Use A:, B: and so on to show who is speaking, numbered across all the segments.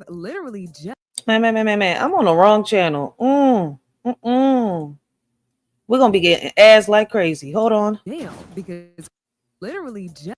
A: literally just
B: Man. I'm on the wrong channel. We're gonna be getting ads like crazy. Hold on.
A: jailed because literally just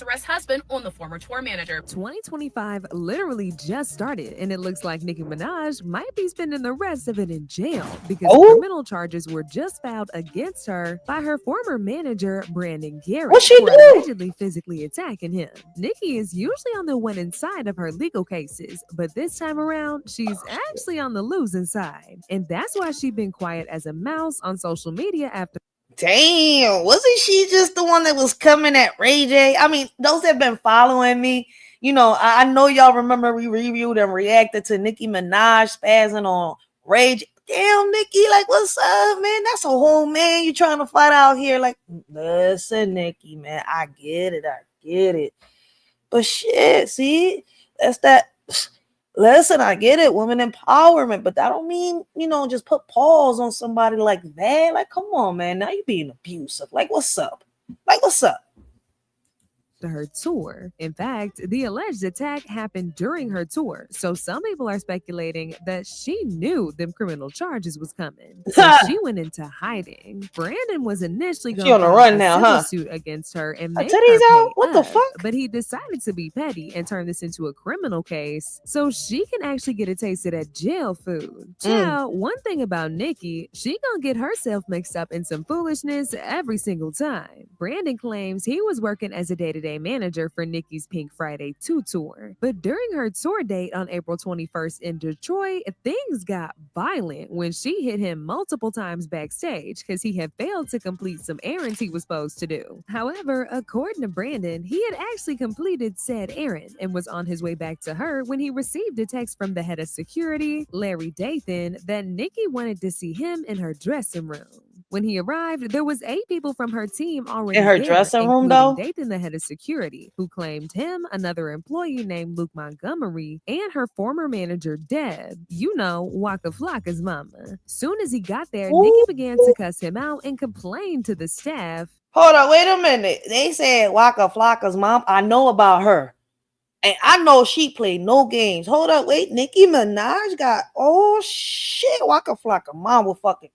C: arrest husband on the former tour manager.
A: 2025 literally just started, and it looks like Nicki Minaj might be spending the rest of it in jail because
B: Oh,
A: criminal charges were just filed against her by her former manager, Brandon
B: what
A: Garrett,
B: she
A: for
B: do?
A: allegedly physically attacking him. Nicki is usually on the winning side of her legal cases, but this time around, she's actually on the losing side. And that's why she's been quiet as a mouse on social media after.
B: Damn, wasn't she just the one that was coming at Ray J? I mean, those that have been following me, I know y'all remember we reviewed and reacted to Nicki Minaj spazzing on Ray J. Damn, Nicki, like, what's up, man? That's a whole man you trying to fight out here. Like, listen, Nicki, man, I get it. But shit, see, that's that. Listen, I get it, women empowerment, but that don't mean, just put pause on somebody like that. Like, come on, man. Now you being abusive. Like, what's up?
A: Her tour. In fact, the alleged attack happened during her tour, so some people are speculating that she knew them criminal charges was coming. So she went into hiding. Brandon was initially
B: She
A: going
B: on
A: to
B: the
A: file
B: run
A: a
B: now,
A: civil
B: huh?
A: suit against her and
B: Her
A: make
B: titties
A: her
B: out?
A: pay
B: What the
A: up,
B: fuck?
A: but he decided to be petty and turn this into a criminal case so she can actually get a taste of that jail food. Child, one thing about Nicki, she gonna get herself mixed up in some foolishness every single time. Brandon claims he was working as a day-to-day manager for Nicki's Pink Friday 2 tour. But during her tour date on April 21st in Detroit, things got violent when she hit him multiple times backstage because he had failed to complete some errands he was supposed to do. However, according to Brandon, he had actually completed said errand and was on his way back to her when he received a text from the head of security, Larry Dathan, that Nicki wanted to see him in her dressing room. When he arrived, there was 8 people from her team
B: In
A: already
B: her
A: there,
B: dressing room,
A: including
B: though?
A: Dathan, the head of security, who claimed him, another employee named Luke Montgomery, and her former manager, Deb. Waka Flocka's mama. Soon as he got there, Nicki
B: Ooh.
A: began to cuss him out and complain to the staff.
B: Hold on, wait a minute. They said Waka Flocka's mom. I know about her. And I know she played no games. Hold up, wait. Nicki Minaj got, oh shit, Waka Flocka mom will fucking,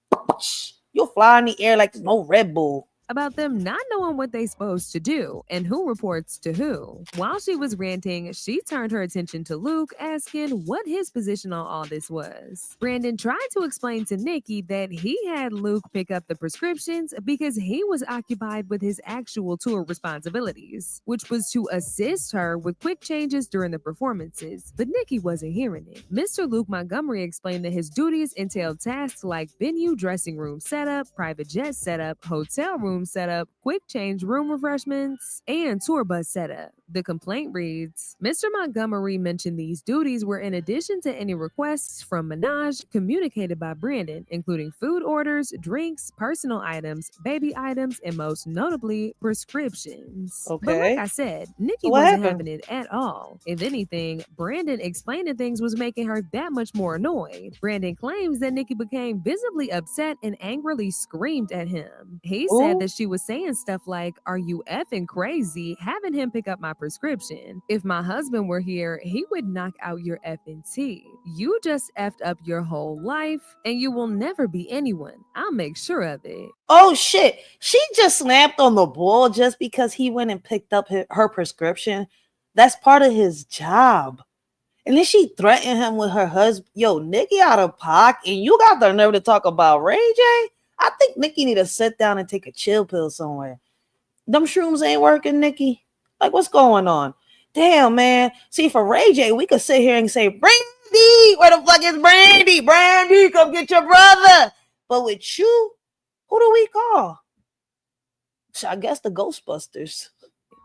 B: you'll fly in the air like there's no Red Bull.
A: About them not knowing what they supposed to do and who reports to who. While she was ranting, she turned her attention to Luke, asking what his position on all this was. Brandon tried to explain to Nicki that he had Luke pick up the prescriptions because he was occupied with his actual tour responsibilities, which was to assist her with quick changes during the performances. But Nicki wasn't hearing it. Mr. Luke Montgomery explained that his duties entailed tasks like venue dressing room setup, private jet setup, hotel room setup, quick change room refreshments, and tour bus setup. The complaint reads, Mr. Montgomery mentioned these duties were in addition to any requests from Minaj communicated by Brandon, including food orders, drinks, personal items, baby items, and most notably, prescriptions. But like
B: Okay.
A: I said, Nicki
B: So what
A: wasn't
B: happened?
A: having it at all. If anything, Brandon explaining things was making her that much more annoyed. Brandon claims that Nicki became visibly upset and angrily screamed at him. He said
B: Ooh.
A: that she was saying stuff like, "Are you effing crazy having him pick up my prescription? If my husband were here, he would knock out your effing teeth. You just effed up your whole life and you will never be anyone. I'll make sure of it."
B: Oh shit. She just slapped on the ball just because he went and picked up her prescription. That's part of his job. And then she threatened him with her husband. Yo, Nicki out of pocket. And you got the nerve to talk about Ray J? I think Nicki need to sit down and take a chill pill somewhere. Them shrooms ain't working, Nicki. Like, what's going on? Damn, man. See, for Ray J, we could sit here and say, Brandy, where the fuck is Brandy? Brandy, come get your brother. But with you, who do we call? I guess the Ghostbusters.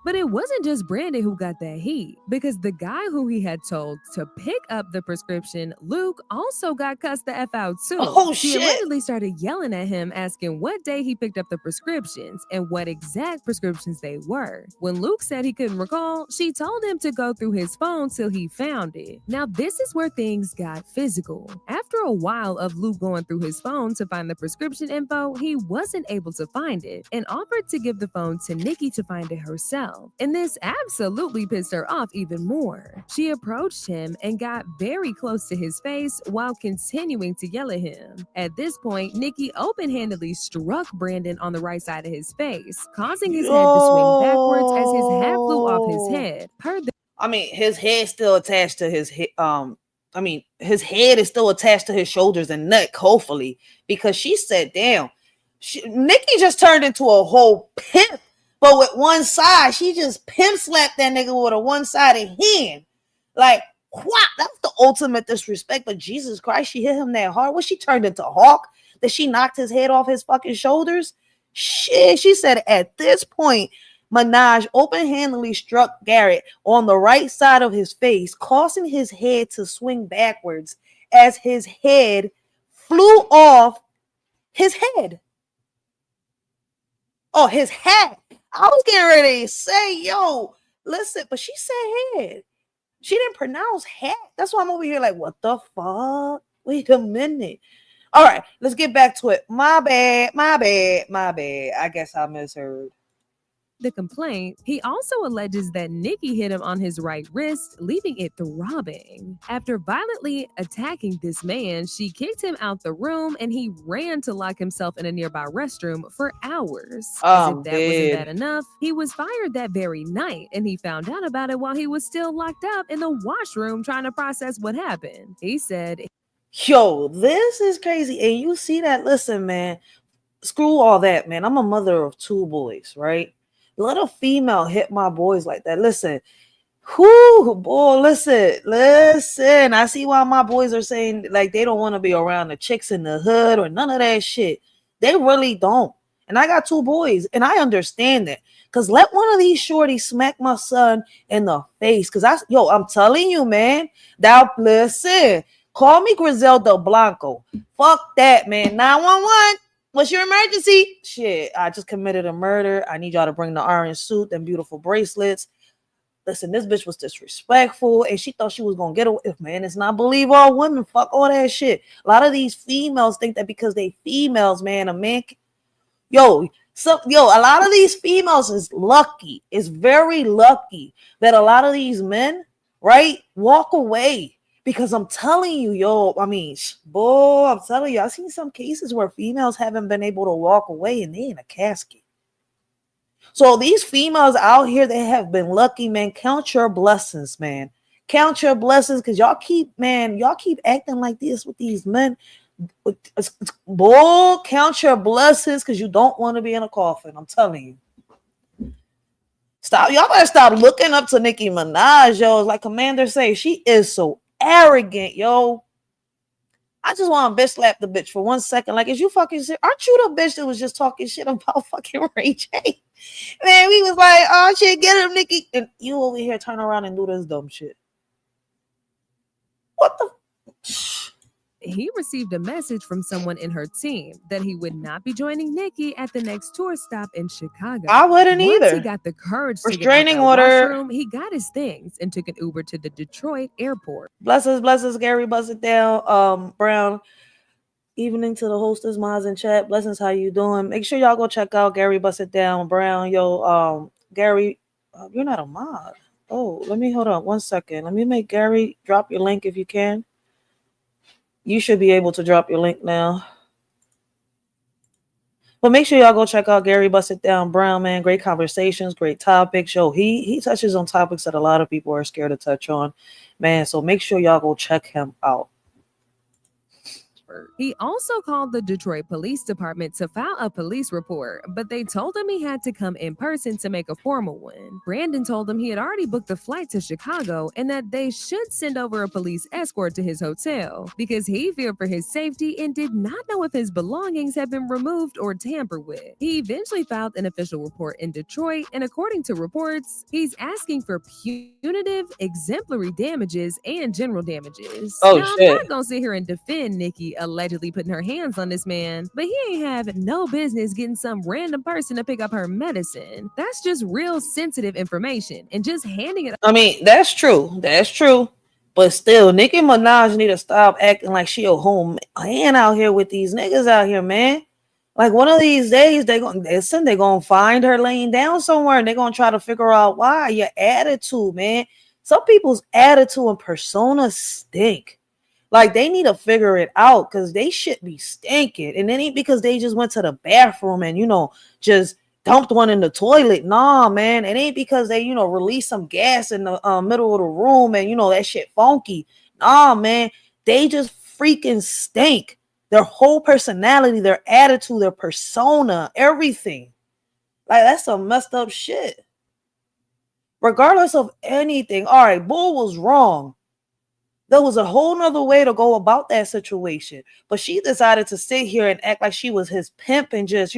A: But it wasn't just Brandon who got that heat, because the guy who he had told to pick up the prescription, Luke, also got cussed the F out too.
B: Oh,
A: She
B: shit.
A: allegedly started yelling at him, asking what day he picked up the prescriptions and what exact prescriptions they were. When Luke said he couldn't recall, she told him to go through his phone till he found it. Now, this is where things got physical. After a while of Luke going through his phone to find the prescription info, he wasn't able to find it and offered to give the phone to Nicki to find it herself. himself. And this absolutely pissed her off even more. She approached him and got very close to his face while continuing to yell at him. At this point, Nikki open-handedly struck Brandon on the right side of his face, causing his head to swing backwards as his hat flew off his head.
B: His head still attached to his head. His head is still attached to his shoulders and neck, hopefully, because she said, damn, Nikki just turned into a whole pimp, but with one side, she just pimp slapped that nigga with a one-sided hand. Like, what? That's the ultimate disrespect, but Jesus Christ, she hit him that hard. Was she turned into Hawk? That she knocked his head off his fucking shoulders? Shit, she said at this point, Minaj open-handedly struck Garrett on the right side of his face, causing his head to swing backwards as his head flew off his head. Oh, his hat. I was getting ready to say, yo, listen, but she said head. She didn't pronounce hat. That's why I'm over here like, what the fuck? Wait a minute. All right, let's get back to it. My bad. I guess I misheard
A: the complaint. He also alleges that Nikki hit him on his right wrist, leaving it throbbing. After violently attacking this man, she kicked him out the room and he ran to lock himself in a nearby restroom for hours. As if that wasn't bad enough, he was fired that very night and he found out about it while he was still locked up in the washroom trying to process what happened. He said,
B: yo, this is crazy. And you see that? Listen, man, screw all that, man. I'm a mother of 2 boys, right? Let a female hit my boys like that. Listen, boy, listen. I see why my boys are saying like they don't want to be around the chicks in the hood or none of that shit. They really don't. And I got 2 boys, and I understand that. Cause let one of these shorties smack my son in the face. Cause I'm telling you, man. Now listen, call me Griselda Blanco. Fuck that, man. 911. What's your emergency? Shit, I just committed a murder. I need y'all to bring the orange suit, them beautiful bracelets. Listen, this bitch was disrespectful, and she thought she was gonna get away. Man, it's not believe all women. Fuck all that shit. A lot of these females think that because they females, man, a man. A lot of these females is lucky. It's very lucky that a lot of these men, right, walk away. Because I'm telling you, I'm telling you, I've seen some cases where females haven't been able to walk away and they in a casket. So these females out here, they have been lucky, man. Count your blessings, man. Count your blessings, because y'all keep acting like this with these men. Boy, count your blessings, because you don't want to be in a coffin. I'm telling you. Stop. Y'all better stop looking up to Nicki Minaj, yo. Like Commander say, she is so arrogant, yo. I just want to bitch slap the bitch for 1 second. Like, is you fucking shit? Aren't you the bitch that was just talking shit about fucking Ray J? Man, we was like, oh shit, get him, Nikki. And you over here turn around and do this dumb shit. What the?
A: He received a message from someone in her team that he would not be joining Nikki at the next tour stop in Chicago.
B: I wouldn't either.
A: Once he got the courage to get out that washroom, he got his things and took an Uber to the Detroit airport.
B: Blessings, Gary, bust it down. Brown. Evening to the hostess, mods in chat. Blessings, how you doing? Make sure y'all go check out Gary, bust it down. Brown, yo, Gary, you're not a mod. Oh, hold on 1 second. Let me make Gary drop your link if you can. You should be able to drop your link now. But make sure y'all go check out Gary Bust It Down Brown, man. Great conversations, great topics. Yo, he touches on topics that a lot of people are scared to touch on, man. So make sure y'all go check him out.
A: He also called the Detroit Police Department to file a police report, but they told him he had to come in person to make a formal one. Brandon told him he had already booked the flight to Chicago and that they should send over a police escort to his hotel because he feared for his safety and did not know if his belongings had been removed or tampered with. He eventually filed an official report in Detroit, and according to reports, he's asking for punitive, exemplary damages and general damages.
B: Oh,
A: now,
B: shit.
A: I'm not gonna sit here and defend Nikki allegedly putting her hands on this man, but he ain't have no business getting some random person to pick up her medicine. That's just real sensitive information, and just handing it.
B: I mean, that's true. That's true. But still, Nicki Minaj need to stop acting like she a home man out here with these niggas out here, man. Like one of these days, they're gonna find her laying down somewhere, and they're gonna try to figure out why. Your attitude, man. Some people's attitude and persona stink. Like they need to figure it out because they should be stinking. And it ain't because they just went to the bathroom and just dumped one in the toilet. Nah, man. It ain't because they released some gas in the middle of the room and that shit funky. Nah, man. They just freaking stink. Their whole personality, their attitude, their persona, everything. Like that's some messed up shit. Regardless of anything. All right, Bull was wrong. There was a whole nother way to go about that situation. But she decided to sit here and act like she was his pimp and just,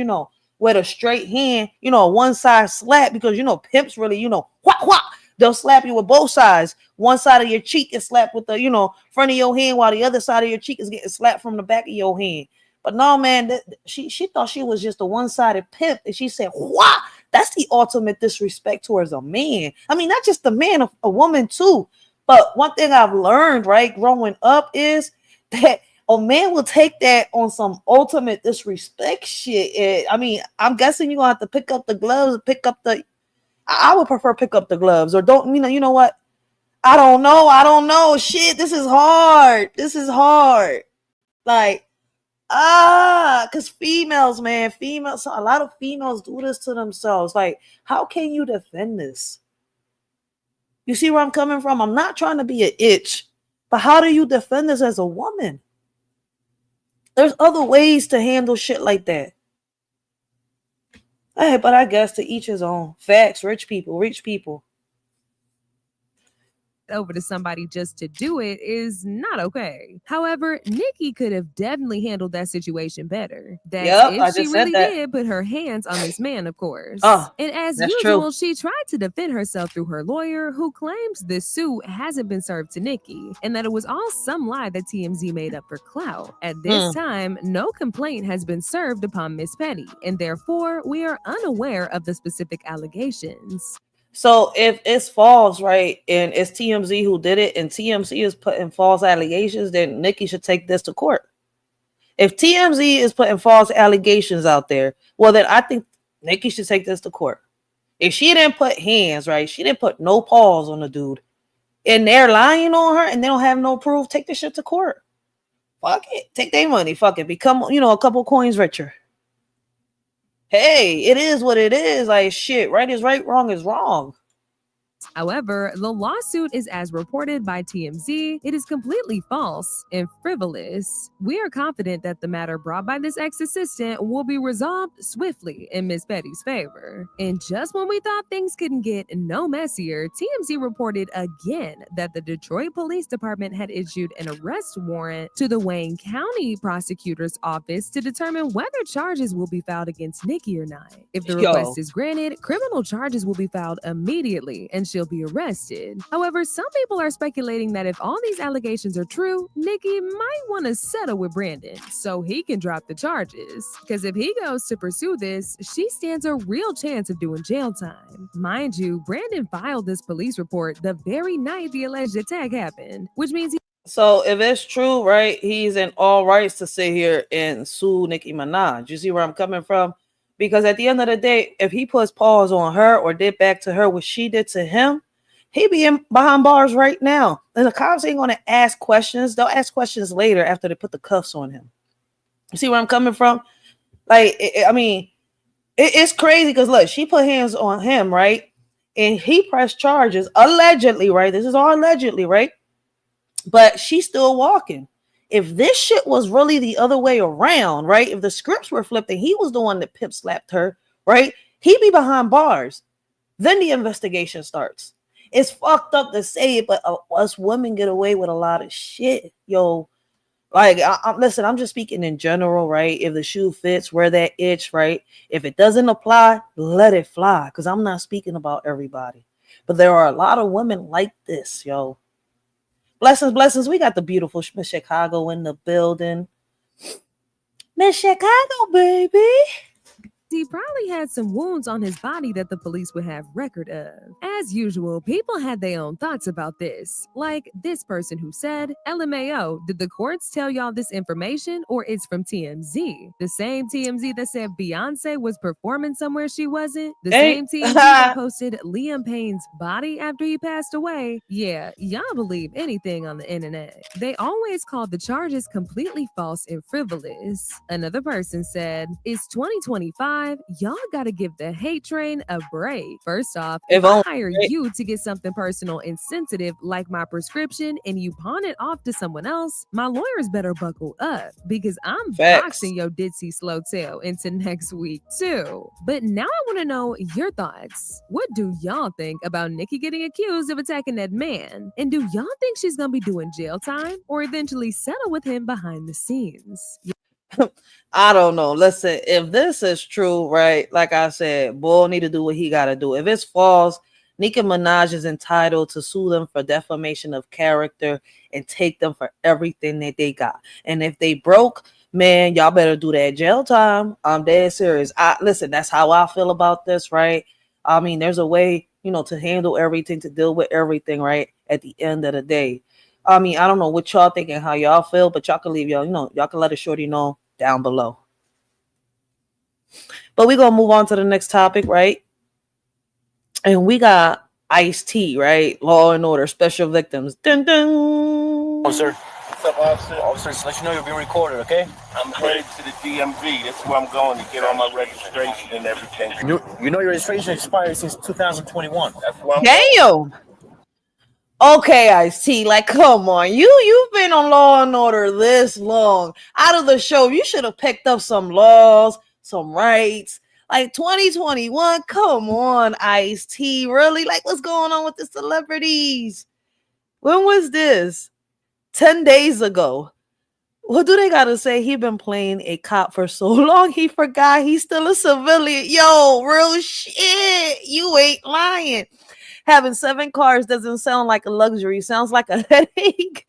B: with a straight hand, one side slap because, pimps really, whop, whop. They'll slap you with both sides. One side of your cheek is slapped with the, front of your hand while the other side of your cheek is getting slapped from the back of your hand. But no, man, she thought she was just a one-sided pimp. And she said, what? That's the ultimate disrespect towards a man. I mean, not just a man, a woman too. But one thing I've learned, right, growing up is that a man will take that on some ultimate disrespect shit. I mean, I'm guessing you're going to have to pick up the gloves, I would prefer pick up the gloves or don't, you know what? I don't know. Shit, this is hard. Like, because females, man, a lot of females do this to themselves. Like, how can you defend this? You see where I'm coming from? I'm not trying to be an itch, but how do you defend this as a woman? There's other ways to handle shit like that. Hey, but I guess to each his own. Facts, rich people.
A: Over to somebody just to do it is not okay. However, Nikki could have definitely handled that situation better. That's if she really did put her hands on this man, of course. And as usual, she tried to defend herself through her lawyer, who claims this suit hasn't been served to Nikki and that it was all some lie that TMZ made up for clout. At this time, no complaint has been served upon Miss Petty, and therefore we are unaware of the specific allegations.
B: So if it's false, right, and it's TMZ who did it, and TMZ is putting false allegations, then Nikki should take this to court. If TMZ is putting false allegations out there, well, then I think Nikki should take this to court. If she didn't put hands, right, she didn't put no paws on the dude, and they're lying on her, and they don't have no proof, take this shit to court. Fuck it. Take their money. Fuck it. Become, a couple coins richer. Hey, it is what it is. Like, shit, right is right, wrong is wrong.
A: However, the lawsuit is as reported by TMZ. It is completely false and frivolous. We are confident that the matter brought by this ex-assistant will be resolved swiftly in Miss Petty's favor. And just when we thought things couldn't get no messier, TMZ reported again that the Detroit Police Department had issued an arrest warrant to the Wayne County Prosecutor's Office to determine whether charges will be filed against Nikki or not. If the request is granted, criminal charges will be filed immediately and she'll be arrested. However, some people are speculating that if all these allegations are true, Nikki might want to settle with Brandon so he can drop the charges. Because if he goes to pursue this, she stands a real chance of doing jail time. Mind you, Brandon filed this police report the very night the alleged attack happened, which means
B: so if it's true, right, he's in all rights to sit here and sue Nicki Minaj. You see where I'm coming from? Because at the end of the day, if he puts paws on her or did back to her what she did to him, he be behind bars right now. And the cops ain't going to ask questions. They'll ask questions later after they put the cuffs on him. You see where I'm coming from? Like, it's crazy because, look, she put hands on him, right? And he pressed charges, allegedly, right? This is all allegedly, right? But she's still walking. If this shit was really the other way around, right? If the scripts were flipped and he was the one that pimp slapped her, right? He'd be behind bars. Then the investigation starts. It's fucked up to say it, but us women get away with a lot of shit, yo. Like, listen, I'm just speaking in general, right? If the shoe fits, wear that itch, right? If it doesn't apply, let it fly. Because I'm not speaking about everybody. But there are a lot of women like this, yo. Blessings, blessings. We got the beautiful Miss Chicago in the building. Miss Chicago, baby.
A: He probably had some wounds on his body that the police would have record of. As usual, people had their own thoughts about this. Like this person who said, LMAO, did the courts tell y'all this information or it's from TMZ? The same TMZ that said Beyonce was performing somewhere she wasn't? The same TMZ that posted Liam Payne's body after he passed away? Yeah, y'all believe anything on the internet. They always called the charges completely false and frivolous. Another person said, it's 2025. Y'all gotta give the hate train a break. First off, if I hire you to get something personal and sensitive like my prescription and you pawn it off to someone else, my lawyers better buckle up because I'm boxing your ditzy slow tail into next week too. But now I want to know your thoughts. What do y'all think about Nicki getting accused of attacking that man? And do y'all think she's gonna be doing jail time or eventually settle with him behind the scenes?
B: I don't know. Listen, if this is true, right? Like I said, Bull need to do what he got to do. If it's false, Nicki Minaj is entitled to sue them for defamation of character and take them for everything that they got. And if they broke, man, y'all better do that jail time. I'm dead serious. Listen, that's how I feel about this, right? I mean, there's a way, to handle everything, to deal with everything, right? At the end of the day. I mean, I don't know what y'all think and how y'all feel, but y'all can leave y'all can let a shorty know down below. But we're going to move on to the next topic, right? And we got Ice-T, right? Law and Order, Special Victims. Dun, dun.
D: Oh, sir. What's up, officer? Officer, just let you know you're being recorded, okay?
E: I'm headed to the DMV. That's where I'm going to get all my registration and everything.
D: You know your registration expired since 2021.
E: That's where I'm
B: Damn. Okay, Ice-T, like, come on. You've been on Law and Order this long. Out of the show, you should have picked up some laws, some rights. Like 2021, come on, Ice-T. Really? Like, what's going on with the celebrities? When was this? 10 days ago. What do they gotta say? He been playing a cop for so long, he forgot he's still a civilian. Yo, real shit. You ain't lying. Having 7 cars doesn't sound like a luxury. Sounds like a headache.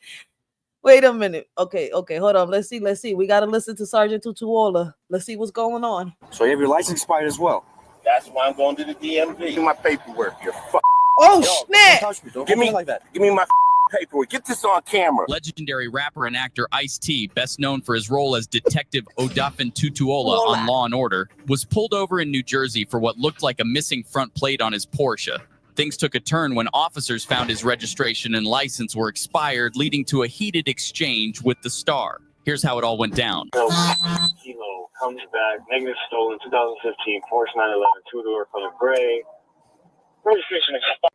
B: Wait a minute. Okay, hold on. Let's see. We got to listen to Sergeant Tutuola. Let's see what's going on.
D: So you have your license expired as well?
E: That's why I'm going to the DMV. Give me my paperwork. You're
B: Oh, snap.
D: Don't touch me. Don't
E: give me
D: like that.
E: Give me my paperwork. Get this on camera.
F: Legendary rapper and actor Ice-T, best known for his role as Detective Odafin Tutuola on Law & Order, was pulled over in New Jersey for what looked like a missing front plate on his Porsche. Things took a turn when officers found his registration and license were expired, leading to a heated exchange with the star. Here's how it all went down.
G: Kilo comes back, negative stolen, 2015 Porsche 911, 2-door color gray. Registration expired.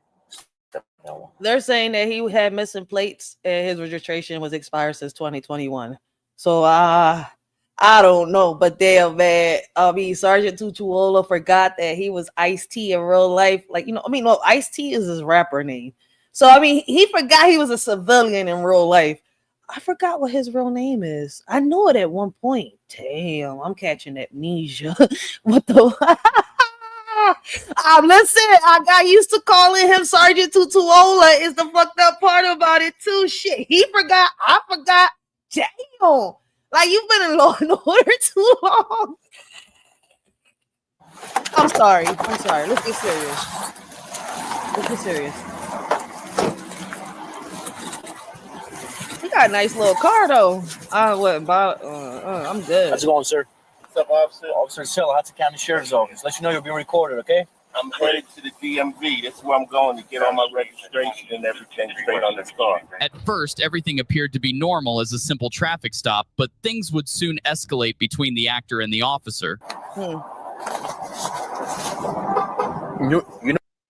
B: They're saying that he had missing plates and his registration was expired since 2021. So I don't know, but damn, man. I mean, Sergeant Tutuola forgot that he was Ice-T in real life. Like, Ice-T is his rapper name. So, I mean, he forgot he was a civilian in real life. I forgot what his real name is. I know it at one point. Damn, I'm catching amnesia. What the? Listen, I got used to calling him Sergeant Tutuola. Is the fucked up part about it too. Shit, he forgot. I forgot. Damn. Like, you've been in Law and Order too long. I'm sorry. Let's get serious. You got a nice little car, though. I'm good.
D: How's it going, sir?
E: What's up, officer?
D: Officer Sill, Hudson County Sheriff's Office. Let you know you're being recorded, okay?
E: I'm headed to the DMV. That's where I'm going to get all my registration and everything straight on this car.
F: At first, everything appeared to be normal as a simple traffic stop, but things would soon escalate between the actor and the officer.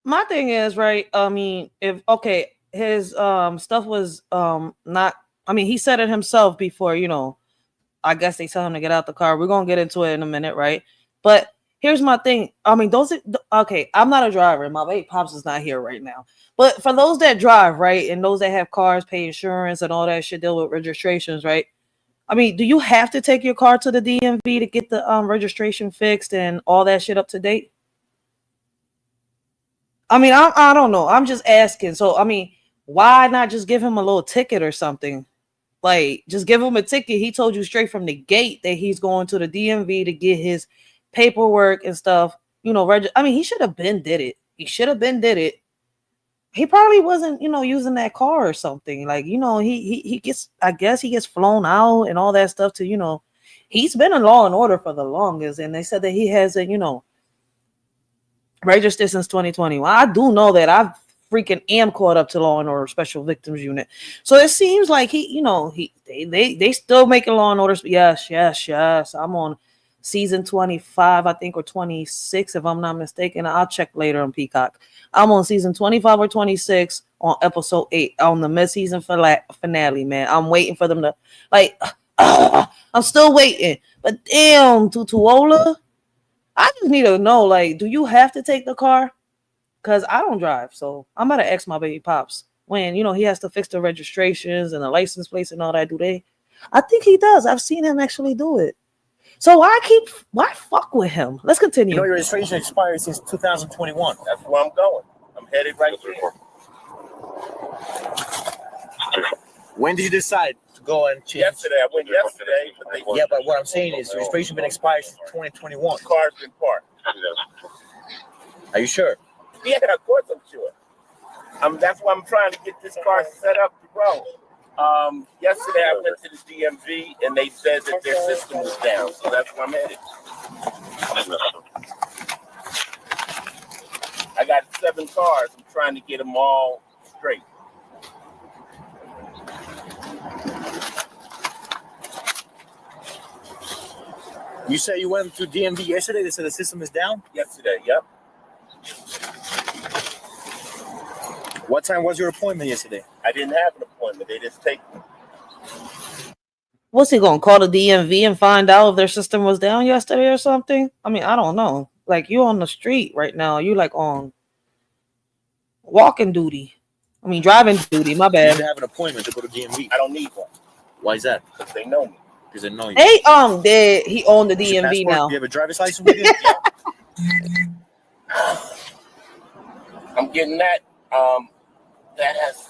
B: My thing is, right, I mean, his stuff was not, I mean, he said it himself before, I guess they tell him to get out the car. We're going to get into it in a minute, right? But here's my thing. I mean, I'm not a driver. My baby pops is not here right now. But for those that drive, right, and those that have cars, pay insurance and all that shit, deal with registrations, right? I mean, do you have to take your car to the DMV to get the registration fixed and all that shit up to date? I mean, I don't know. I'm just asking. So, I mean, why not just give him a little ticket or something? Like, just give him a ticket. He told you straight from the gate that he's going to the DMV to get his paperwork and stuff. You know, I mean, he should have been did it. He should have been did it. He probably wasn't, you know, using that car or something. Like, you know, he gets, I guess he gets flown out and all that stuff to, you know, he's been in Law and Order for the longest. And they said that he hasn't, you know, registered since 2020. Well, I do know that I freaking am caught up to Law and Order Special Victims Unit. So it seems like he, you know, they still making Law and Order. Yes. I'm on season 25, I think, or 26, if I'm not mistaken. I'll check later on Peacock. I'm on season 25 or 26 on episode 8 on the mid-season finale, man. I'm waiting for them to, like, I'm still waiting. But damn, Tutuola, I just need to know, like, do you have to take the car? Because I don't drive, so I'm going to ask my baby pops when, you know, he has to fix the registrations and the license plates and all that. Do they? I think he does. I've seen him actually do it. So why fuck with him? Let's continue.
D: You know, your registration expired since 2021.
E: That's where I'm going. I'm headed right there.
D: When did you decide to go and change?
E: Yesterday, I went yesterday. But
D: Yeah, but what I'm saying is, your registration been expired since 2021.
E: the car's been parked.
D: Are you sure?
E: Yeah, of course I'm sure. That's why I'm trying to get this car set up to roll. Yesterday I went to the DMV and they said that their system was down, so that's where I'm headed. I got 7 cars. I'm trying to get them all straight.
D: You said you went to DMV yesterday. They said the system is down.
E: Yesterday, yep.
D: What time was your appointment yesterday?
E: I didn't have an appointment. They just take me.
B: What's he gonna call the DMV and find out if their system was down yesterday or something? I mean, I don't know. Like, you on the street right now. You like on walking duty. I mean, driving duty. My
D: You
B: bad.
D: didn't have an appointment to go to DMV.
E: I don't need one
D: Why is that?
E: because they know me.
D: Because they know you.
B: Hey, he owned the
D: Is your
B: DMV
D: passport-
B: now.
D: Do you have a driver's license with you?
E: I'm getting that. That has.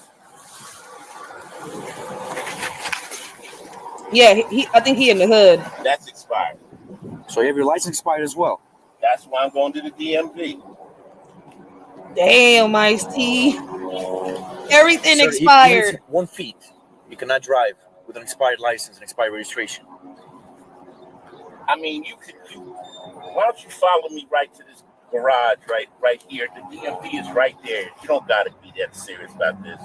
B: Yeah, I think he in the hood.
E: That's expired.
D: So you have your license expired as well.
E: That's why I'm going to the DMV.
B: Damn, Ice-T. Everything
D: Sir,
B: expired.
D: even 1 feet. You cannot drive with an expired license and expired registration.
E: I mean, why don't you follow me right to this garage right here? The DMV is right there. You don't got to be that serious about this.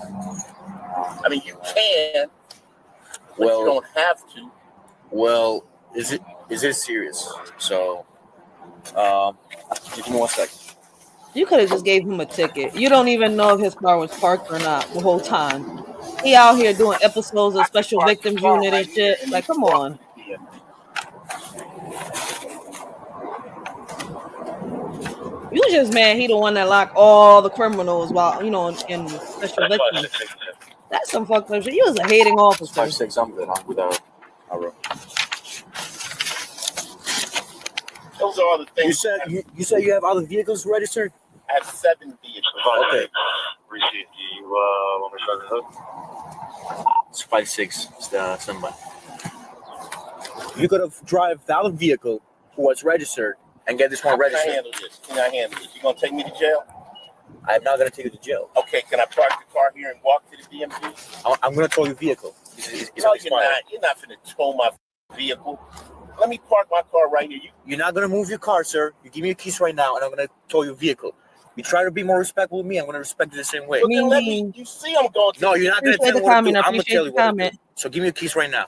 E: I mean, you can, but you don't have to.
D: Well, is it serious? So, give me 1 second.
B: You could have just gave him a ticket. You don't even know if his car was parked or not the whole time. He out here doing episodes of Special Victims Unit and shit. Like, come on. You just mad he the one that locked all the criminals while, you know, in Special Victims. That's some fucked up shit. You was a hating officer.
D: 5-6. I'm good. I'm with our.
E: Those are all the things.
D: You said you have other vehicles registered.
E: I have 7 vehicles.
D: Okay.
G: Receipt, do you want me to start the hook?
D: It's 5-6. It's the somebody. You could have drive the other vehicle who was registered and get this one
E: How can I
D: registered.
E: handle this? Can I handle this? You gonna take me to jail?
D: I'm not gonna take you to jail.
E: Okay, can I park the car here and walk to the DMV?
D: I'm gonna tow your vehicle. It's
E: No, you're
D: expired.
E: not. You're not gonna tow my vehicle. Let me park my car right here.
D: You're not gonna move your car, sir. You give me your keys right now, and I'm gonna tow your vehicle. You try to be more respectful with me, I'm gonna respect you the same way.
E: But then let me. You see, I'm going to.
D: No, you're not gonna
B: Appreciate
D: tell me
B: the
D: what to
B: comment.
D: do.
B: I
D: I'm gonna
B: appreciate
D: tell
B: the
D: you what to
B: comment.
D: do. So give me your keys right now.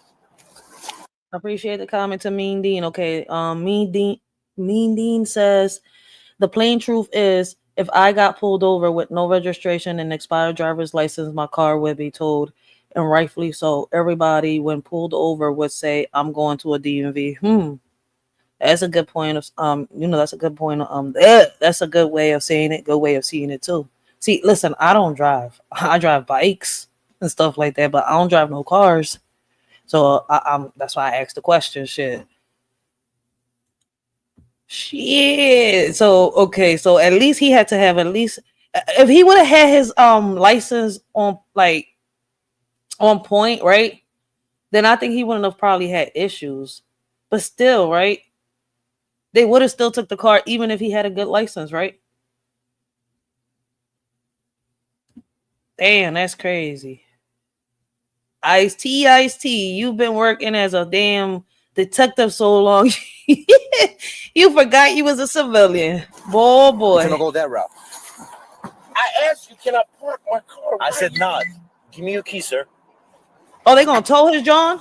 B: I appreciate the comment to Mean Dean. Okay. Mean Dean says the plain truth is if I got pulled over with no registration and expired driver's license, my car would be towed, and rightfully so. Everybody, when pulled over, would say, I'm going to a DMV. That's a good point of that's a good point. That's a good way of saying it, good way of seeing it too. See, listen, I don't drive. I drive bikes and stuff like that, but I don't drive no cars. So that's why I asked the question. Shit. So okay, so at least he had to have at least if he would have had his license on point, right? Then I think he wouldn't have probably had issues. But still, right? They would have still took the car even if he had a good license, right? Damn, that's crazy. Ice-T, you've been working as a damn detective so long. You forgot you was a civilian. Boy.
D: I'm gonna go that route.
E: I asked you, can I park my car?
D: I said not. Give me your key, sir.
B: Oh, they gonna tow his John?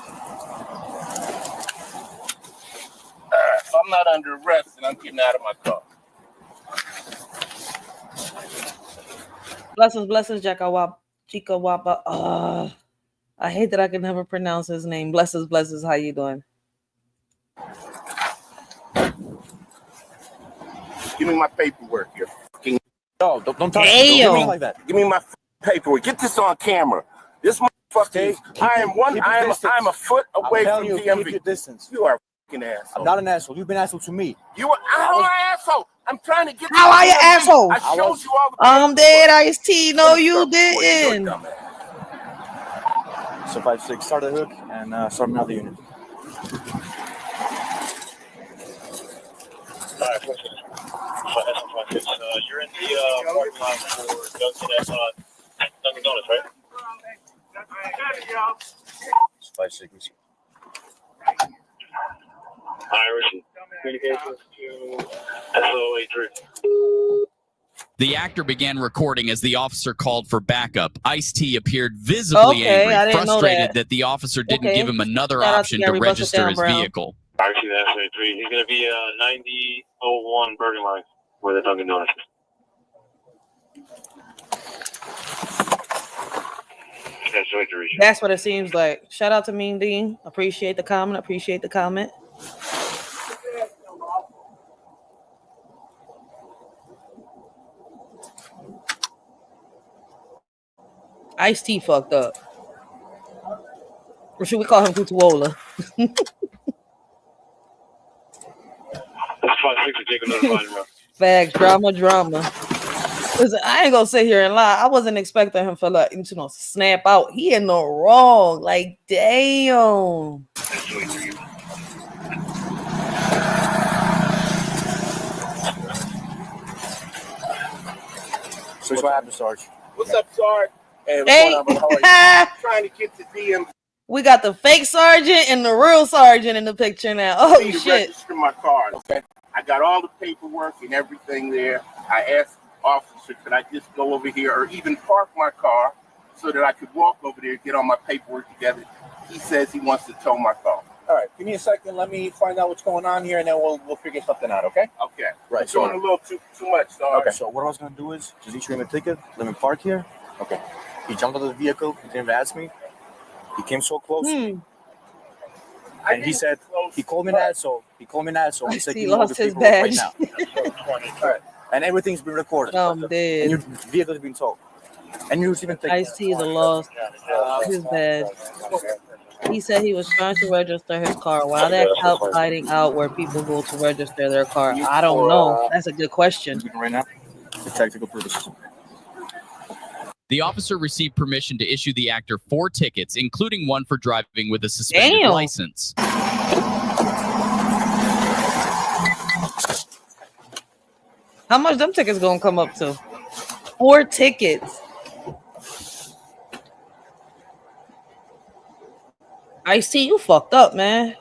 E: If I'm not under arrest, then I'm getting out of my car.
B: Blessings, Chica Wapa. I hate that I can never pronounce his name. Blessings. How you doing?
E: Give me my paperwork. You fucking.
D: No, don't touch me.
B: Damn.
D: Don't do me like that.
E: Give me my paperwork. Get this on camera. This motherfucker. I'm a foot away from
D: you, keep
E: DMV.
D: your distance.
E: You are a fucking asshole.
D: I'm not an asshole. You've been an asshole to me.
E: You are an asshole. I'm trying to get.
B: How are you, asshole?
E: I showed you all the.
B: I'm dead, Ice-T. No, you didn't.
D: So 5-6, start the hook and start another unit.
G: You're in the parking lot for Dunkin' Donuts, right?
D: 5-6.
G: Irish communications to SO83.
F: The actor began recording as the officer called for backup. Ice-T appeared visibly angry,
B: I didn't know
F: frustrated
B: that.
F: the officer didn't
B: Okay.
F: give him another
B: Shout out to
F: option to
B: Gary Bustle
F: register
B: Down
F: his
B: Brown.
F: vehicle.
G: Irish to the SO83. He's going to be 9001 Bergen Line where the Dunkin' Donuts is. Okay, so to reach you.
B: That's what it seems like. Shout out to Mean Dean. Appreciate the comment. Ice-T fucked up. Or should we call him Kutuola?
G: That's 5-6 to take another line, bro.
B: Facts, drama. Listen, I ain't gonna sit here and lie. I wasn't expecting him for like, snap out. He in the wrong. Like, damn.
D: So what happened, Sarge?
E: What's up, Sarge? Hey,
B: Hey.
E: what's going on, brother? How are you? Trying to get to DMV.
B: We got the fake sergeant and the real sergeant in the picture now. Oh
E: to
B: shit.
E: register my car. Okay. I got all the paperwork and everything there. I asked the officer, could I just go over here or even park my car so that I could walk over there and get all my paperwork together? He says he wants to tow my car.
D: All right, give me a second. Let me find out what's going on here, and then we'll figure something out, okay?
E: Okay.
D: Right.
E: It's doing a little too much, Sarge.
D: Okay, so what I was going to do is just issue him a ticket, let him park here. Okay. He jumped out of the vehicle. He didn't ask me. He came so close. And he said, he called me an asshole. He said,
B: He
D: "You know
B: lost
D: the
B: his
D: paperwork right
B: badge.
D: now." All right. And everything's been recorded.
B: I'm
D: And
B: dead.
D: your vehicle's been towed. And you even think
B: Ice-T is a lost his badge. He said he was trying to register his car. Why that cop hiding out where people go to register their car? I don't know. That's a good question.
D: right now for tactical purposes.
F: The officer received permission to issue the actor 4 tickets, including one for driving with a suspended
B: Damn.
F: license.
B: How much them tickets gonna come up to? 4 tickets. Ice-T, you fucked up, man.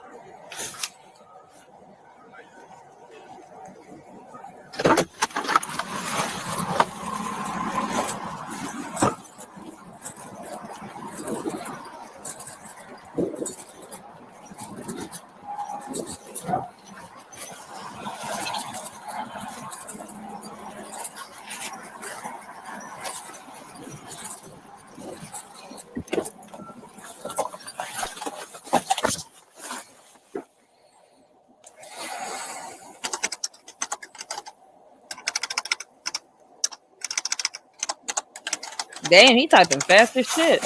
B: Damn, he typing fast as shit.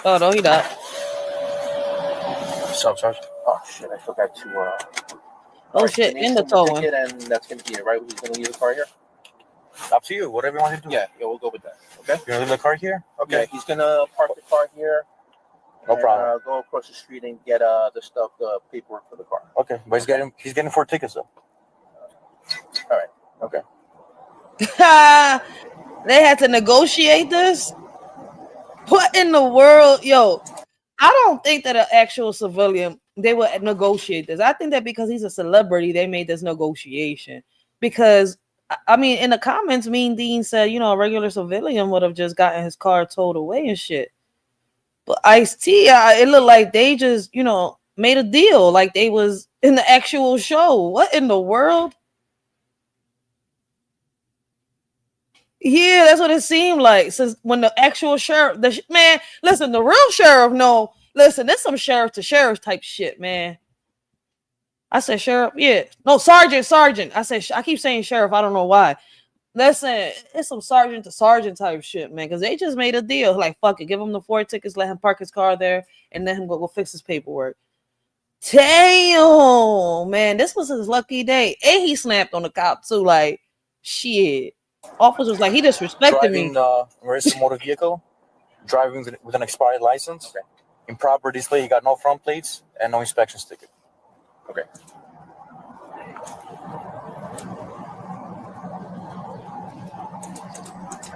B: Oh, no, he not.
D: What's up, Sarge? Oh, shit. I forgot to...
B: Oh, shit, in the towing.
D: And that's going to be it, right? He's going to leave the car here? Up to you. Whatever you want to do. Yeah, we'll go with that. Okay? You're going to leave the car here? Okay. Yeah, he's going to park the car here. No problem. Go across the street and get the paperwork for the car. Okay, but he's getting 4 tickets, though. Okay.
B: They had to negotiate this? What in the world? Yo, I don't think that an actual civilian, they would negotiate this. I think that because he's a celebrity, they made this negotiation. Because, I mean, in the comments, Mean Dean said, a regular civilian would have just gotten his car towed away and shit. But Ice-T, it looked like they just, made a deal. Like they was in the actual show. What in the world? Yeah, that's what it seemed like. Since when the actual sheriff, man, listen, the real sheriff, no, listen, there's some sheriff to sheriff type shit, man. I said sheriff, yeah, no, sergeant. I keep saying sheriff. I don't know why. Listen, it's some sergeant to sergeant type shit, man, because they just made a deal. Like, fuck it, give him the 4 tickets, let him park his car there, and let him go fix his paperwork. Damn, man, this was his lucky day, and he snapped on the cop too. Like, shit. Officer was like, he disrespected me.
D: Driving motor vehicle, driving with an expired license, okay. Improper display, he got no front plates and no inspection sticker. Okay.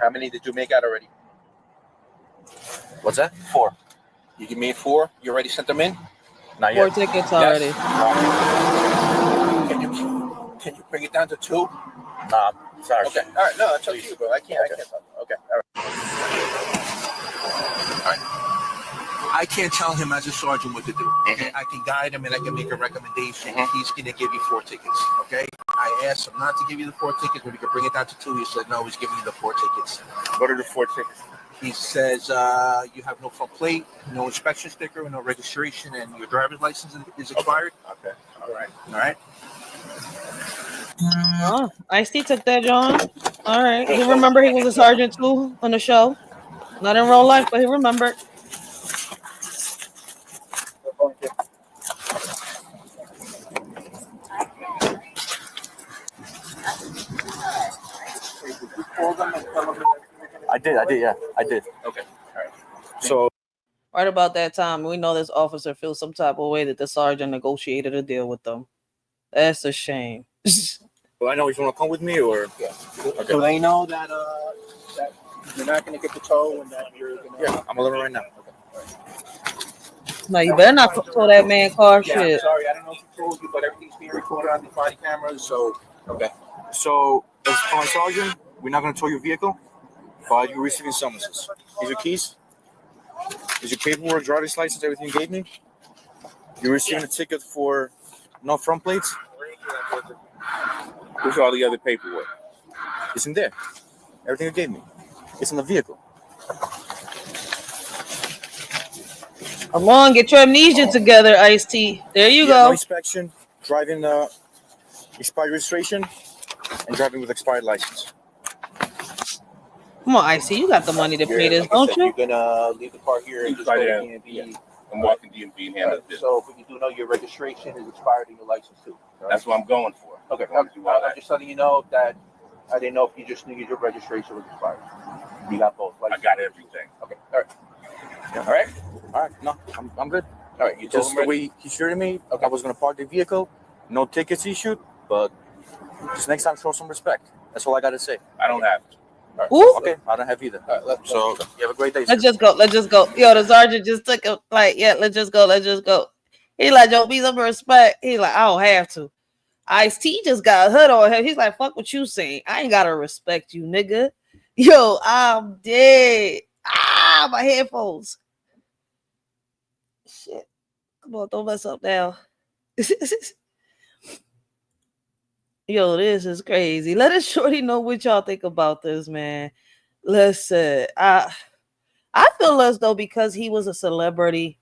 H: How many did you make out already?
D: What's that? 4.
H: You made 4? You already sent them in?
D: Not
B: 4
D: yet.
B: tickets already.
H: Yes. Can you bring it down to 2?
D: Nah, sorry.
H: Okay. All right. No, that's up to you, bro. I can't. Okay. All right. All right. I can't tell him as a sergeant what to do. Mm-hmm. I can guide him and I can make a recommendation. Mm-hmm. He's going to give you 4 tickets. Okay. I asked him not to give you the 4 tickets, but we could bring it down to 2. He said no. He's giving you the 4 tickets.
D: What are the 4 tickets?
H: He says you have no front plate, no inspection sticker, no registration, and your driver's license is expired.
D: Okay.
H: All right.
B: Oh, Ice-T took that, John. All right. He remember he was a sergeant too on the show. Not in real life, but he remembered.
D: I did, yeah. I did.
H: Okay. All right.
D: So
B: Right about that time, we know this officer feels some type of way that the sergeant negotiated a deal with them. That's a shame.
D: well, I know if you want to come with me or
H: Yeah.
D: Okay.
H: So they know that that you're not going to get the tow and that you're going to...
D: Yeah, I'm a little right now.
H: Okay.
B: No, you better not tow that man car.
H: Yeah,
B: Shit.
H: I'm sorry, I don't know if he told you, but everything's being recorded on the body cameras, so... Okay.
D: So, as my sergeant, we're not going to tow your vehicle, but you're receiving summonses. Here's your keys. Here's your paperwork, driver's license, everything you gave me. You're receiving a ticket for no front plates.
H: Where's all the other paperwork?
D: It's in there. Everything you gave me. It's in the vehicle.
B: Come on, get your amnesia together, Ice-T. There you go.
D: No inspection, driving expired registration, and driving with expired license.
B: Come on, Ice-T. You got the money to pay this,
H: Like I
B: don't
H: said,
B: you?
H: You're gonna leave the car here and just go to DMV.
I: I'm walking DMV and handle this.
H: So, but you do know your registration is expired and your license too. Right?
I: That's what I'm going for.
H: Okay.
I: I'm
H: I'm just letting you know that I didn't know if you just knew your registration was expired. You got both.
I: I got everything.
H: Okay. All right.
D: Yeah. All right. All right. No, I'm good.
H: All right. You told
D: Just
H: him
D: the way he treated me, I was going to park the vehicle. No tickets issued, but just next time show some respect. That's all I got to say.
I: I don't have to.
H: All right.
B: Ooh.
D: Okay. I don't have either.
H: All right.
D: So you have a great day.
B: Let's just go. Let's just go. Yo, the sergeant just took it. Like, yeah, let's just go. Let's just go. He like, yo, be some respect. He like, I don't have to. Ice-T just got a hood on him. He's like, fuck what you saying. I ain't gotta respect you, nigga. Yo, I'm dead. My headphones. Shit. Come on, don't mess up now. Yo, this is crazy. Let us shorty know what y'all think about this, man. Listen, I feel as though because he was a celebrity,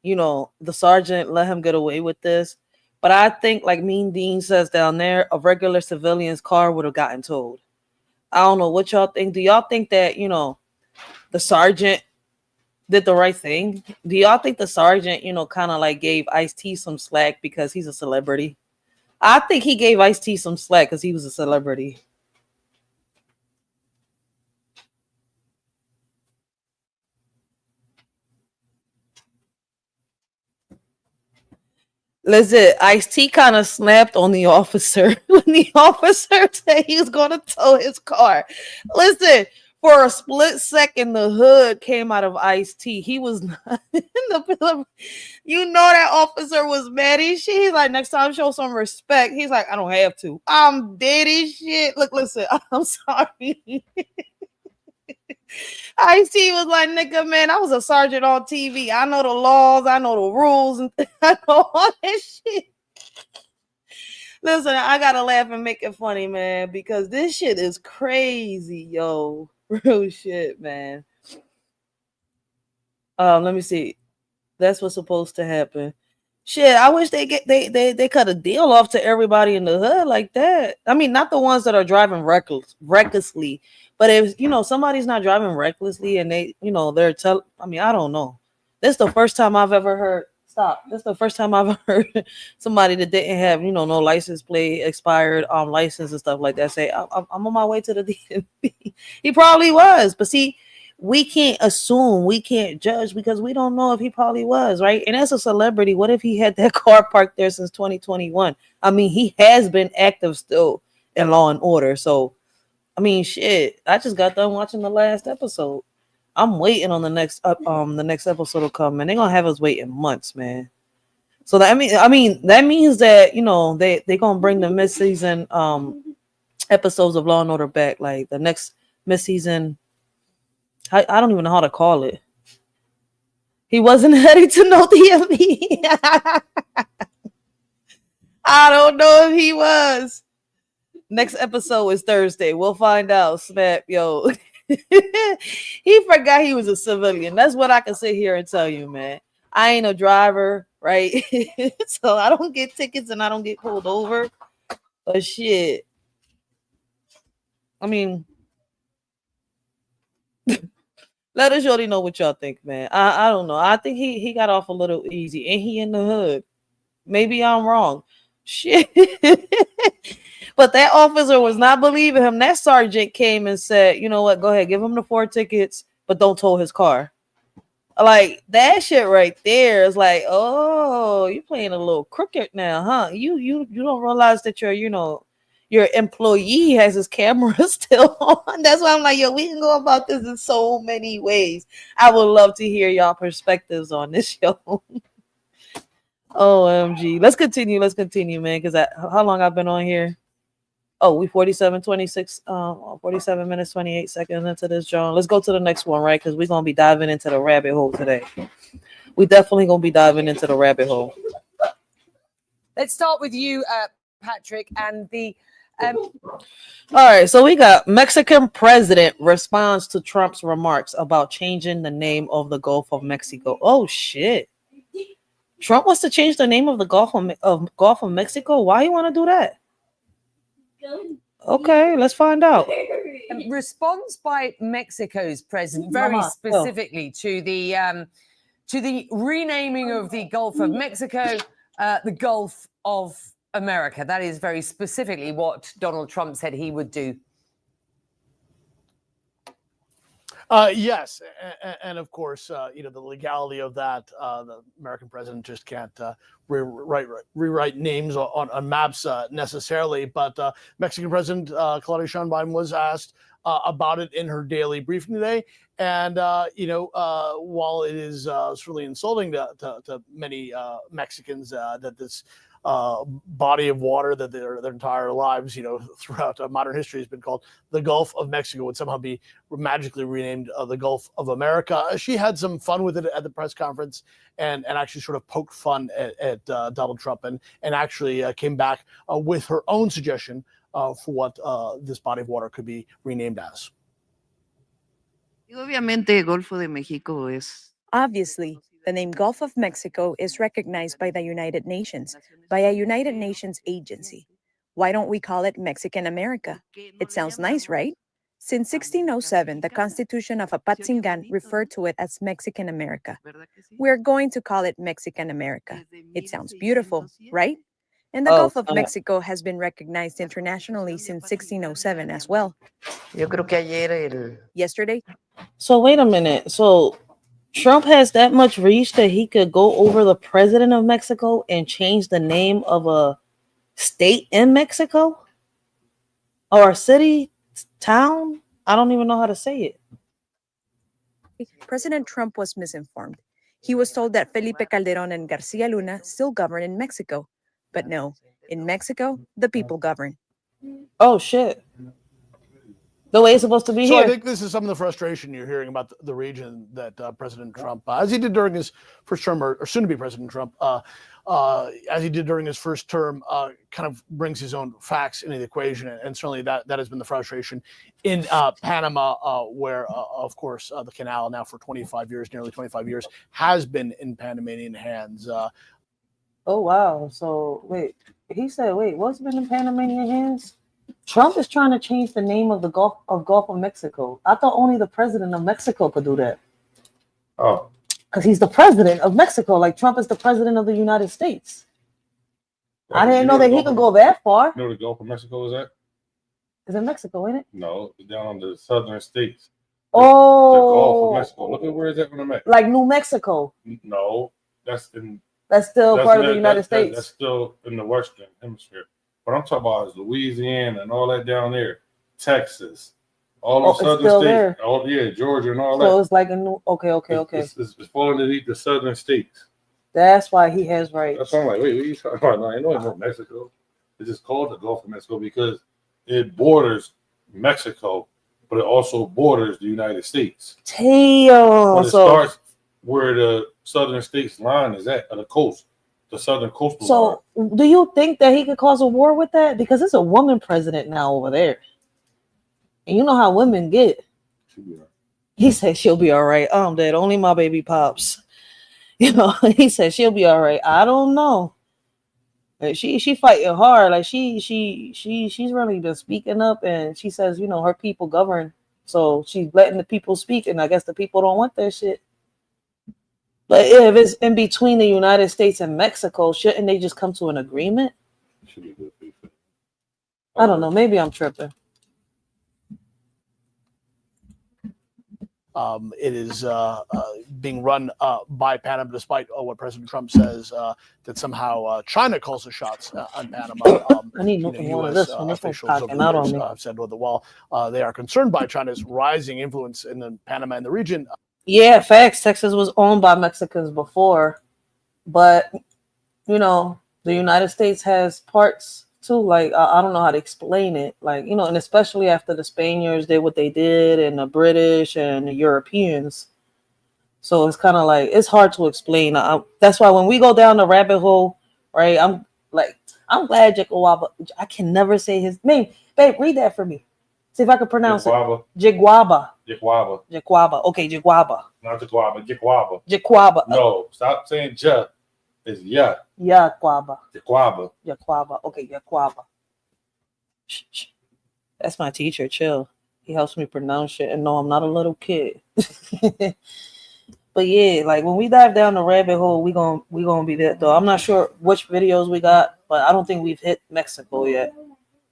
B: you know, the sergeant let him get away with this. But I think, like Mean Dean says down there, a regular civilian's car would have gotten towed. I don't know what y'all think. Do y'all think that, you know, the sergeant did the right thing? Do y'all think the sergeant, you know, kind of like gave Ice-T some slack because he's a celebrity? I think he gave Ice-T some slack because he was a celebrity. Listen, Ice-T kind of snapped on the officer when the officer said he was going to tow his car. Listen, for a split second, the hood came out of Ice-T. He was not in the film. You know that officer was mad as shit. He's like, next time, show some respect. He's like, I don't have to. I'm dead as shit. Look, listen, I'm sorry. Ice-T was like, nigga, man, I was a sergeant on TV. I know the laws, I know the rules, and I know all that shit. Listen, I gotta laugh and make it funny, man, because this shit is crazy, yo. Real shit, man. Let me see. That's what's supposed to happen. Shit, I wish they cut a deal off to everybody in the hood like that. I mean, not the ones that are driving recklessly, but if somebody's not driving recklessly and they, they're I mean, I don't know. This is the first time I've ever heard. Stop. This is the first time I've heard somebody that didn't have, no license plate, expired license and stuff like that say, I'm on my way to the DMV. He probably was, but see, we can't assume, we can't judge because we don't know if he probably was, right? And as a celebrity, what if he had that car parked there since 2021? I mean, he has been active still in Law and Order. So, I mean, shit, I just got done watching the last episode. I'm waiting on the next episode to come, and they're gonna have us waiting months, man. So that I mean that means that they're gonna bring the mid-season episodes of Law and Order back, like the next mid-season. I don't even know how to call it. He wasn't headed to no DMV. I don't know if he was. Next episode is Thursday. We'll find out. Snap, yo. He forgot he was a civilian. That's what I can sit here and tell you, man. I ain't a driver, right? So I don't get tickets and I don't get pulled over. But shit. I mean, let us shorty know what y'all think, man. I don't know. I think he got off a little easy, and he in the hood. Maybe I'm wrong. Shit. But that officer was not believing him. That sergeant came and said, you know what? Go ahead, give him the 4 tickets, but don't tow his car. Like that shit right there is like, oh, you're playing a little crooked now, huh? You don't realize that your employee has his camera still on. That's why I'm like, yo, we can go about this in so many ways. I would love to hear y'all perspectives on this show. OMG. Let's continue, man, because how long I've been on here? Oh, we 47 minutes, 28 seconds into this, John. Let's go to the next one, right? Because we're going to be diving into the rabbit hole today. We definitely going to be diving into the rabbit hole.
J: Let's start with you, Patrick, and the...
B: All right, so we got Mexican president responds to Trump's remarks about changing the name of the Gulf of Mexico. Oh, shit. Trump wants to change the name of the Gulf of Mexico? Why you want to do that? Okay, let's find out.
J: Response by Mexico's president very specifically to the renaming of the Gulf of Mexico, the Gulf of America. That is very specifically what Donald Trump said he would do.
K: Yes, and of course, the legality of that, the American president just can't rewrite names on maps necessarily. But Mexican President Claudia Sheinbaum was asked about it in her daily briefing today, and while it is certainly insulting to many Mexicans that this body of water that their entire lives, throughout modern history has been called the Gulf of Mexico would somehow be magically renamed the Gulf of America. She had some fun with it at the press conference and actually sort of poked fun at Donald Trump and actually came back with her own suggestion for what this body of water could be renamed as.
L: Obviously, the name Gulf of Mexico is recognized by the United Nations, by a United Nations agency. Why don't we call it Mexican America? It sounds nice, right? Since 1607, the Constitution of Apatzingán referred to it as Mexican America. We're going to call it Mexican America. It sounds beautiful, right? And the Gulf of Mexico has been recognized internationally since 1607 as well.
J: Yo creo que ayer
L: Yesterday?
B: So wait a minute. So Trump has that much reach that he could go over the president of Mexico and change the name of a state in Mexico or a city, town. I don't even know how to say it.
L: President Trump was misinformed. He was told that Felipe Calderón and Garcia Luna still govern in Mexico. But no, in Mexico, the people govern.
B: Oh, shit. The way it's supposed to be
K: so
B: here.
K: I think this is some of the frustration you're hearing about the region that President Trump, as he did during his first term, or soon to be President Trump, as he did during his first term, kind of brings his own facts into the equation. And certainly that has been the frustration in Panama, where, of course, the canal now for 25 years, nearly 25 years, has been in Panamanian hands.
B: Oh, wow. So, wait, he said, what's been in Panamanian hands? Trump is trying to change the name of the Gulf of Mexico. I thought only the president of Mexico could do that.
M: Oh.
B: Because he's the president of Mexico, like Trump is the president of the United States. I didn't know that he could go that far.
M: You know where the Gulf of Mexico is at?
B: It's in Mexico, ain't it?
M: No, it's down on the southern states.
B: Oh.
M: The Gulf of Mexico. Look at where is that on the map?
B: Like New Mexico.
M: No, that's
B: still part of the United States.
M: That's still in the Western Hemisphere. What I'm talking about is Louisiana and all that down there, Texas, all those southern states,
B: there.
M: Georgia and all that.
B: So it's like a new. Okay.
M: It's falling underneath the southern states.
B: That's why he has rights.
M: That's why I'm like, wait, what are you talking about? No, I know it's not Mexico. It's just called the Gulf of Mexico because it borders Mexico, but it also borders the United States.
B: Damn.
M: But it starts where the southern states line is at, the coast. The southern coastal.
B: So, do you think that he could cause a war with that? Because it's a woman president now over there, and you know how women get. He said she'll be all right. I'm dead. Only my baby pops. You know, he said she'll be all right. I don't know. Like she fighting hard. Like she's really been speaking up, and she says, you know, her people govern. So she's letting the people speak, and I guess the people don't want that shit. But if it's in between the United States and Mexico, shouldn't they just come to an agreement? I don't know. Maybe I'm tripping.
K: It is being run by Panama, despite what President Trump says that somehow China calls the shots on Panama.
B: I need one of this one.
K: Officials have said, well, they are concerned by China's rising influence in Panama and the region.
B: Yeah, facts. Texas was owned by Mexicans before, but you know, the United States has parts too. Like I don't know how to explain it. Like, you know, and especially after the Spaniards did what they did, and the British and the Europeans. So it's kind of like it's hard to explain. That's why when we go down the rabbit hole, right? I'm glad Jigwaba. I can never say his name. Babe, read that for me. See if I can pronounce it. Jigwaba. Jigwaba. Okay, Jigwaba.
M: Not Jigwaba. Jigwaba.
B: Jigwaba.
M: No, stop saying ja. It's ya.
B: Jigwaba.
M: Jigwaba.
B: Jigwaba. Okay, Jigwaba. That's my teacher. Chill. He helps me pronounce it and know I'm not a little kid. But yeah, like when we dive down the rabbit hole, we gonna be there though. I'm not sure which videos we got, but I don't think we've hit Mexico yet.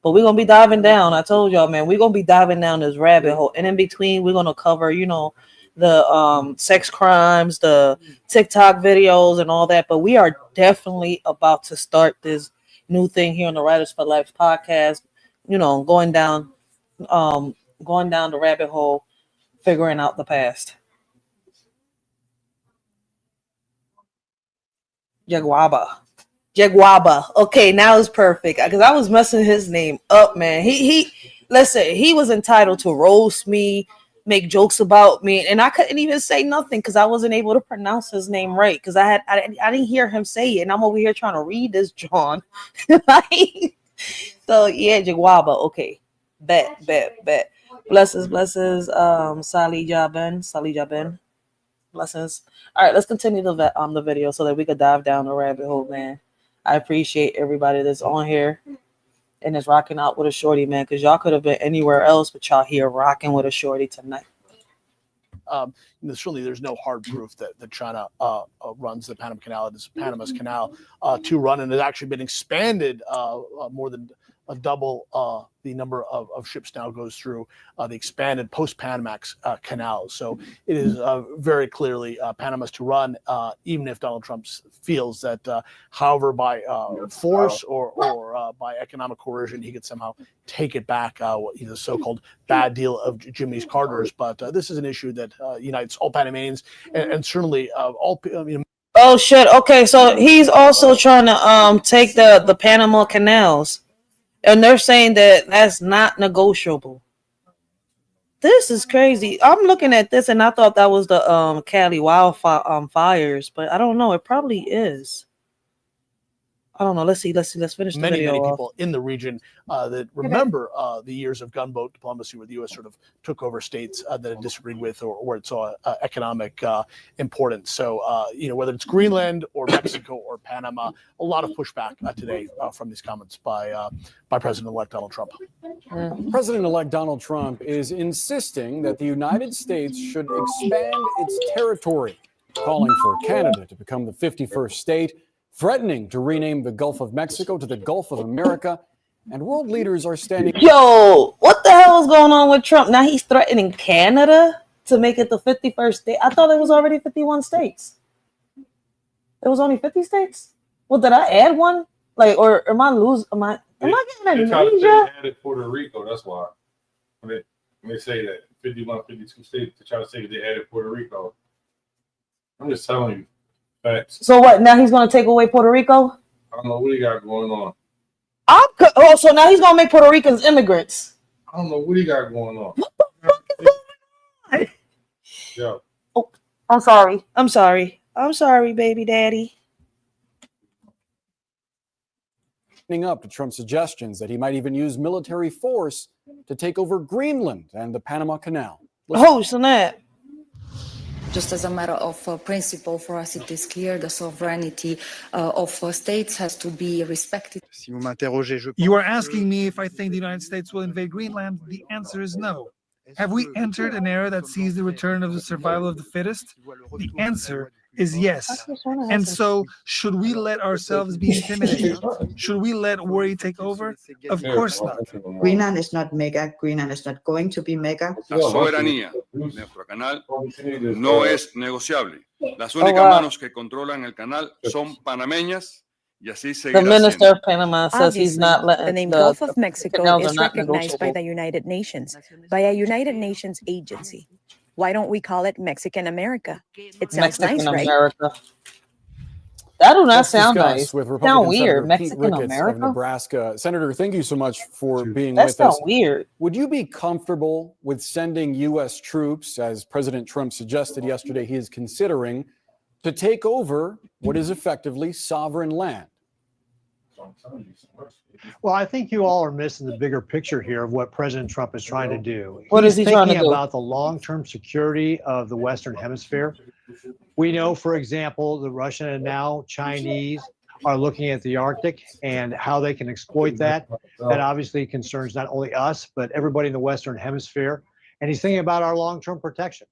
B: But we're gonna be diving down. I told y'all, man, we're gonna be diving down this rabbit hole. And in between, we're gonna cover, you know, the sex crimes, the TikTok videos and all that. But we are definitely about to start this new thing here on the Writers for Life podcast, you know, going down the rabbit hole, figuring out the past. Jigwaba. Okay, now it's perfect because I was messing his name up, man. He listen, he was entitled to roast me, make jokes about me, and I couldn't even say nothing because I wasn't able to pronounce his name right because I didn't hear him say it, and I'm over here trying to read this John. So yeah, Jigwaba. Okay, bet. Blessings. Sali Jaben. Blessings. All right, let's continue the video so that we could dive down the rabbit hole, man. I appreciate everybody that's on here and is rocking out with a shorty, man, because y'all could have been anywhere else, but y'all here rocking with a shorty tonight.
K: Certainly, there's no hard proof that China runs the Panama Canal. It is Panama's canal to run, and has actually been expanded more than double the number of ships now goes through the expanded post-Panamax canals. So it is very clearly Panama's to run, even if Donald Trump feels that, however, by force or by economic coercion, he could somehow take it back, the so-called bad deal of Jimmy Carter's. But this is an issue that unites all Panamanians and certainly all.
B: Oh shit! Okay, so he's also trying to take the Panama canals, and they're saying that that's not negotiable. This is crazy. I'm looking at this, and I thought that was the Cali wildfire fires, but I don't know. It probably is. I don't know. Let's see. Let's finish the
K: many
B: video.
K: People in the region that remember the years of gunboat diplomacy, where the U.S. sort of took over states that it disagreed with, or where it saw economic importance. So whether it's Greenland or Mexico or Panama, a lot of pushback today from these comments by President-elect Donald Trump.
N: President-elect Donald Trump is insisting that the United States should expand its territory, calling for Canada to become the 51st state, threatening to rename the Gulf of Mexico to the Gulf of America, and world leaders are standing.
B: Yo, what the hell is going on with Trump? Now he's threatening Canada to make it the 51st state. I thought it was already 51 states. It was only 50 states? Well, did I add one? Or am I losing? Am I getting amnesia?
M: They added Puerto Rico. That's why. When they say that 51, 52 states, to try to say that they added Puerto Rico. I'm just telling you. Facts.
B: So what? Now he's going to take away Puerto Rico?
M: I don't know what he got going on.
B: So now he's going to make Puerto Ricans immigrants.
M: I don't know what he got going on.
B: What the fuck is going on?
M: Yo.
B: Oh, I'm sorry. I'm sorry, baby daddy.
N: Up to Trump's suggestions that he might even use military force to take over Greenland and the Panama Canal.
B: Oh, snap.
O: Just as a matter of principle, for us it is clear the sovereignty of states has to be respected.
P: You are asking me if I think the United States will invade Greenland. The answer is no. Have we entered an era that sees the return of the survival of the fittest? The answer is yes. And so, should we let ourselves be intimidated? Should we let worry take over? Of course not.
Q: Greenland is not mega. Greenland is not going to be mega.
R: La soberanía de nuestro canal no es negociable. Las únicas manos que controlan el canal son panameñas.
B: The minister of Panama says he's not letting
L: the name Gulf of Mexico is recognized by the United Nations, by a United Nations agency. Why don't we call it Mexican America? It sounds nice, right?
B: America. That do not sound nice.
N: With
B: Sound weird.
N: Senator
B: Mexican
N: Pete Ricketts
B: America?
N: of Nebraska. Senator, thank you so much for being
B: That
N: with us.
B: sounds weird.
N: Would you be comfortable with sending U.S. troops, as President Trump suggested yesterday he is considering, to take over what is effectively sovereign land?
S: Well, I think you all are missing the bigger picture here of what President Trump is trying to do.
B: What is he trying to do?
S: About the long-term security of the Western Hemisphere. We know, for example, the Russian and now Chinese are looking at the Arctic and how they can exploit that. That obviously concerns not only us, but everybody in the Western Hemisphere. And he's thinking about our long-term protection.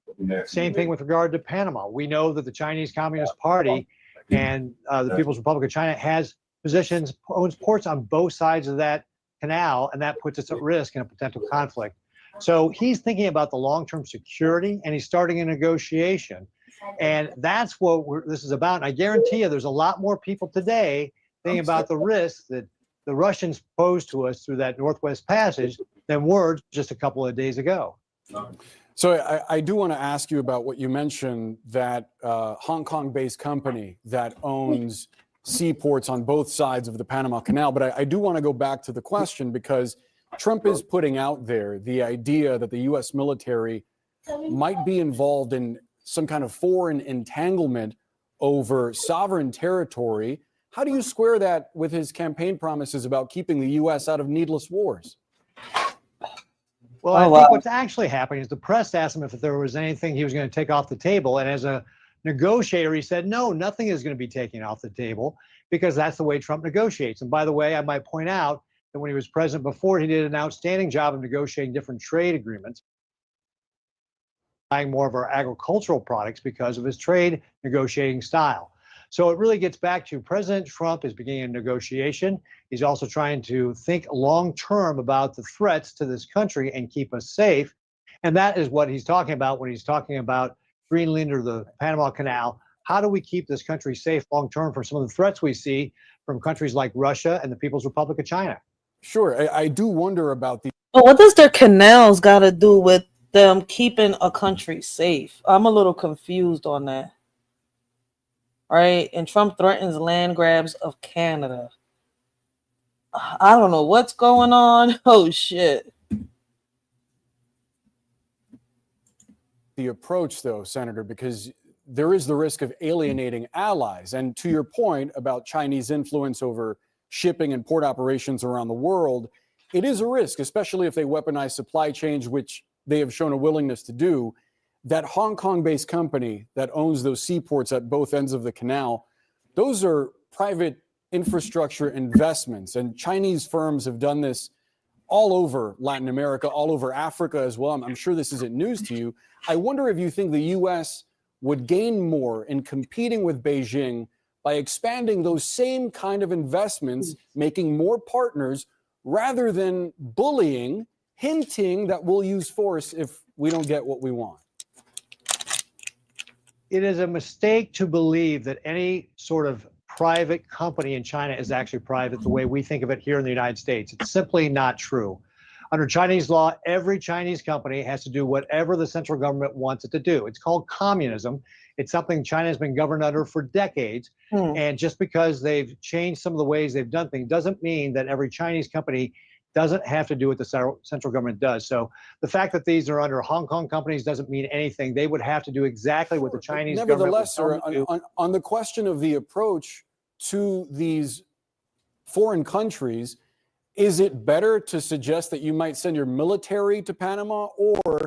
S: Same thing with regard to Panama. We know that the Chinese Communist Party and the People's Republic of China owns ports on both sides of that canal, and that puts us at risk in a potential conflict. So he's thinking about the long-term security, and he's starting a negotiation. And that's what this is about. And I guarantee you there's a lot more people today thinking about the risks that the Russians posed to us through that Northwest Passage than were just a couple of days ago.
N: So I do want to ask you about what you mentioned, that Hong Kong-based company that owns seaports on both sides of the Panama Canal. But I do want to go back to the question, because Trump is putting out there the idea that the U.S. military might be involved in some kind of foreign entanglement over sovereign territory. How do you square that with his campaign promises about keeping the U.S. out of needless wars?
S: Well, I think what's actually happening is the press asked him if there was anything he was going to take off the table. And as a negotiator, he said, no, nothing is going to be taken off the table, because that's the way Trump negotiates. And by the way, I might point out that when he was president before, he did an outstanding job of negotiating different trade agreements, buying more of our agricultural products because of his trade negotiating style. So it really gets back to President Trump is beginning a negotiation. He's also trying to think long term about the threats to this country and keep us safe. And that is what he's talking about when he's talking about Greenland or the Panama Canal. How do we keep this country safe long term from some of the threats we see from countries like Russia and the People's Republic of China?
N: Sure. I do wonder about the.
B: But what does their canals got to do with them keeping a country safe? I'm a little confused on that. Right? And Trump threatens land grabs of Canada. I don't know what's going on. Oh, shit.
N: The approach, though, Senator, because there is the risk of alienating allies. And to your point about Chinese influence over shipping and port operations around the world, it is a risk, especially if they weaponize supply chains, which they have shown a willingness to do. That Hong Kong-based company that owns those seaports at both ends of the canal, those are private infrastructure investments. And Chinese firms have done this all over Latin America, all over Africa as well. I'm sure this isn't news to you. I wonder if you think the U.S. would gain more in competing with Beijing by expanding those same kind of investments, making more partners, rather than bullying, hinting that we'll use force if we don't get what we want.
S: It is a mistake to believe that any sort of private company in China is actually private the way we think of it here in the United States. It's simply not true. Under Chinese law, every Chinese company has to do whatever the central government wants it to do. It's called communism. It's something China has been governed under for decades. And just because they've changed some of the ways they've done things doesn't mean that every Chinese company doesn't have to do what the central government does. So the fact that these are under Hong Kong companies doesn't mean anything. They would have to do exactly what the Chinese government would
N: Nevertheless,
S: tell them to do.
N: on the question of the approach to these foreign countries, is it better to suggest that you might send your military to Panama, or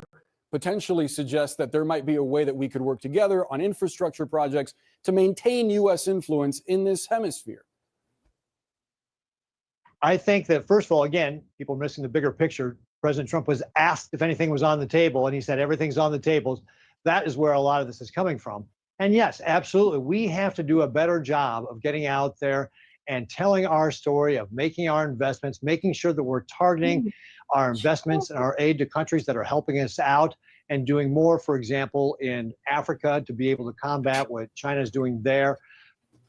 N: potentially suggest that there might be a way that we could work together on infrastructure projects to maintain U.S. influence in this hemisphere?
S: I think that, first of all, again, people are missing the bigger picture. President Trump was asked if anything was on the table, and he said everything's on the table. That is where a lot of this is coming from. And yes, absolutely, we have to do a better job of getting out there and telling our story, of making our investments, making sure that we're targeting our investments and our aid to countries that are helping us out, and doing more, for example, in Africa to be able to combat what China is doing there.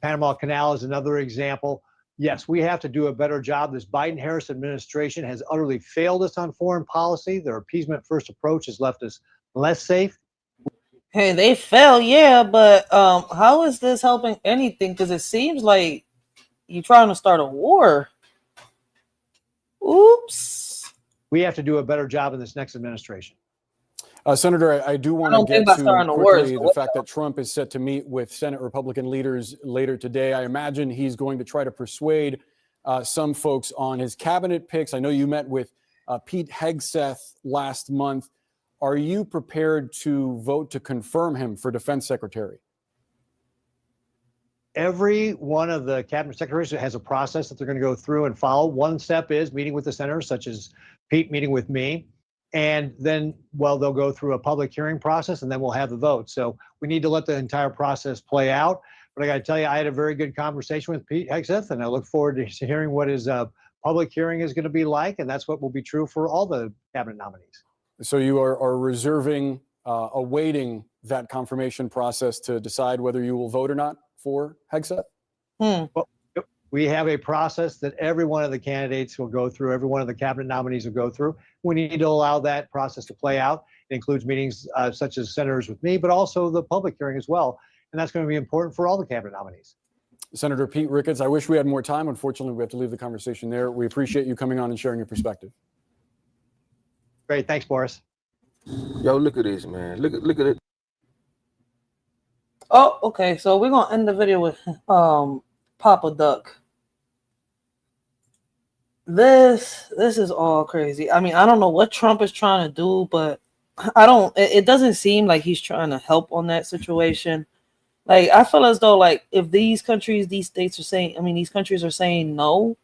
S: Panama Canal is another example. Yes, we have to do a better job. This Biden-Harris administration has utterly failed us on foreign policy. Their appeasement-first approach has left us less safe.
B: Hey, they fell, yeah, but how is this helping anything? Because it seems like you're trying to start a war. Oops.
S: We have to do a better job in this next administration.
N: Senator, I do want to get to quickly the fact that Trump is set to meet with Senate Republican leaders later today. I imagine he's going to try to persuade some folks on his cabinet picks. I know you met with Pete Hegseth last month. Are you prepared to vote to confirm him for defense secretary?
S: Every one of the cabinet secretaries has a process that they're going to go through and follow. One step is meeting with the senators, such as Pete meeting with me. And then, well, they'll go through a public hearing process, and then we'll have the vote. So we need to let the entire process play out. But I got to tell you, I had a very good conversation with Pete Hegseth, and I look forward to hearing what his public hearing is going to be like. And that's what will be true for all the cabinet nominees.
N: So you are reserving, awaiting that confirmation process to decide whether you will vote or not for Hegseth?
S: Well, we have a process that every one of the candidates will go through, every one of the cabinet nominees will go through. We need to allow that process to play out. It includes meetings such as senators with me, but also the public hearing as well. And that's going to be important for all the cabinet nominees.
N: Senator Pete Ricketts, I wish we had more time. Unfortunately, we have to leave the conversation there. We appreciate you coming on and sharing your perspective.
S: Great. Thanks, Boris.
T: Yo, look at this, man. Look at it.
B: Oh, okay. So we're going to end the video with Papa Duck. This is all crazy. I mean, I don't know what Trump is trying to do, but it doesn't seem like he's trying to help on that situation. Like, I feel as though, like, if these countries are saying no,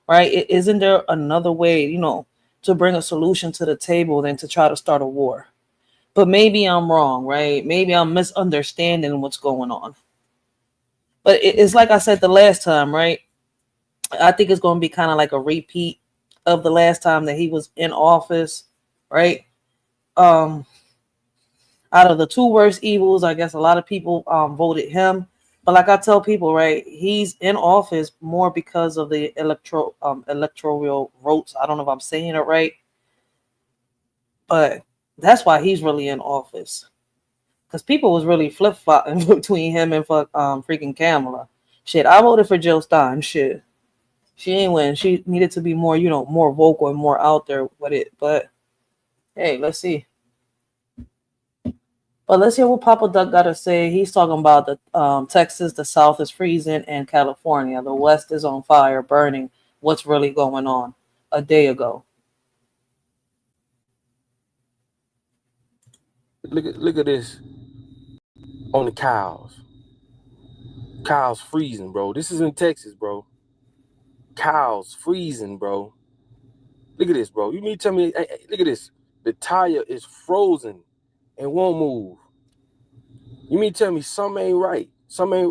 B: right? Isn't there another way, to bring a solution to the table than to try to start a war? But maybe I'm wrong, right? Maybe I'm misunderstanding what's going on. But it's like I said the last time, right? I think it's going to be kind of like a repeat of the last time that he was in office, right? Out of the two worst evils, I guess a lot of people voted him. But like I tell people, right, he's in office more because of the electoral votes. I don't know if I'm saying it right, but that's why he's really in office. Because people was really flip-flopping between him and freaking Kamala. Shit, I voted for Jill Stein. Shit. She ain't win. She needed to be more, more vocal and more out there with it. But hey, let's see. But let's hear what Papa Duck got to say. He's talking about the Texas, the South is freezing, and California. The West is on fire, burning. What's really going on? A day ago.
T: Look at this on the cows. Cows freezing, bro. This is in Texas, bro. Cows freezing, bro. Look at this, bro. You mean to tell me? Hey, look at this. The tire is frozen and won't move. You mean to tell me something ain't right? Something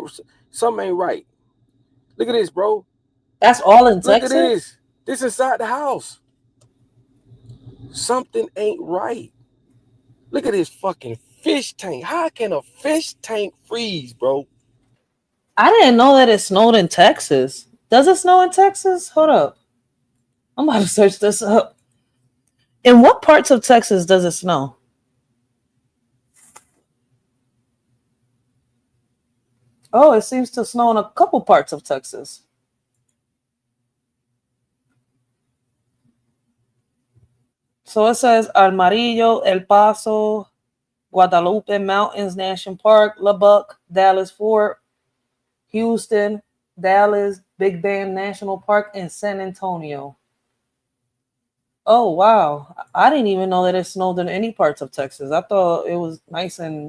T: ain't right. Look at this, bro.
B: That's all in Texas?
T: Look at this. This inside the house. Something ain't right. Look at this fucking fish tank. How can a fish tank freeze, bro?
B: I didn't know that it snowed in Texas. Does it snow in Texas? Hold up. I'm about to search this up. In what parts of Texas does it snow? Oh, it seems to snow in a couple parts of Texas. So it says Amarillo, El Paso, Guadalupe Mountains National Park, Lubbock, Dallas Fort, Houston, Dallas, Big Bend National Park, and San Antonio. Oh, wow. I didn't even know that it snowed in any parts of Texas. I thought it was nice and,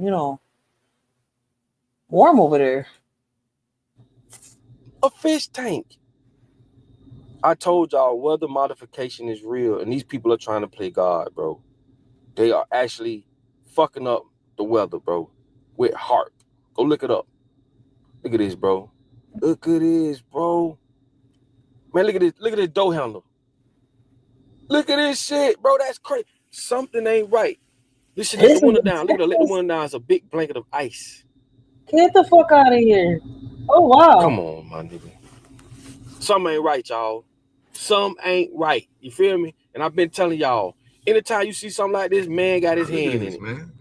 B: warm over there.
T: A fish tank. I told y'all weather modification is real, and these people are trying to play God, bro. They are actually fucking up the weather, bro, with heart. Go look it up. Look at this, bro. Look at this, bro. Man, look at this. Look at this door handle. Look at this shit, bro. That's crazy. Something ain't right. This shit, let the window down. Look at that. Let the window down. It's a big blanket of ice.
B: Get the fuck out of here. Oh, wow.
T: Come on, my nigga. Something ain't right, y'all. Some ain't right. You feel me? And I've been telling y'all, anytime you see something like this, man got his hand in it, man.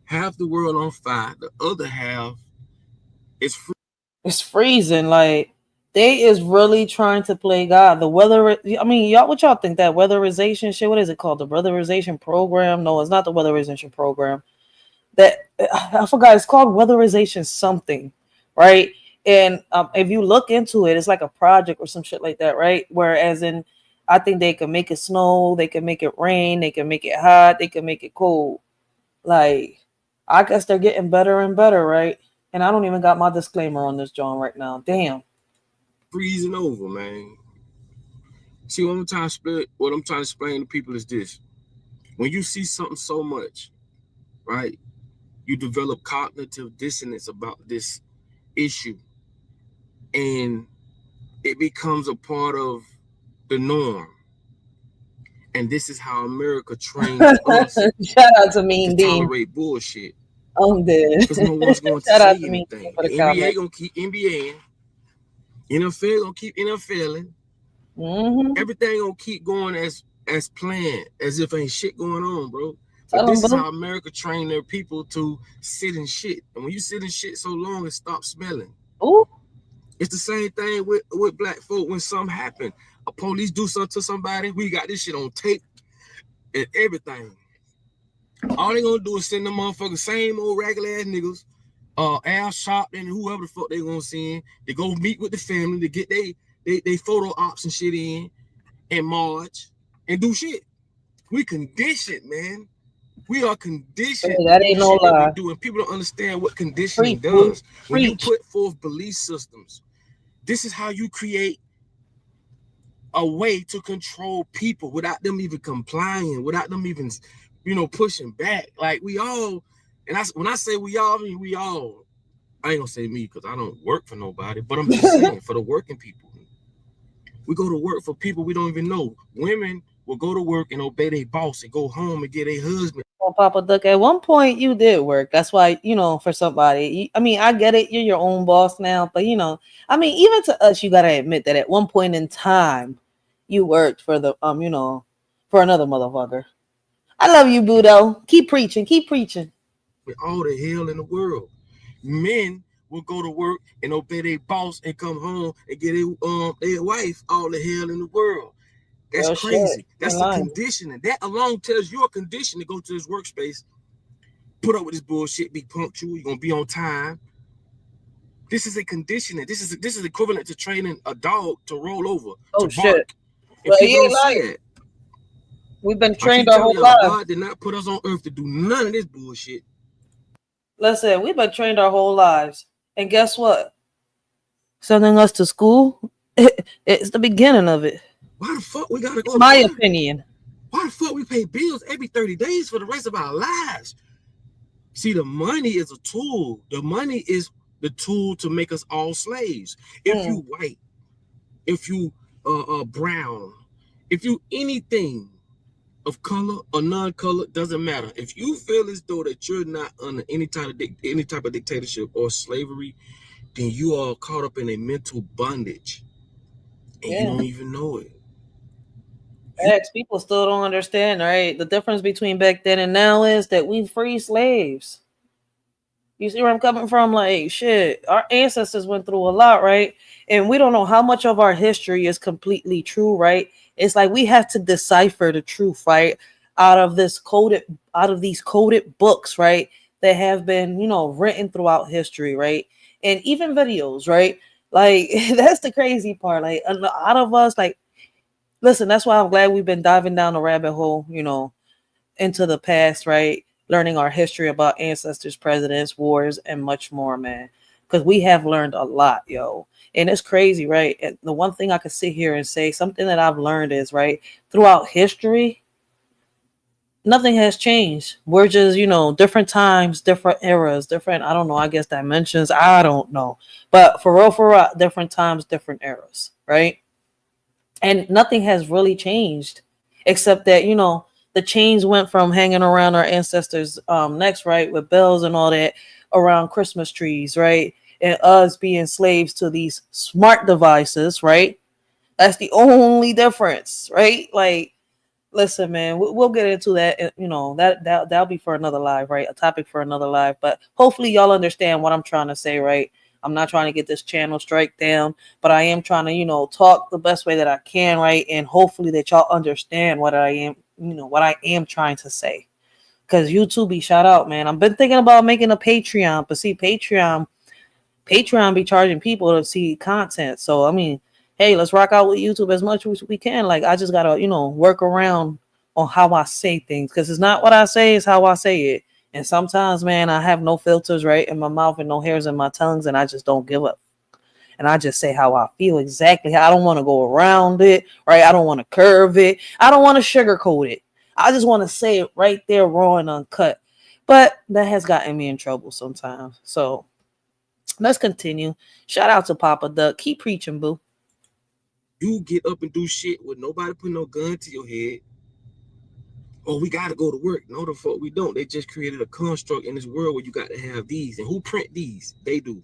T: Half the world on fire. The other half is free.
B: It's freezing. Like, they is really trying to play God. The weather, I mean, y'all, what y'all think? That weatherization shit, what is it called? The weatherization program? No, it's not the weatherization program. That, I forgot, it's called weatherization something, right? And if you look into it, it's like a project or some shit like that, right? Whereas I think they can make it snow, they can make it rain, they can make it hot, they can make it cold. Like, I guess they're getting better and better, right? And I don't even got my disclaimer on this John right now. Damn.
T: Freezing over, man. See, what I'm trying to explain to people is this. When you see something so much, right, you develop cognitive dissonance about this issue. And it becomes a part of the norm. And this is how America trains us
B: Shout out to Mean
T: to
B: Dean.
T: tolerate bullshit.
B: I'm dead.
T: Because no one's going to
B: Shout out
T: say
B: to Mean
T: anything.
B: Dean for
T: The
B: the
T: NBA
B: comment.
T: gonna keep NBAing. NFL gonna keep NFLing. Everything gonna keep going as planned, as if ain't shit going on, bro. But this is how America train their people to sit in shit. And when you sit in shit so long, it stops smelling.
B: Ooh.
T: It's the same thing with black folk when something happen. A police do something to somebody, we got this shit on tape and everything. All they gonna do is send them motherfuckers, same old regular ass niggas, Al Sharpton and whoever the fuck they gonna send. They go meet with the family to get they photo ops and shit in and march and do shit. We conditioned, man. We are conditioned.
B: Hey, that ain't no
T: shit that
B: lie.
T: we do, and people don't understand what conditioning
B: Preach,
T: does. When you
B: preach.
T: put forth belief systems, this is how you create a way to control people without them even complying, without them even, pushing back. Like we all, and when I say we all, I mean we all. I ain't gonna say me because I don't work for nobody, but I'm just saying for the working people. We go to work for people we don't even know. Women will go to work and obey their boss and go home and get a husband.
B: Well, Papa Duck, at one point you did work. That's why, for somebody, I mean, I get it. You're your own boss now, but I mean, even to us, you got to admit that at one point in time, you worked for the, for another motherfucker. I love you, Budo. Keep preaching. Keep preaching.
T: With all the hell in the world. Men will go to work and obey their boss and come home and get their wife all the hell in the world. That's
B: Well,
T: crazy.
B: shit.
T: That's the conditioning. That alone tells you a condition to go to this workspace, put up with this bullshit, be punctual, you're gonna be on time. This is a conditioning. This is equivalent to training a dog to roll over.
B: Oh,
T: to
B: shit.
T: bark.
B: Well,
T: If people
B: yeah,
T: don't see that.
B: We've been
T: I
B: trained
T: keep
B: our
T: telling
B: whole
T: y'all,
B: lives.
T: God did not put us on earth to do none of this bullshit.
B: Listen, we've been trained our whole lives. And guess what? Sending us to school, it's the beginning of it.
T: Why the fuck we gotta go?
B: My opinion.
T: Why the fuck we pay bills every 30 days for the rest of our lives? See, the money is a tool. The money is the tool to make us all slaves. If you white, if you brown, if you anything of color or non-color, doesn't matter. If you feel as though that you're not under any type of dictatorship or slavery, then you are caught up in a mental bondage, and you don't even know it.
B: People still don't understand, right? The difference between back then and now is that we free slaves. You see where I'm coming from? Like, shit, our ancestors went through a lot, right? And we don't know how much of our history is completely true, right? It's like we have to decipher the truth, right? Out of these coded books, right? That have been, written throughout history, right? And even videos, right? Like, that's the crazy part. Like, a lot of us, like, listen, that's why I'm glad we've been diving down the rabbit hole, into the past, right? Learning our history about ancestors, presidents, wars, and much more, man. Because we have learned a lot, yo. And it's crazy, right? And the one thing I could sit here and say, something that I've learned is, right, throughout history, nothing has changed. We're just, different times, different eras, different, I don't know, I guess dimensions. I don't know. But for real, different times, different eras, right? And nothing has really changed except that, the chains went from hanging around our ancestors' necks, right, with bells and all that around Christmas trees, right, and us being slaves to these smart devices, right? That's the only difference, right? Like, listen, man, we'll get into that. That'll be for another live, right? A topic for another live. But hopefully, y'all understand what I'm trying to say, right? I'm not trying to get this channel strike down, but I am trying to, talk the best way that I can, right? And hopefully that y'all understand what I am trying to say. Because YouTube be shout out, man. I've been thinking about making a Patreon, but see, Patreon be charging people to see content. So I mean, hey, let's rock out with YouTube as much as we can. Like, I just gotta, work around on how I say things, because it's not what I say, it's how I say it. And sometimes, man, I have no filters, right, in my mouth and no hairs in my tongues, and I just don't give up. And I just say how I feel exactly. I don't want to go around it, right? I don't want to curve it. I don't want to sugarcoat it. I just want to say it right there, raw and uncut. But that has gotten me in trouble sometimes. So let's continue. Shout out to Papa Duck. Keep preaching, boo.
T: You get up and do shit with nobody putting no gun to your head. Oh, we gotta go to work. No, the fuck we don't. They just created a construct in this world where you got to have these. And who print these? They do.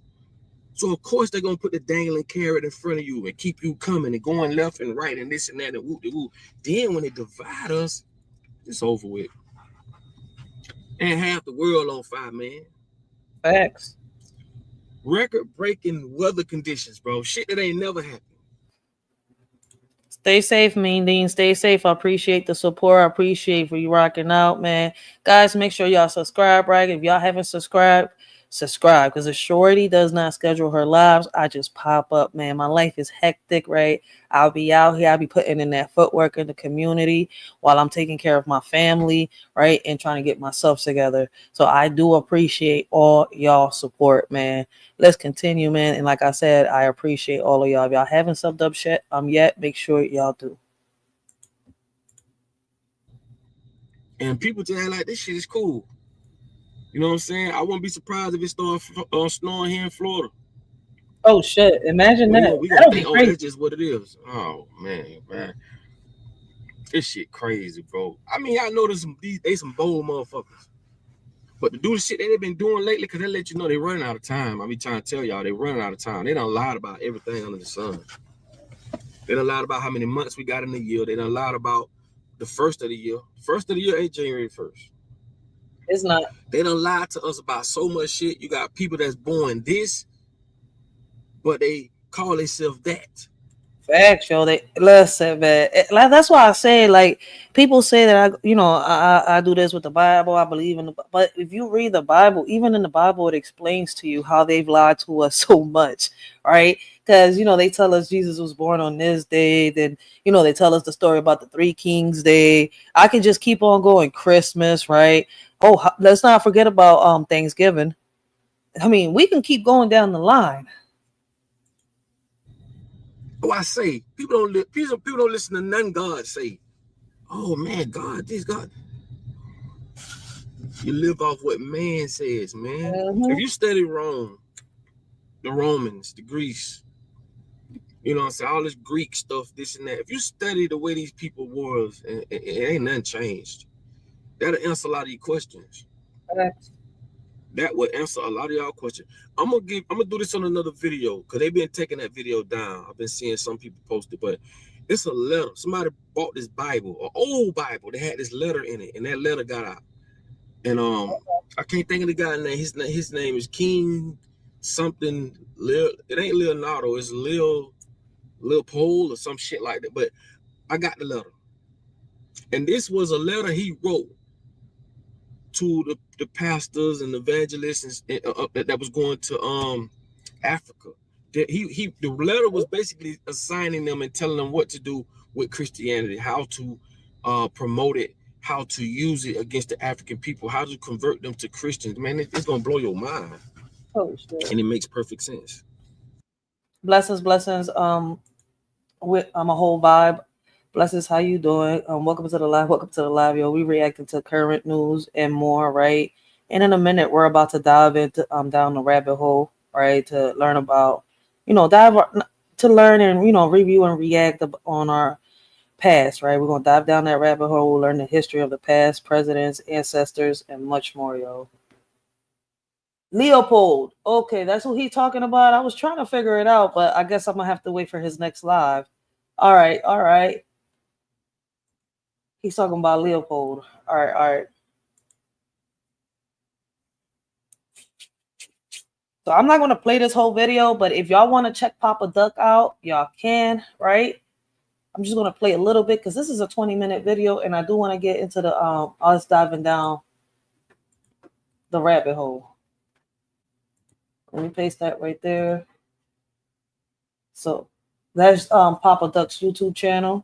T: So of course they're gonna put the dangling carrot in front of you and keep you coming and going left and right and this and that and whoop de whoop. Then when they divide us, it's over with. And half the world on fire, man.
B: Facts.
T: Record-breaking weather conditions, bro. Shit that ain't never happened.
B: Stay safe, Mean Dean. Stay safe. I appreciate the support. I appreciate for you rocking out, man. Guys, make sure y'all subscribe, right? If y'all haven't subscribed, subscribe, because the shorty does not schedule her lives. I just pop up, man. My life is hectic, right? I'll be out here. I'll be putting in that footwork in the community while I'm taking care of my family, right, and trying to get myself together. So I do appreciate all y'all support, man. Let's continue, man. And like I said, I appreciate all of y'all. If y'all haven't subbed up yet, make sure y'all do.
T: And people just act like this shit is cool. You know what I'm saying? I wouldn't be surprised if it started snowing here in Florida.
B: Oh shit! Imagine that.
T: We gonna
B: That'll
T: think,
B: be
T: oh,
B: crazy.
T: that's just what it is. Oh man, this shit crazy, bro. I mean, I know they some bold motherfuckers, but to do the shit that they've been doing lately, because they let you know they running out of time. I be trying to tell y'all they running out of time. They done lied about everything under the sun. They done lied about how many months we got in the year. They done lied about the first of the year. First of the year ain't January 1st.
B: It's not.
T: They done lied to us about so much shit. You got people that's born this, but they call themselves that.
B: Facts, yo. They listen, man. Like that's why I say, like, people say that I do this with the Bible. I believe in but if you read the Bible, even in the Bible, it explains to you how they've lied to us so much, right? Because they tell us Jesus was born on this day. Then they tell us the story about the Three Kings Day. I can just keep on going. Christmas, right? Oh, let's not forget about Thanksgiving. I mean, we can keep going down the line.
T: Oh, I say people don't listen to none God say. Oh man, God, this God. You live off what man says, man. If you study Rome, the Romans, the Greece, what I'm saying, all this Greek stuff, this and that. If you study the way these people was, it ain't nothing changed. That'll answer a lot of your questions. That would answer a lot of y'all questions. I'm gonna do this on another video because they've been taking that video down. I've been seeing some people post it, but it's a letter. Somebody bought this Bible, an old Bible. They had this letter in it, and that letter got out. And I can't think of the guy's name. His name is King something. It ain't Leonardo. It's Leopold or some shit like that. But I got the letter, and this was a letter he wrote to the pastors and evangelists that was going to Africa. That the letter was basically assigning them and telling them what to do with Christianity, how to promote it, how to use it against the African people, how to convert them to Christians. Man, it's gonna blow your mind.
B: Oh shit.
T: And it makes perfect sense.
B: Blessings. I'm a whole vibe. Blessings, how you doing? Welcome to the live, yo. We reacting to current news and more, right? And in a minute, we're about to dive into down the rabbit hole, right? To learn about, to learn and review and react on our past, right? We're gonna dive down that rabbit hole, learn the history of the past, presidents, ancestors, and much more, yo. Leopold. Okay, that's what he's talking about. I was trying to figure it out, but I guess I'm gonna have to wait for his next live. All right. He's talking about Leopold. All right. So I'm not going to play this whole video, but if y'all want to check Papa Duck out, y'all can, right? I'm just going to play a little bit because this is a 20-minute video, and I do want to get into the us diving down the rabbit hole. Let me paste that right there. So that's Papa Duck's YouTube channel.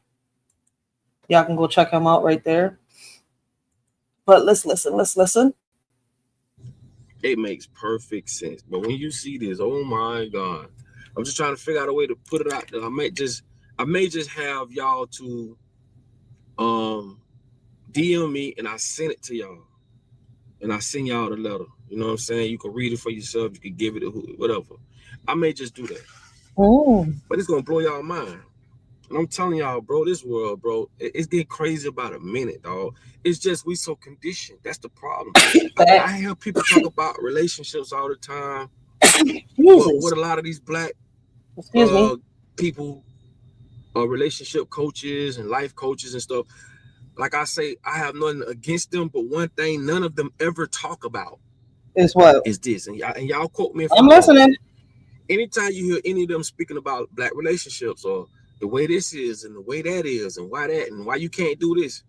B: Y'all can go check him out right there. But let's listen.
T: It makes perfect sense. But when you see this, oh my God. I'm just trying to figure out a way to put it out there. I may just have y'all to DM me and I send it to y'all. And I send y'all the letter. You know what I'm saying? You can read it for yourself. You can give it to whatever. I may just do that.
B: Oh.
T: But it's going to blow y'all mind. And I'm telling y'all, bro, this world, bro, it's getting crazy about a minute, dog. It's just we so conditioned. That's the problem. I hear people talk about relationships all the time. What a lot of these black people, relationship coaches and life coaches and stuff, like I say, I have nothing against them, but one thing none of them ever talk about
B: is what?
T: Is this. And y'all quote me if
B: I'm listening.
T: Anytime you hear any of them speaking about black relationships or the way this is and the way that is and why that and why you can't do this,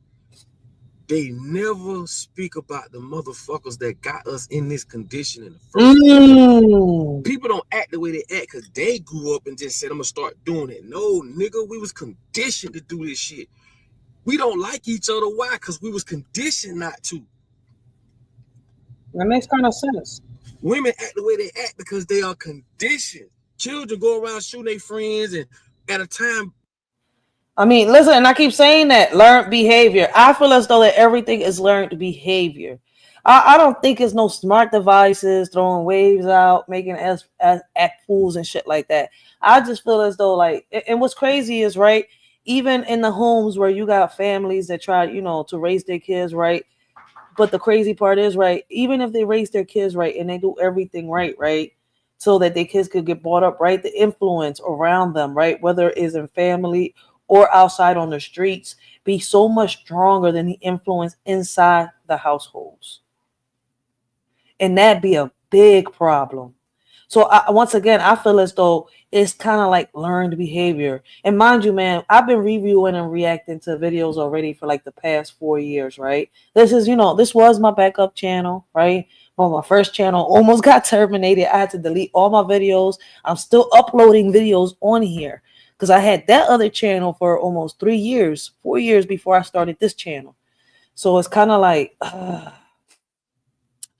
T: they never speak about the motherfuckers that got us in this condition in the first place. People don't act the way they act because they grew up and just said, I'm gonna start doing it. No, nigga, we was conditioned to do this shit. We don't like each other. Why? Because we was conditioned not to.
B: That makes kind of sense.
T: Women act the way they act because they are conditioned. Children go around shooting their friends, and at a time.
B: I mean, listen, and I keep saying that learned behavior. I feel as though that everything is learned behavior. I don't think it's no smart devices throwing waves out, making us act fools and shit like that. I just feel as though like, and what's crazy is right, even in the homes where you got families that try, to raise their kids right. But the crazy part is right, even if they raise their kids right and they do everything right, so that their kids could get brought up right, the influence around them, right, whether it is in family or outside on the streets, be so much stronger than the influence inside the households. And that'd be a big problem. So once again, I feel as though it's kind of like learned behavior. And mind you, man, I've been reviewing and reacting to videos already for like the past 4 years, right? This is, this was my backup channel, right? Well, my first channel almost got terminated. I had to delete all my videos. I'm still uploading videos on here because I had that other channel for almost 3 years, 4 years before I started this channel. So it's kind of like...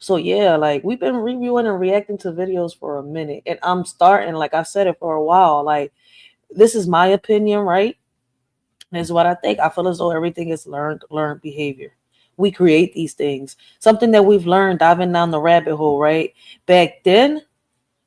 B: So yeah, like we've been reviewing and reacting to videos for a minute, and I'm starting, like I said it for a while, like this is my opinion, right? This is what I think. I feel as though everything is learned behavior. We create these things. Something that we've learned diving down the rabbit hole, right? Back then,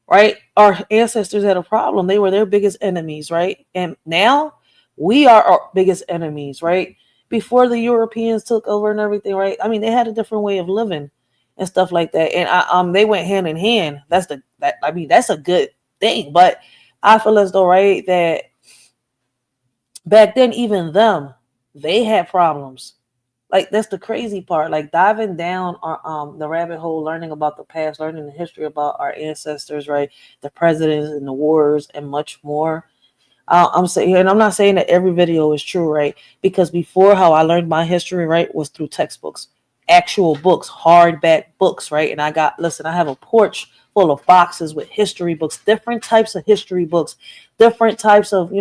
B: right, our ancestors had a problem. They were their biggest enemies, right? And now we are our biggest enemies, right? Before the Europeans took over and everything, right? I mean, they had a different way of living and stuff like that. And they went hand in hand. That's a good thing. But I feel as though, right, that back then, even them, they had problems. Like that's the crazy part. Like diving down the rabbit hole, learning about the past, learning the history about our ancestors, right? The presidents and the wars and much more. I'm saying, and I'm not saying that every video is true, right? Because before, how I learned my history, right, was through textbooks, actual books, hardback books, right? And I have a porch full of boxes with history books, different types of history books, different types of,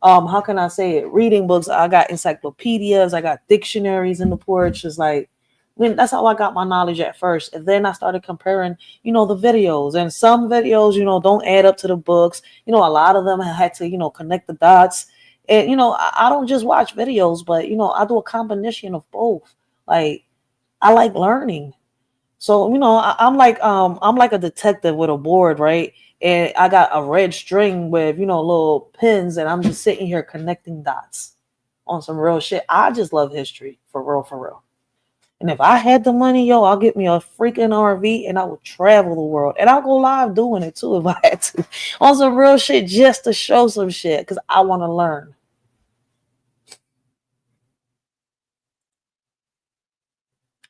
B: how can I say it? Reading books. I got encyclopedias. I got dictionaries in the porch. It's like, that's how I got my knowledge at first. And then I started comparing, the videos. And some videos, don't add up to the books. A lot of them I had to, connect the dots. And, I don't just watch videos, but, I do a combination of both. Like, I like learning. So, I'm like a detective with a board, right? And I got a red string with, little pins, and I'm just sitting here connecting dots on some real shit. I just love history, for real, for real. And if I had the money, I'll get me a freaking RV and I would travel the world. And I'll go live doing it too if I had to. On some real shit just to show some shit because I want to learn.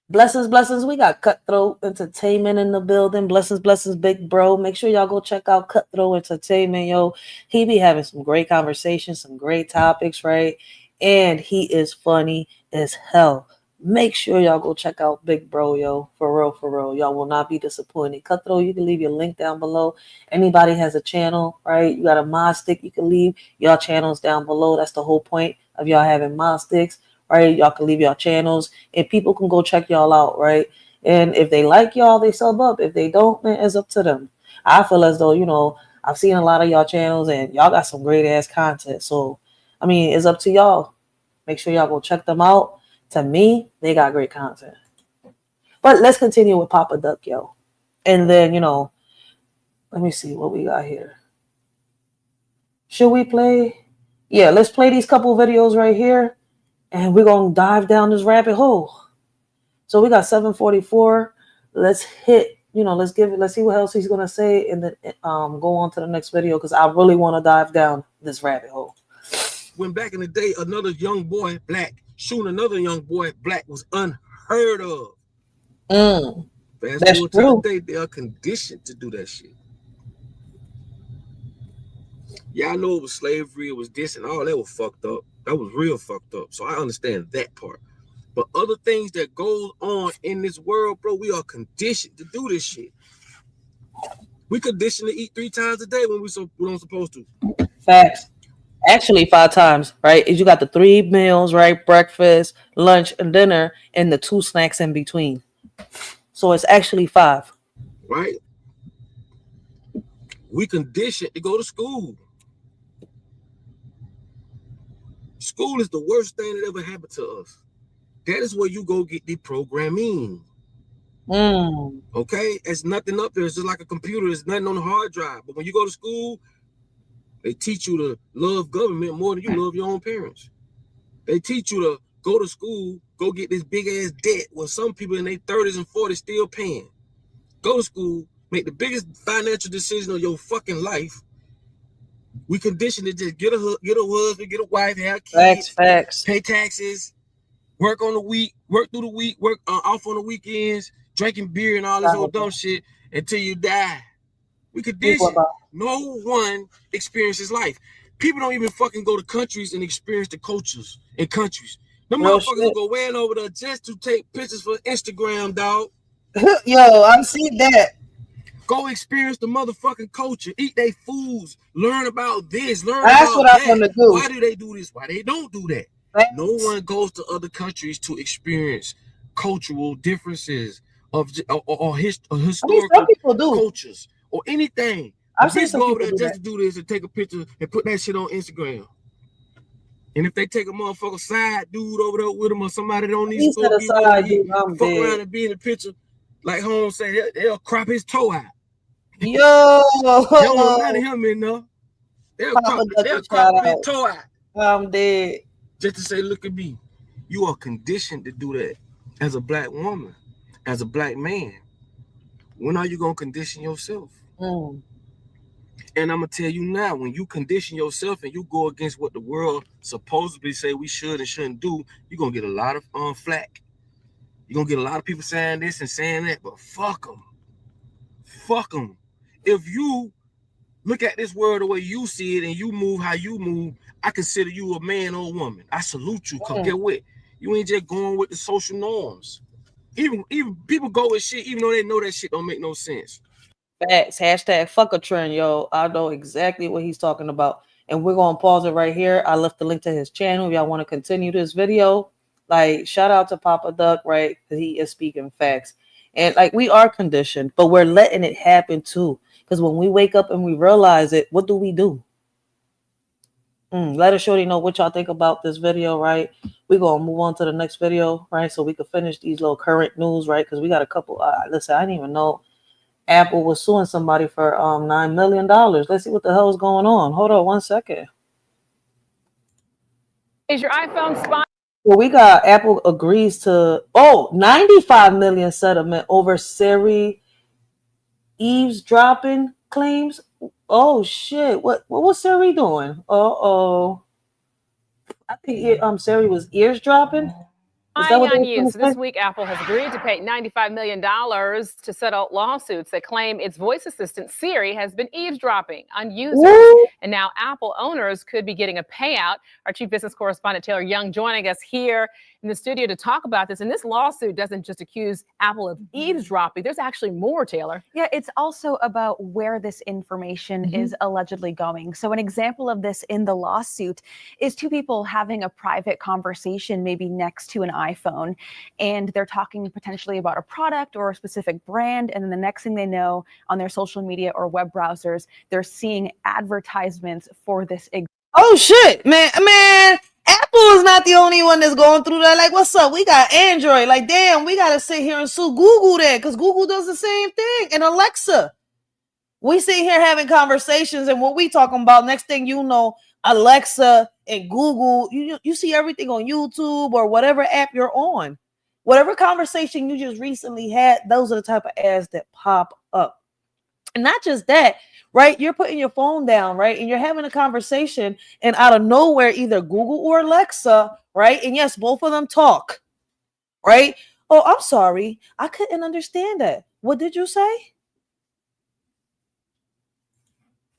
B: Blessings, blessings. We got Cutthroat Entertainment in the building. Blessings, big bro. Make sure y'all go check out Cutthroat Entertainment, yo. He be having some great conversations, some great topics, right? And he is funny as hell. Make sure y'all go check out Big Bro, yo. For real, for real. Y'all will not be disappointed. Cutthroat, you can leave your link down below. Anybody has a channel, right? You got a mod stick, you can leave y'all channels down below. That's the whole point of y'all having mod sticks, right? Y'all can leave y'all channels and people can go check y'all out, right? And if they like y'all, they sub up. If they don't, man, it's up to them. I feel as though, I've seen a lot of y'all channels and y'all got some great ass content. So, I mean, it's up to y'all. Make sure y'all go check them out. To me, they got great content. But let's continue with Papa Duck, yo. And then, let me see what we got here. Should we play? Yeah, let's play these couple videos right here. And we're going to dive down this rabbit hole. So we got 744. Let's hit, let's see what else he's going to say. And then go on to the next video because I really want to dive down this rabbit hole.
U: When back in the day, another young boy, black, shooting another young boy, black, was unheard of. Fast forward to today, they are conditioned to do that shit. Yeah, I know it was slavery, it was this and all that was fucked up. That was real fucked up. So I understand that part. But other things that goes on in this world, bro, we are conditioned to do this shit. We conditioned to eat 3 times a day when we don't supposed to.
B: Facts. Actually 5 times, right? Is you got the 3 meals, right? Breakfast, lunch, and dinner, and the 2 snacks in between. So it's actually 5.
U: Right? We conditioned to go to school. School is the worst thing that ever happened to us. That is where you go get the programming. Okay, it's nothing up there. It's just like a computer. There's nothing on the hard drive. But when you go to school, they teach you to love government more than you love your own parents. They teach you to go to school, go get this big ass debt when some people in their 30s and 40s still paying. Go to school, make the biggest financial decision of your fucking life. We condition to just get a husband, get a wife, have kids,
B: facts,
U: pay taxes, work on the week, work through the week, work off on the weekends, drinking beer and all this old dumb shit until you die. We condition. No one experiences life. People don't even fucking go to countries and experience the cultures in countries. Them motherfuckers go way over there just to take pictures for Instagram, dog.
B: Yo, I see that.
U: Go experience the motherfucking culture. Eat their foods. Learn about this. Learn
B: That's
U: about
B: what
U: that.
B: I'm gonna do.
U: Why do they do this? Why they don't do that? No one goes to other countries to experience cultural differences or historical cultures or anything.
B: I've seen
U: Bitch
B: some
U: go over
B: people
U: there
B: do
U: just to do this and take a picture and put that shit on Instagram. And if they take a motherfucker side dude over there with them or somebody that don't need to go fuck around and be in the picture, like Holmes say, they'll crop his toe out.
B: Yo,
U: they don't want none of him in there. They'll crop his toe out.
B: I'm dead.
U: Just to say, look at me. You are conditioned to do that as a black woman, as a black man. When are you gonna condition yourself? And I'm gonna tell you now, when you condition yourself and you go against what the world supposedly say we should and shouldn't do, you're gonna get a lot of flack. You're gonna get a lot of people saying this and saying that, but fuck them. Fuck them. If you look at this world the way you see it and you move how you move, I consider you a man or a woman. I salute you, because get what? You ain't just going with the social norms. Even people go with shit, even though they know that shit don't make no sense.
B: Facts. Hashtag fuck a trend, yo. I know exactly what he's talking about. And we're going to pause it right here. I left the link to his channel. If y'all want to continue this video, like, shout out to Papa Duck, right? Because he is speaking facts. And, like, we are conditioned, but we're letting it happen, too. Because when we wake up and we realize it, what do? Let us shorty know what y'all think about this video, right? We're going to move on to the next video, right? So we can finish these little current news, right? Because we got a couple. Listen, I didn't even know Apple was suing somebody for $9 million. Let's see what the hell is going on. Hold on 1 second.
C: Is your iPhone spy?
B: Well, we got Apple agrees to $95 million settlement over Siri eavesdropping claims. Oh shit! What was Siri doing? I think Siri was eavesdropping.
C: On you. So this week, Apple has agreed to pay $95 million to settle lawsuits that claim its voice assistant Siri has been eavesdropping on users. And now Apple owners could be getting a payout. Our chief business correspondent Taylor Young joining us here in the studio to talk about this. And this lawsuit doesn't just accuse Apple of eavesdropping. There's actually more, Taylor.
V: Yeah, it's also about where this information is allegedly going. So an example of this in the lawsuit is two people having a private conversation, maybe next to an iPhone, and they're talking potentially about a product or a specific brand. And then the next thing they know, on their social media or web browsers, they're seeing advertisements for this.
B: Oh shit, man. Apple is not the only one that's going through that. Like, what's up? We got Android. Like, damn, we got to sit here and sue Google there because Google does the same thing. And Alexa, we sit here having conversations, and what we talking about, next thing you know, Alexa and Google, you see everything on YouTube or whatever app you're on. Whatever conversation you just recently had, those are the type of ads that pop up. And not just that, right? You're putting your phone down, right? And you're having a conversation, and out of nowhere, either Google or Alexa, right? And yes, both of them talk, right? Oh, I'm sorry. I couldn't understand that. What did you say?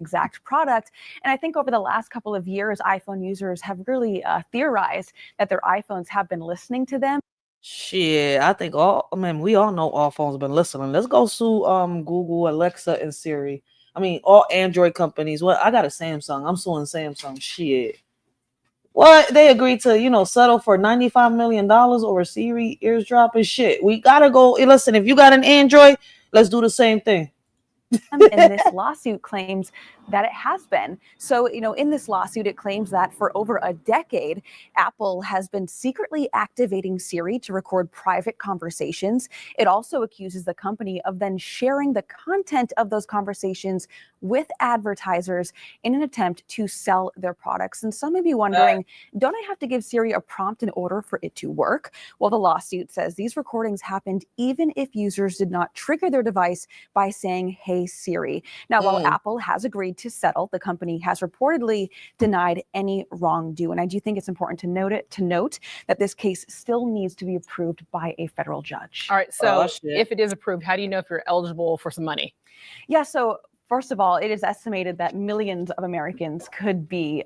V: Exact product. And I think over the last couple of years, iPhone users have really theorized that their iPhones have been listening to them.
B: Shit, I think we all know all phones have been listening. Let's go sue Google, Alexa, and Siri. I mean, all Android companies. Well, I got a Samsung. I'm suing Samsung. Shit. What? They agreed to, settle for $95 million over Siri eavesdropping. Shit. We gotta go. Listen, if you got an Android, let's do the same thing.
V: And this lawsuit claims that it has been. So, in this lawsuit, it claims that for over a decade, Apple has been secretly activating Siri to record private conversations. It also accuses the company of then sharing the content of those conversations with advertisers in an attempt to sell their products. And some may be wondering, don't I have to give Siri a prompt in order for it to work? Well, the lawsuit says these recordings happened even if users did not trigger their device by saying, "Hey, Siri." Now, while Apple has agreed to settle, the company has reportedly denied any wrongdoing. And I do think it's important to note that this case still needs to be approved by a federal judge.
C: All right. So if it is approved, how do you know if you're eligible for some money?
V: Yeah. So first of all, it is estimated that millions of Americans could be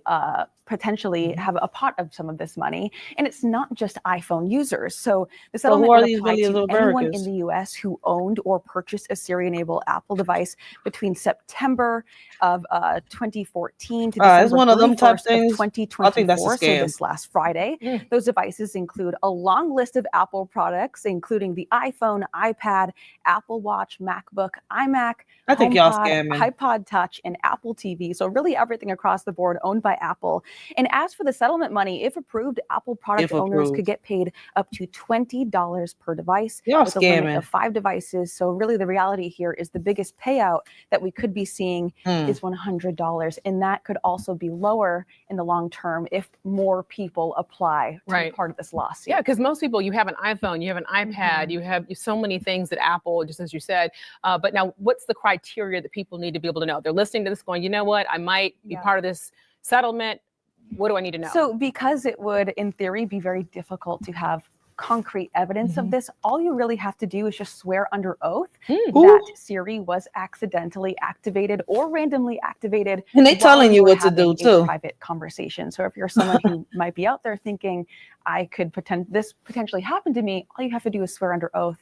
V: potentially have a pot of some of this money. And it's not just iPhone users. So the settlement would apply to anyone in the US who owned or purchased a Siri-enabled Apple device between September of 2014 to December 31st of 2024, so this last Friday. Those devices include a long list of Apple products, including the iPhone, iPad, Apple Watch, MacBook, iMac, HomePod, iPod Touch, and Apple TV. So really everything across the board owned by Apple. And as for the settlement money, if approved, Apple product owners could get paid up to $20 per device with a limit of 5 devices. So really the reality here is the biggest payout that we could be seeing is $100. And that could also be lower in the long term if more people apply to be part of this lawsuit.
C: Yeah, because most people, you have an iPhone, you have an iPad, you have so many things that Apple, just as you said. But now what's the criteria that people need to be able to know? They're listening to this going, you know what, I might be part of this settlement. What do I need to know?
V: So because it would, in theory, be very difficult to have concrete evidence of this, all you really have to do is just swear under oath that Siri was accidentally activated or randomly activated.
B: And they telling you what to do too.
V: Private conversation. So if you're someone who might be out there thinking, I could this potentially happen to me, all you have to do is swear under oath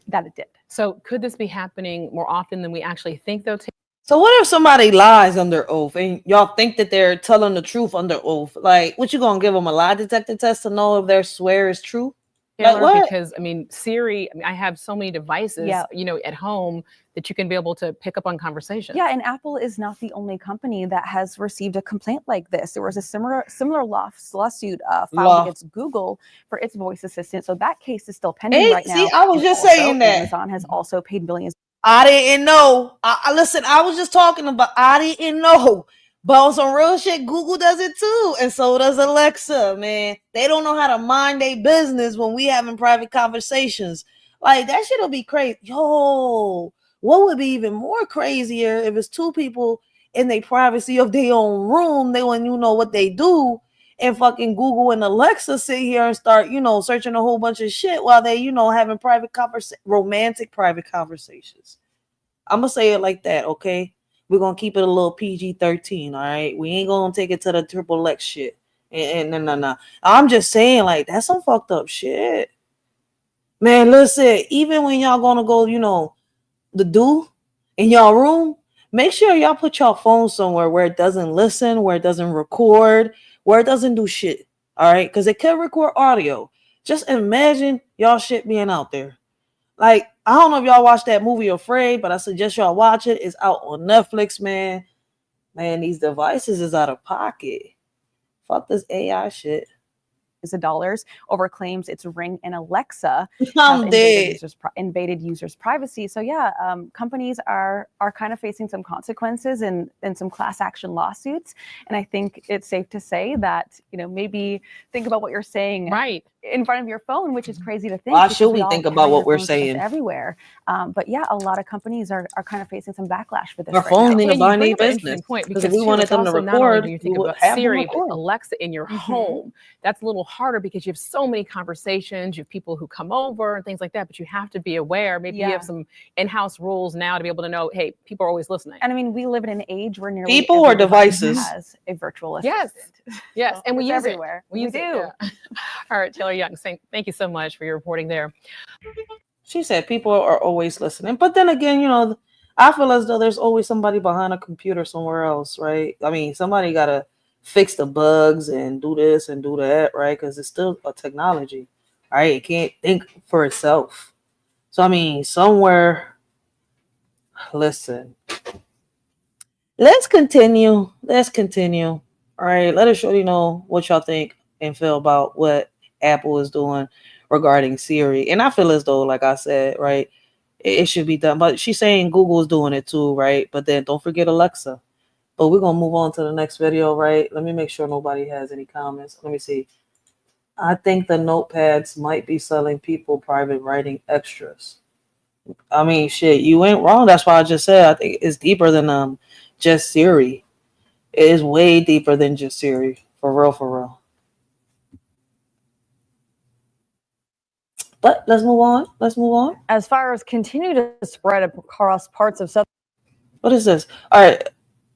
V: that it did.
C: So could this be happening more often than we actually think, though?
B: So what if somebody lies under oath and y'all think that they're telling the truth under oath? Like, what you gonna give them a lie detector test to know if their swear is true?
C: Yeah,
B: Like, what?
C: because Siri, I have so many devices, at home that you can be able to pick up on conversations.
V: Yeah, and Apple is not the only company that has received a complaint like this. There was a similar lawsuit filed against Google for its voice assistant. So that case is still pending right now.
B: I was just saying that
V: Amazon has also paid millions.
B: I didn't know. Listen, I was just talking about, I didn't know. But on some real shit, Google does it too. And so does Alexa, man. They don't know how to mind their business when we having private conversations. Like, that shit'll be crazy. Yo, what would be even more crazier if it's two people in their privacy of their own room, they when you know what they do, and fucking Google and Alexa sit here and start, searching a whole bunch of shit while they, having romantic private conversations. I'm gonna say it like that, okay? We're gonna keep it a little PG-13, all right? We ain't gonna take it to the triple X shit. And no. I'm just saying, like, that's some fucked up shit. Man, listen, even when y'all gonna go, the do in y'all room, make sure y'all put y'all phone somewhere where it doesn't listen, where it doesn't record, where it doesn't do shit. All right, because it could record audio. Just imagine y'all shit being out there. Like, I don't know if y'all watched that movie Afraid, but I suggest y'all watch it. It's out on Netflix, man. Man, these devices is out of pocket. Fuck this AI shit.
V: Of dollars over claims its Ring and Alexa invaded users' privacy. So yeah, companies are kind of facing some consequences and some class action lawsuits. And I think it's safe to say that maybe think about what you're saying in front of your phone, which is crazy to think.
B: Why should we think about what we're saying
V: everywhere? But yeah, a lot of companies are kind of facing some backlash for this.
B: Our phones need to mind their business.
C: Because
B: if we wanted them to record,
C: you think about Siri, Alexa in your home. That's a little harder because you have so many conversations. You have people who come over and things like that. But you have to be aware. Maybe you have some in-house rules now to be able to know, hey, people are always listening.
V: And I mean, we live in an age where nearly
B: people or devices
V: has a virtual assistant.
C: Yes, and we use
V: everywhere.
C: We do. All right, Taylor Young, thank you so much for your reporting there.
B: She said people are always listening. But then again, I feel as though there's always somebody behind a computer somewhere else, right? I mean, somebody got to fix the bugs and do this and do that, right? Because it's still a technology, right? It can't think for itself. So, I mean, somewhere, Listen. Let's continue. Let's continue. All right. Let us shorty know what y'all think and feel about what Apple is doing regarding Siri. And I feel as though, like I said, right, it should be done. But she's saying Google is doing it too, right? But then don't forget Alexa. But we're going to move on to the next video, right? Let me make sure nobody has any comments. Let me see. I think the notepads might be selling people private writing extras. I mean, shit, you ain't wrong. That's why I just said I think it's deeper than just Siri. It is way deeper than just Siri. For real, for real. But let's move on. Let's move on.
A: As fires continue to spread across parts of South.
B: What is this? All right.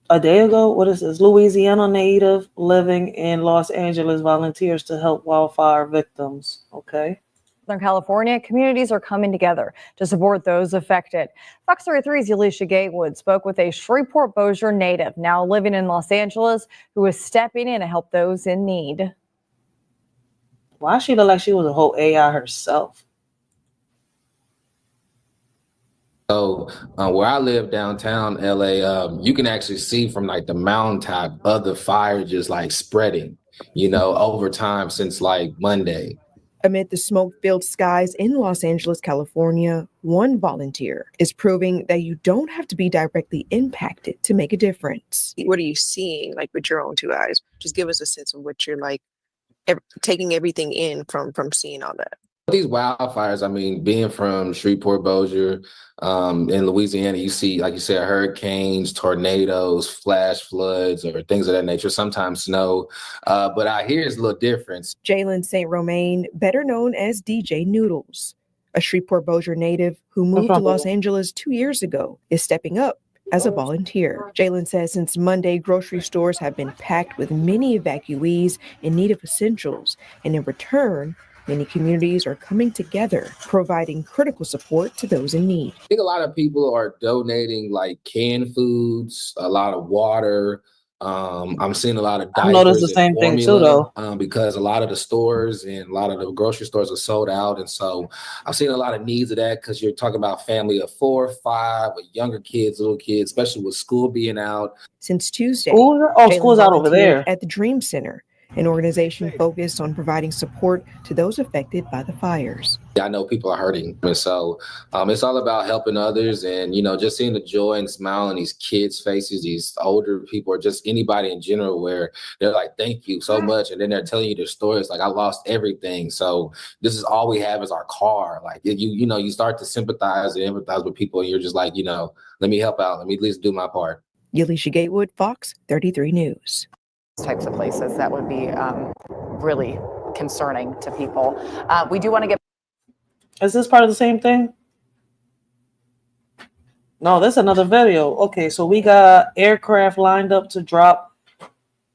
B: A day ago, what is this? Louisiana native living in Los Angeles volunteers to help wildfire victims. Okay.
A: Southern California, communities are coming together to support those affected. Fox 33's Alicia Gatewood spoke with a Shreveport-Bossier native now living in Los Angeles who is stepping in to help those in need.
B: Why she look like she was a whole AI herself?
G: So where I live downtown LA, you can actually see from like the mountaintop of the fire just like spreading, you know, over time since like Monday.
W: Amid the smoke-filled skies in Los Angeles, California, one volunteer is proving that you don't have to be directly impacted to make a difference.
X: What are you seeing, like, with your own two eyes? Just give us a sense of what you're like taking everything in from seeing all that.
G: These wildfires, I mean, being from Shreveport-Bossier in Louisiana, you see, like you said, hurricanes, tornadoes, flash floods, or things of that nature, sometimes snow. But out here it's a little different.
W: Jalen St. Romain, better known as DJ Noodles, a Shreveport-Bossier native who moved to Los Angeles 2 years ago, is stepping up as a volunteer. Jalen says since Monday, grocery stores have been packed with many evacuees in need of essentials, and in return, many communities are coming together, providing critical support to those in need.
G: I think a lot of people are donating like canned foods, a lot of water. I'm seeing a lot of diapers.
B: I noticed the same thing too, though.
G: Because a lot of the stores and a lot of the grocery stores are sold out. And so I've seen a lot of needs of that because you're talking about family of 4 or 5 with younger kids, little kids, especially with school being out.
W: Since Tuesday,
B: school's out over there
W: at the Dream Center, an organization focused on providing support to those affected by the fires.
G: I know people are hurting. And so it's all about helping others and, you know, just seeing the joy and smile on these kids' faces, these older people, or just anybody in general, where they're like, thank you so much. And then they're telling you their stories like, I lost everything. So this is all we have is our car. Like, you know, you start to sympathize and empathize with people. And you're just like, you know, let me help out. Let me at least do my part.
W: Alicia Gatewood, Fox 33 News.
Y: Types of places that would be really concerning to people. We do want to get.
B: Is this part of the same thing? No, that's another video. Okay, so we got aircraft lined up to drop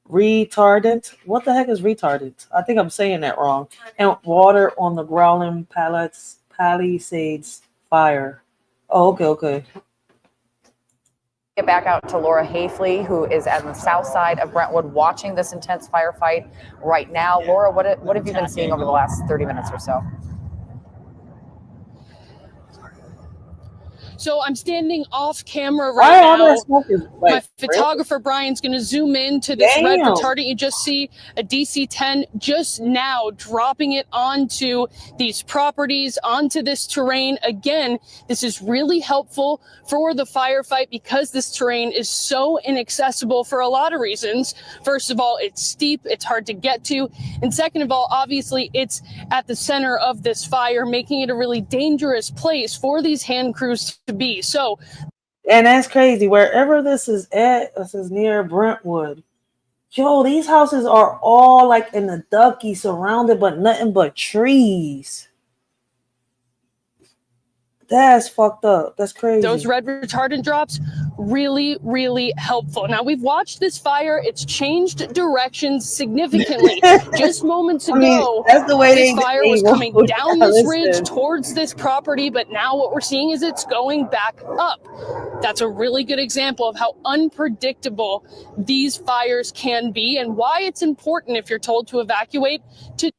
B: retardant. What the heck is retardant? I think I'm saying that wrong. And water on the Growling Palisades fire. Oh, okay.
Y: Get back out to Laura Hafley, who is at the south side of Brentwood watching this intense firefight right now. Laura, what have you been seeing over the last 30 minutes or so?
Z: So I'm standing off camera right now. My photographer Brian's going to zoom in to this red retardant. You just see a DC-10 just now dropping it onto these properties, onto this terrain. Again, this is really helpful for the firefight because this terrain is so inaccessible for a lot of reasons. First of all, it's steep, it's hard to get to. And second of all, obviously, it's at the center of this fire, making it a really dangerous place for these hand crews to be. So,
B: and that's crazy. Wherever this is at, this is near Brentwood. Yo, these houses are all like in the ducky, surrounded but nothing but trees. That's fucked up. That's crazy.
Z: Those red retardant drops, really, really helpful. Now, we've watched this fire. It's changed directions significantly. Just moments ago,
B: that's the way
Z: this fire was coming down this ridge towards this property, but now what we're seeing is it's going back up. That's a really good example of how unpredictable these fires can be and why it's important, if you're told to evacuate, to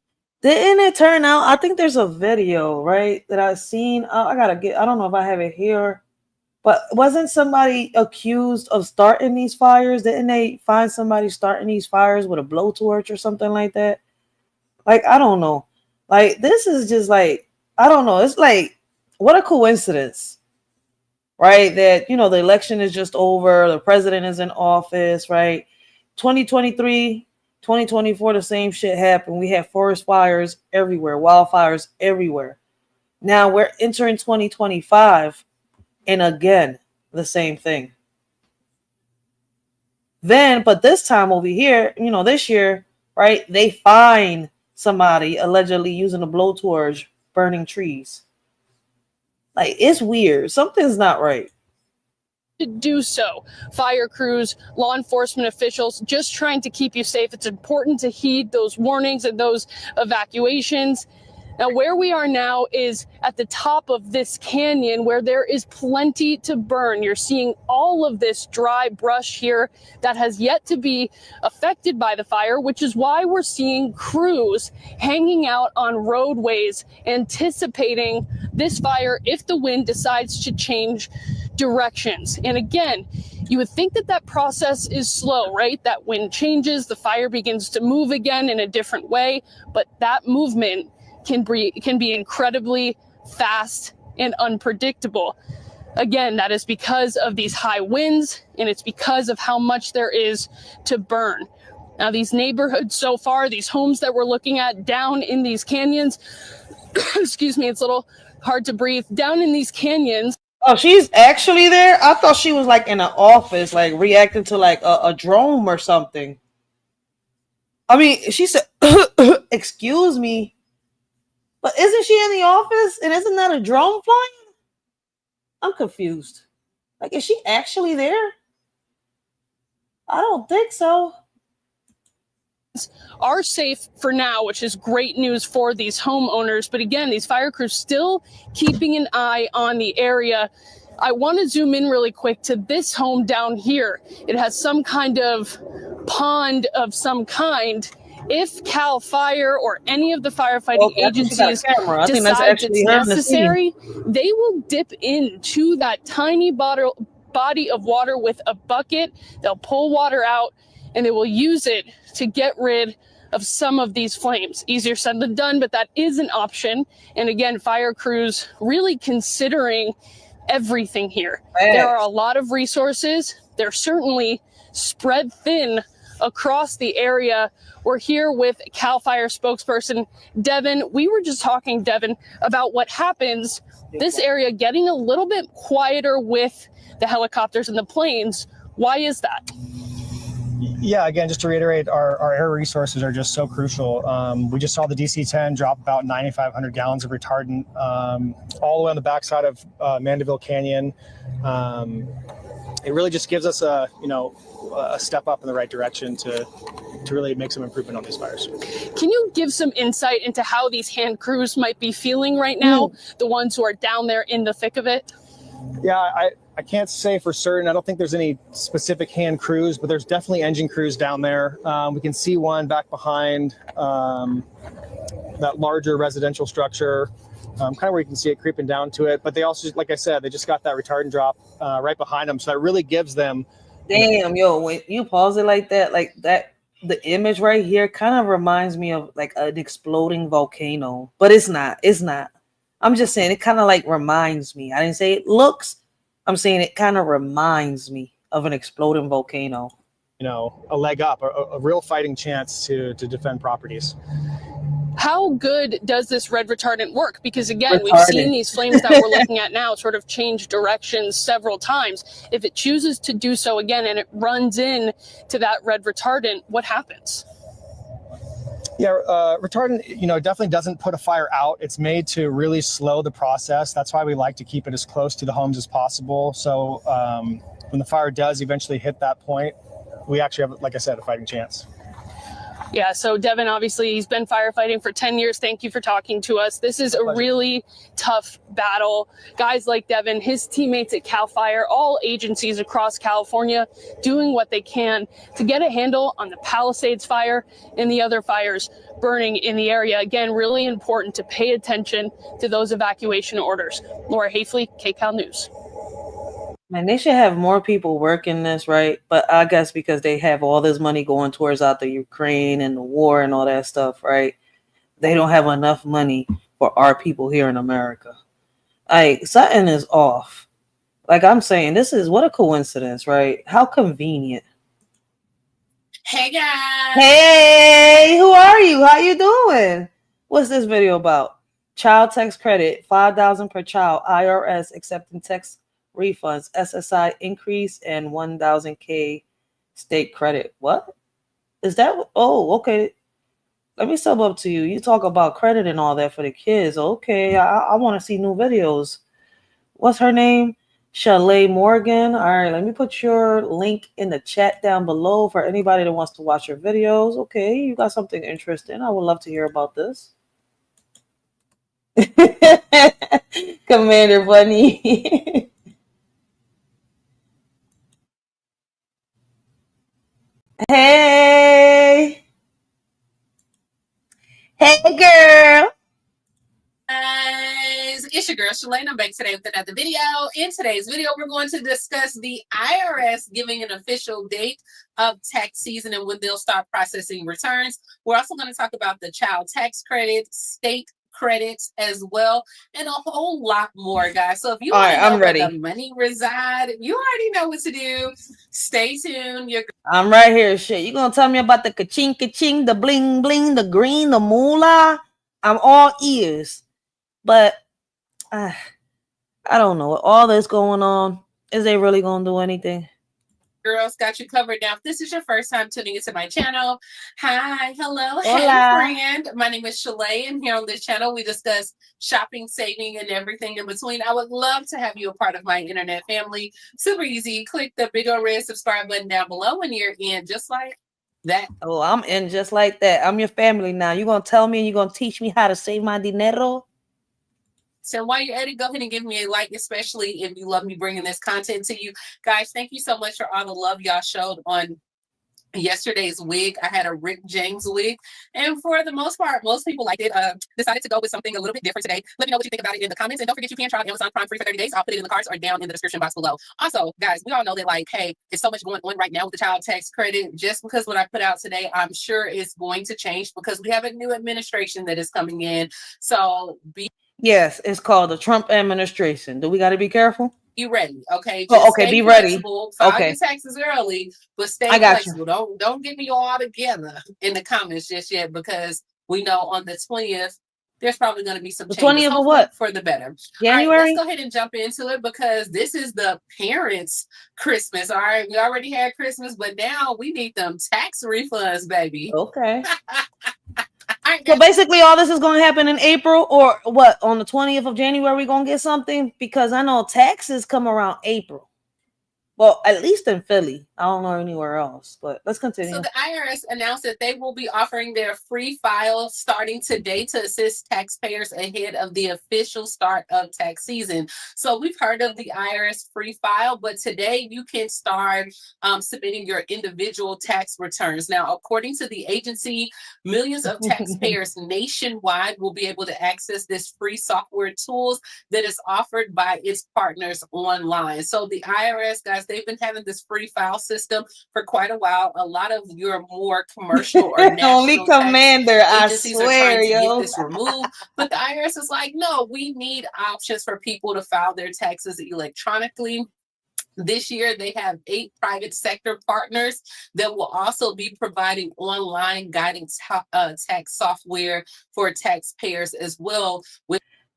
B: Didn't it turn out? I think there's a video, right, that I've seen. I don't know if I have it here. But wasn't somebody accused of starting these fires? Didn't they find somebody starting these fires with a blowtorch or something like that? Like, I don't know. Like, this is just like, I don't know. It's like, what a coincidence, right? That, you know, the election is just over. The president is in office, right? 2023, 2024, the same shit happened. We had forest fires everywhere, wildfires everywhere. Now we're entering 2025, and again, the same thing. Then, but this time over here, you know, this year, right, they find somebody allegedly using a blowtorch burning trees. Like, it's weird. Something's not right.
Z: To do so. Fire crews, law enforcement officials, just trying to keep you safe. It's important to heed those warnings and those evacuations. Now, where we are now is at the top of this canyon where there is plenty to burn. You're seeing all of this dry brush here that has yet to be affected by the fire, which is why we're seeing crews hanging out on roadways, anticipating this fire if the wind decides to change directions. And again, you would think that that process is slow, right? That wind changes, the fire begins to move again in a different way, but that movement can be incredibly fast and unpredictable. Again, that is because of these high winds, and it's because of how much there is to burn. Now, these neighborhoods so far, these homes that we're looking at down in these canyons, excuse me, it's a little hard to breathe, down in these canyons.
B: Oh, she's actually there? I thought she was like in an office, like reacting to like a drone or something. I mean, she said, excuse me. But isn't she in the office? And isn't that a drone flying? I'm confused. Like, is she actually there? I don't think so.
Z: Are safe for now, which is great news for these homeowners. But again, these fire crews still keeping an eye on the area. I want to zoom in really quick to this home down here. It has some kind of pond of some kind. If CAL FIRE or any of the firefighting agencies decide it's necessary, they will dip into that tiny body of water with a bucket. They'll pull water out and they will use it to get rid of some of these flames. Easier said than done, but that is an option. And again, fire crews really considering everything here. There are a lot of resources. They're certainly spread thin across the area. We're here with CAL FIRE spokesperson Devin. We were just talking, Devin, about what happens this area getting a little bit quieter with the helicopters and the planes. Why is that?
D: Yeah, again, just to reiterate, our air resources are just so crucial. We just saw the DC-10 drop about 9,500 gallons of retardant all the way on the backside of Mandeville Canyon. It really just gives us a step up in the right direction to really make some improvement on these fires.
Z: Can you give some insight into how these hand crews might be feeling right now, the ones who are down there in the thick of it?
D: Yeah, I can't say for certain. I don't think there's any specific hand crews, but there's definitely engine crews down there. We can see one back behind that larger residential structure, kind of where you can see it creeping down to it. But they also, like I said, they just got that retardant drop right behind them. So that really gives them.
B: Damn, yo, when you pause it like that, the image right here kind of reminds me of like an exploding volcano, but it's not. I'm just saying it kind of like reminds me. I didn't say it looks. I'm saying it kind of reminds me of an exploding volcano.
D: A leg up, a real fighting chance to defend properties.
Z: How good does this red retardant work? Because again, we've seen these flames that we're looking at now sort of change directions several times. If it chooses to do so again and it runs in to that red retardant, what happens?
D: Yeah, retardant, definitely doesn't put a fire out. It's made to really slow the process. That's why we like to keep it as close to the homes as possible. So when the fire does eventually hit that point, we actually have, like I said, a fighting chance.
Z: Yeah, so Devin, obviously, he's been firefighting for 10 years. Thank you for talking to us. This is a really tough battle. Guys like Devin, his teammates at CAL FIRE, all agencies across California doing what they can to get a handle on the Palisades fire and the other fires burning in the area. Again, really important to pay attention to those evacuation orders. Laura Hafley, KCAL News.
B: Man, they should have more people working this, right? But I guess because they have all this money going towards out the Ukraine and the war and all that stuff, right? They don't have enough money for our people here in America. Like, something is off. Like I'm saying, this is what a coincidence, right? How convenient.
E: Hey guys.
B: Hey, who are you? How you doing? What's this video about? Child tax credit, $5,000 per child. IRS accepting tax refunds. SSI increase and 1,000 K state credit. What is that? Oh, okay. Let me sub up to you. You talk about credit and all that for the kids. Okay, I want to see new videos. What's her name? Chalet Morgan. All right, let me put your link in the chat down below for anybody that wants to watch your videos. Okay, you got something interesting. I would love to hear about this. Commander Bunny. Hey. Hey, girl.
E: Guys, it's your girl Shalane. I'm back today with another video. In today's video, we're going to discuss the IRS giving an official date of tax season and when they'll start processing returns. We're also going to talk about the child tax credit, state credits as well, and a whole lot more, guys. So if you want to know where the money reside, you already know what to do. Stay tuned.
B: I'm right here. Shit, you gonna tell me about the ka-ching, ka-ching, the bling, bling, the green, the moolah? I'm all ears. But I don't know. With all this going on, is they really going to do anything?
E: Girls got you covered. Now, if this is your first time tuning into my channel, hi, hello,
B: Hola.
E: Hey, friend. My name is Shalay, and here on this channel, we discuss shopping, saving, and everything in between. I would love to have you a part of my internet family. Super easy. Click the big old red subscribe button down below when you're in, just like that.
B: Oh, I'm in just like that. I'm your family now. You going to tell me and you going to teach me how to save my dinero?
E: So while you're at it, go ahead and give me a like, especially if you love me bringing this content to you. Guys, thank you so much for all the love y'all showed on yesterday's wig. I had a Rick James wig, and for the most part, most people liked it. Decided to go with something a little bit different today. Let me know what you think about it in the comments, and don't forget you can try Amazon Prime free for 30 days. I'll put it in the cards or down in the description box below. Also, guys, we all know that, like, hey, it's so much going on right now with the child tax credit. Just because what I put out today, I'm sure it's going to change because we have a new administration that is coming in. So
B: Yes, it's called the Trump administration. Do we got to be careful?
E: Be ready, okay?
B: Just okay, be ready.
E: File your taxes early, but stay flexible. Don't get me all together in the comments just yet, because we know on the 20th there's probably going to be some changes.
B: 20th of what?
E: For the better.
B: January.
E: All right, let's go ahead and jump into it because this is the parents' Christmas. All right, we already had Christmas, but now we need them tax refunds, baby.
B: Okay. So basically all this is going to happen in April, or what, on the 20th of January we're going to get something? Because I know taxes come around April. Well, at least in Philly. I don't know anywhere else, but let's continue.
E: So the IRS announced that they will be offering their free file starting today to assist taxpayers ahead of the official start of tax season. So we've heard of the IRS free file, but today you can start submitting your individual tax returns. Now, according to the agency, millions of taxpayers nationwide will be able to access this free software tools that is offered by its partners online. So the IRS, guys, they've been having this free file system for quite a while. A lot of your more commercial or national
B: only commander, I
E: agencies
B: swear,
E: are trying to
B: yo.
E: get this removed, but the IRS is like, no, we need options for people to file their taxes electronically. This year, they have 8 private sector partners that will also be providing online guiding tax software for taxpayers as well.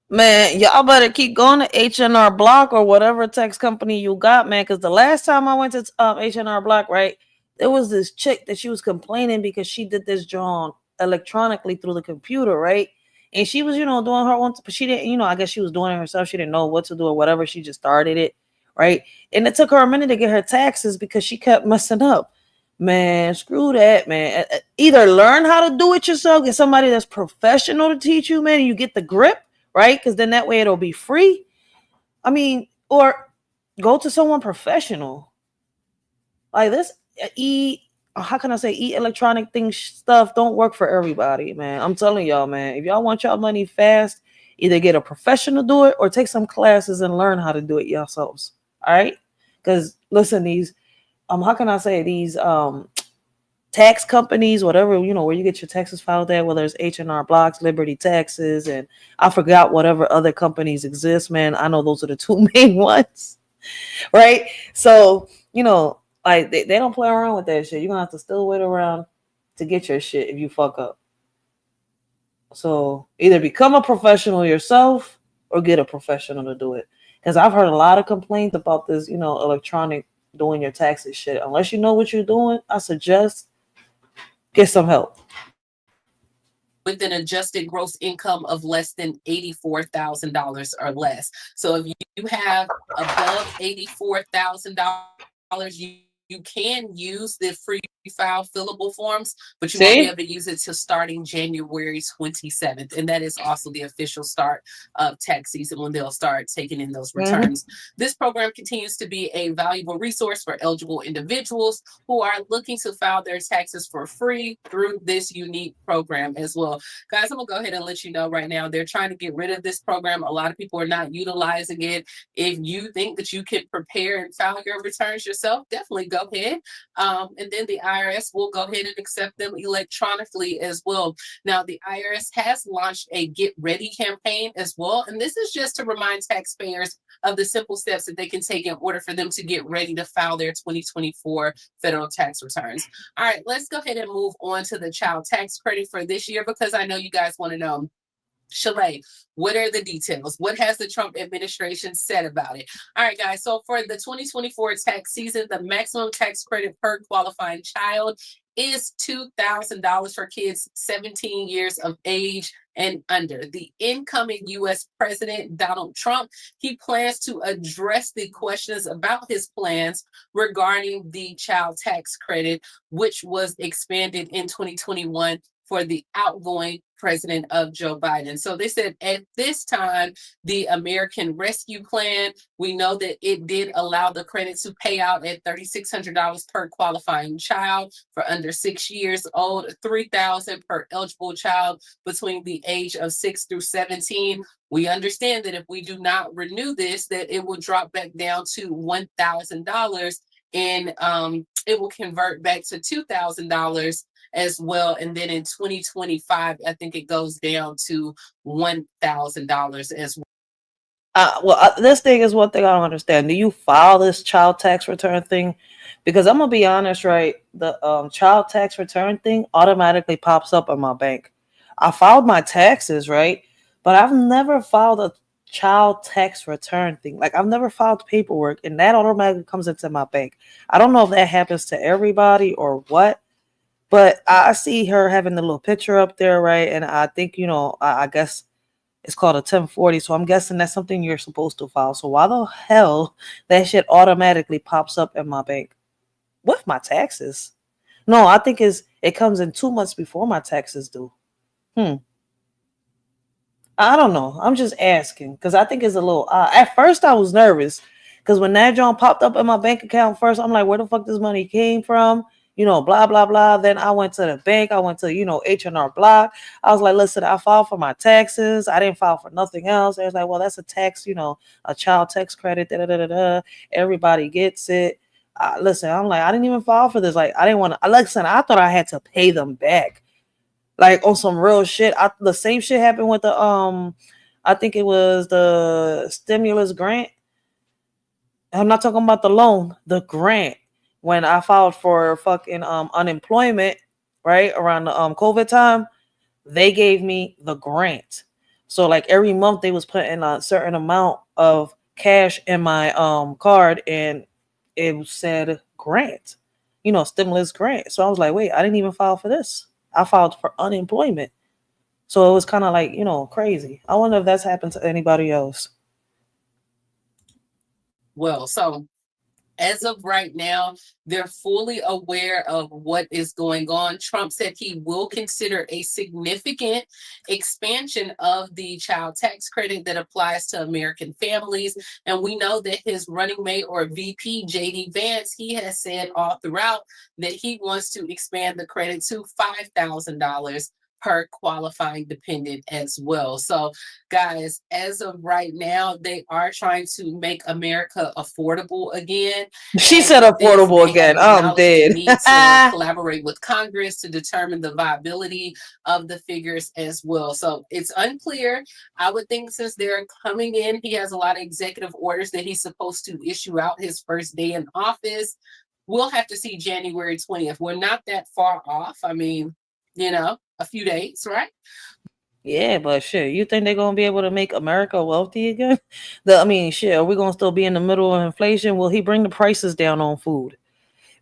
B: Man, y'all better keep going to H&R Block or whatever tax company you got, man. Because the last time I went to H&R Block, right, there was this chick that she was complaining because she did this drawing electronically through the computer, right? And she was, doing her own, but she didn't, I guess she was doing it herself. She didn't know what to do or whatever. She just started it, right? And it took her a minute to get her taxes because she kept messing up. Man, screw that, man. Either learn how to do it yourself, get somebody that's professional to teach you, man, and you get the grip, right? Because then that way it'll be free. I mean, or go to someone professional. Like this how can I say, electronic things stuff don't work for everybody, man. I'm telling y'all, man, if y'all want y'all money fast, either get a professional to do it or take some classes and learn how to do it yourselves. All right. Because listen, these how can I say, these tax companies, whatever, where you get your taxes filed at, whether it's H&R Blocks, Liberty Taxes, and I forgot whatever other companies exist, man. I know those are the two main ones, right? So, like they don't play around with that shit. You're gonna have to still wait around to get your shit if you fuck up. So either become a professional yourself or get a professional to do it. Because I've heard a lot of complaints about this, electronic doing your taxes shit. Unless you know what you're doing, I suggest get some help.
E: With an adjusted gross income of less than $84,000 or less. So if you have above $84,000, you can use the free file fillable forms, but you won't be able to use it till starting January 27th. And that is also the official start of tax season when they'll start taking in those returns. This program continues to be a valuable resource for eligible individuals who are looking to file their taxes for free through this unique program as well. Guys, I'm gonna go ahead and let you know right now, they're trying to get rid of this program. A lot of people are not utilizing it. If you think that you can prepare and file your returns yourself, definitely go ahead. And then the IRS will go ahead and accept them electronically as well. Now, the IRS has launched a Get Ready campaign as well. And this is just to remind taxpayers of the simple steps that they can take in order for them to get ready to file their 2024 federal tax returns. All right, let's go ahead and move on to the child tax credit for this year, because I know you guys want to know. Shalay, what are the details? What has the Trump administration said about it? All right, guys. So for the 2024 tax season, the maximum tax credit per qualifying child is $2,000 for kids 17 years of age and under. The incoming U.S. President, Donald Trump, he plans to address the questions about his plans regarding the child tax credit, which was expanded in 2021 for the outgoing president of Joe Biden. So they said at this time, the American Rescue Plan, we know that it did allow the credit to pay out at $3,600 per qualifying child for under 6 years old, $3,000 per eligible child between the age of 6 through 17. We understand that if we do not renew this, that it will drop back down to $1,000 and it will convert back to $2,000 as well. And then in 2025, I think it goes down to $1,000 as well.
B: This thing is one thing I don't understand. Do you file this child tax return thing? Because I'm gonna be honest, right? The child tax return thing automatically pops up on my bank. I filed my taxes, right? But I've never filed a child tax return thing. Like, I've never filed paperwork, and that automatically comes into my bank. I don't know if that happens to everybody or what. But I see her having the little picture up there, right? And I think, I guess it's called a 1040. So I'm guessing that's something you're supposed to file. So why the hell that shit automatically pops up in my bank with my taxes? No, I think it comes in 2 months before my taxes due. I don't know. I'm just asking because I think it's a little at first I was nervous because when that John popped up in my bank account first, I'm like, where the fuck this money came from? Blah, blah, blah. Then I went to the bank. I went to, H&R Block. I was like, listen, I filed for my taxes. I didn't file for nothing else. They was like, well, that's a tax, a child tax credit. Everybody gets it. Listen, I'm like, I didn't even file for this. Like, I didn't want to. Listen, I thought I had to pay them back. Like, on some real shit. The same shit happened with the, I think it was the stimulus grant. I'm not talking about the loan, the grant. When I filed for fucking unemployment, right, around the COVID time, they gave me the grant. So like every month they was putting a certain amount of cash in my card, and it said grant, stimulus grant. So I was like, wait, I didn't even file for this. I filed for unemployment. So it was kind of like, crazy. I wonder if that's happened to anybody else.
E: Well, so as of right now, they're fully aware of what is going on. Trump said he will consider a significant expansion of the child tax credit that applies to American families. And we know that his running mate or VP, J.D. Vance, he has said all throughout that he wants to expand the credit to $5,000 per qualifying dependent as well. So guys, as of right now, they are trying to make America affordable again.
B: She
E: And
B: said
E: with this,
B: affordable
E: they
B: again.
E: have
B: I'm
E: acknowledged they
B: dead.
E: need to collaborate with Congress to determine the viability of the figures as well. So it's unclear. I would think since they're coming in, he has a lot of executive orders that he's supposed to issue out his first day in office. We'll have to see January 20th. We're not that far off. I mean, you know, a few days, right?
B: Yeah, but shit, you think they're gonna be able to make America wealthy again? I mean, shit, are we gonna still be in the middle of inflation? Will he bring the prices down on food?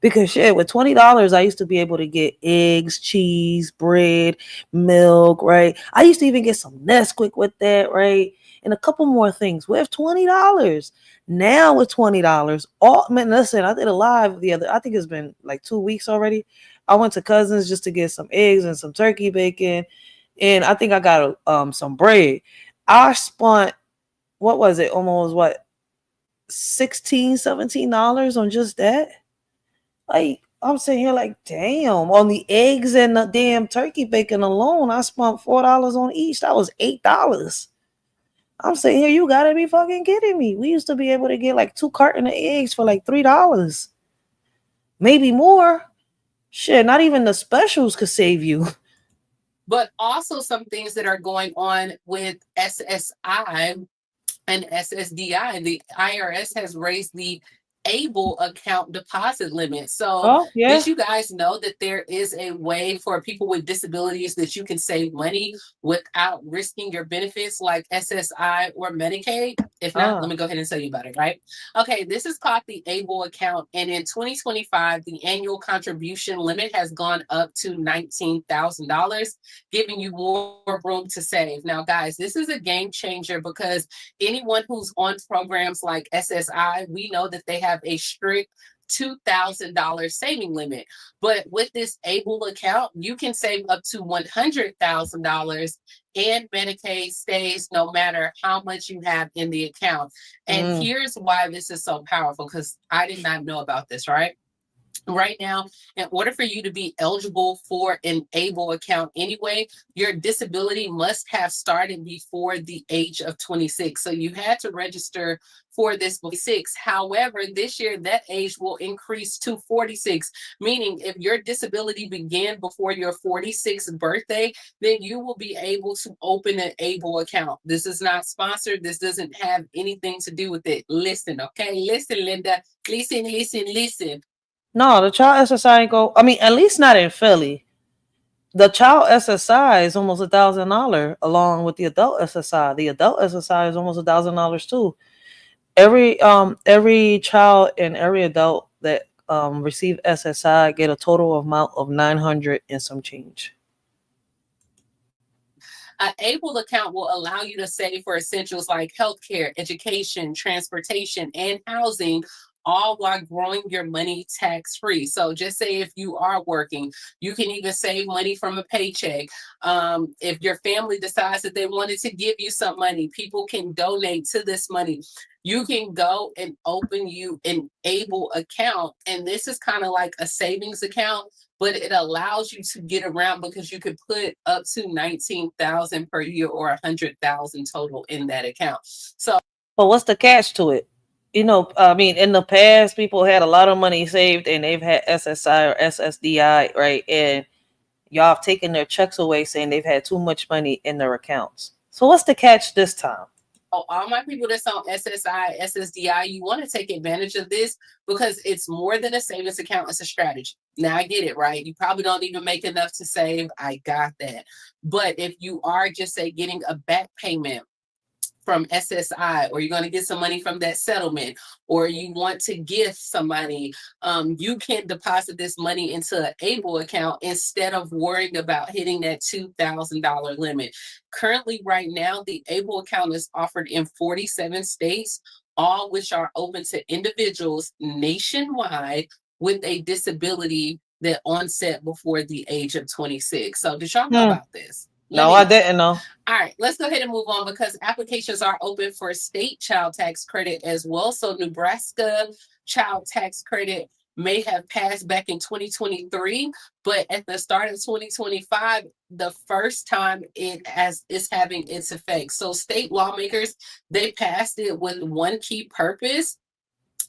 B: Because shit, with $20, I used to be able to get eggs, cheese, bread, milk, right? I used to even get some Nesquik with that, right? And a couple more things with $20. Now with $20, man, listen, I did a live I think it's been like 2 weeks already. I went to Cousins just to get some eggs and some turkey bacon. And I think I got some bread. I spent, what was it? Almost what? $16, $17 on just that. Like, I'm sitting here like, damn, on the eggs and the damn turkey bacon alone, I spent $4 on each. That was $8. I'm sitting here, you gotta be fucking kidding me. We used to be able to get like 2 cartons of eggs for like $3. Maybe more. Shit, not even the specials could save you.
E: But also some things that are going on with SSI and SSDI. The IRS has raised the ABLE account deposit limit. So did you guys know that there is a way for people with disabilities that you can save money without risking your benefits like SSI or Medicaid? If not, let me go ahead and tell you about it, right? Okay, this is called the ABLE account. And in 2025, the annual contribution limit has gone up to $19,000, giving you more room to save. Now, guys, this is a game changer because anyone who's on programs like SSI, we know that they have a strict $2,000 saving limit. But with this ABLE account, you can save up to $100,000 and Medicaid stays no matter how much you have in the account. And here's why this is so powerful, because I did not know about this, right? Right now, in order for you to be eligible for an ABLE account anyway, your disability must have started before the age of 26. So you had to register for this before 6. However, this year that age will increase to 46, meaning if your disability began before your 46th birthday, then you will be able to open an ABLE account. This is not sponsored. This doesn't have anything to do with it. Listen, okay? Listen, Linda. Listen.
B: No, the child SSI ain't go. I mean, at least not in Philly. The child SSI is almost $1,000 along with the adult SSI. The adult SSI is almost $1,000 too. Every child and every adult that receive SSI get a total amount of $900 and some change.
E: An ABLE account will allow you to save for essentials like healthcare, education, transportation, and housing, all while growing your money tax-free. So just say if you are working, you can even save money from a paycheck. If your family decides that they wanted to give you some money, people can donate to this money. You can go and open you an ABLE account. And this is kind of like a savings account, but it allows you to get around because you could put up to $19,000 per year or $100,000 total in that account. So,
B: but what's the catch to it? You know, I mean, in the past, people had a lot of money saved and they've had SSI or SSDI, right? And y'all have taken their checks away saying they've had too much money in their accounts. So what's the catch this time?
E: All my people that's on SSI, SSDI, you want to take advantage of this because it's more than a savings account. It's a strategy. Now I get it, right? You probably don't even make enough to save. I got that. But if you are just say getting a back payment from SSI, or you're going to get some money from that settlement, or you want to gift somebody, you can deposit this money into an ABLE account instead of worrying about hitting that $2,000 limit. Currently, right now, the ABLE account is offered in 47 states, all which are open to individuals nationwide with a disability that onset before the age of 26. So did y'all know about this?
B: No, I didn't know.
E: All right, let's go ahead and move on because applications are open for state child tax credit as well. So Nebraska child tax credit may have passed back in 2023, but at the start of 2025, the first time it's having its effect. So state lawmakers, they passed it with one key purpose,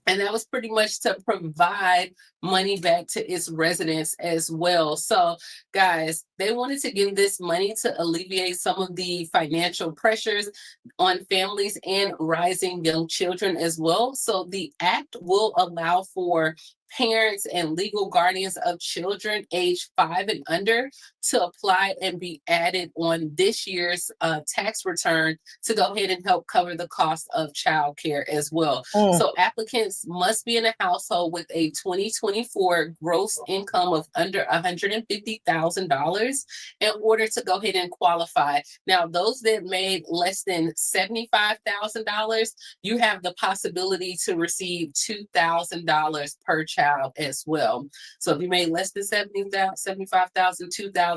E: and that was pretty much to provide money back to its residents as well. So, guys, they wanted to give this money to alleviate some of the financial pressures on families and rising young children as well. So, the act will allow for parents and legal guardians of children age 5 and under to apply and be added on this year's tax return to go ahead and help cover the cost of child care as well. So applicants must be in a household with a 2024 gross income of under $150,000 in order to go ahead and qualify. Now, those that made less than $75,000, you have the possibility to receive $2,000 per child as well. So if you made less than $75,000, $2,000.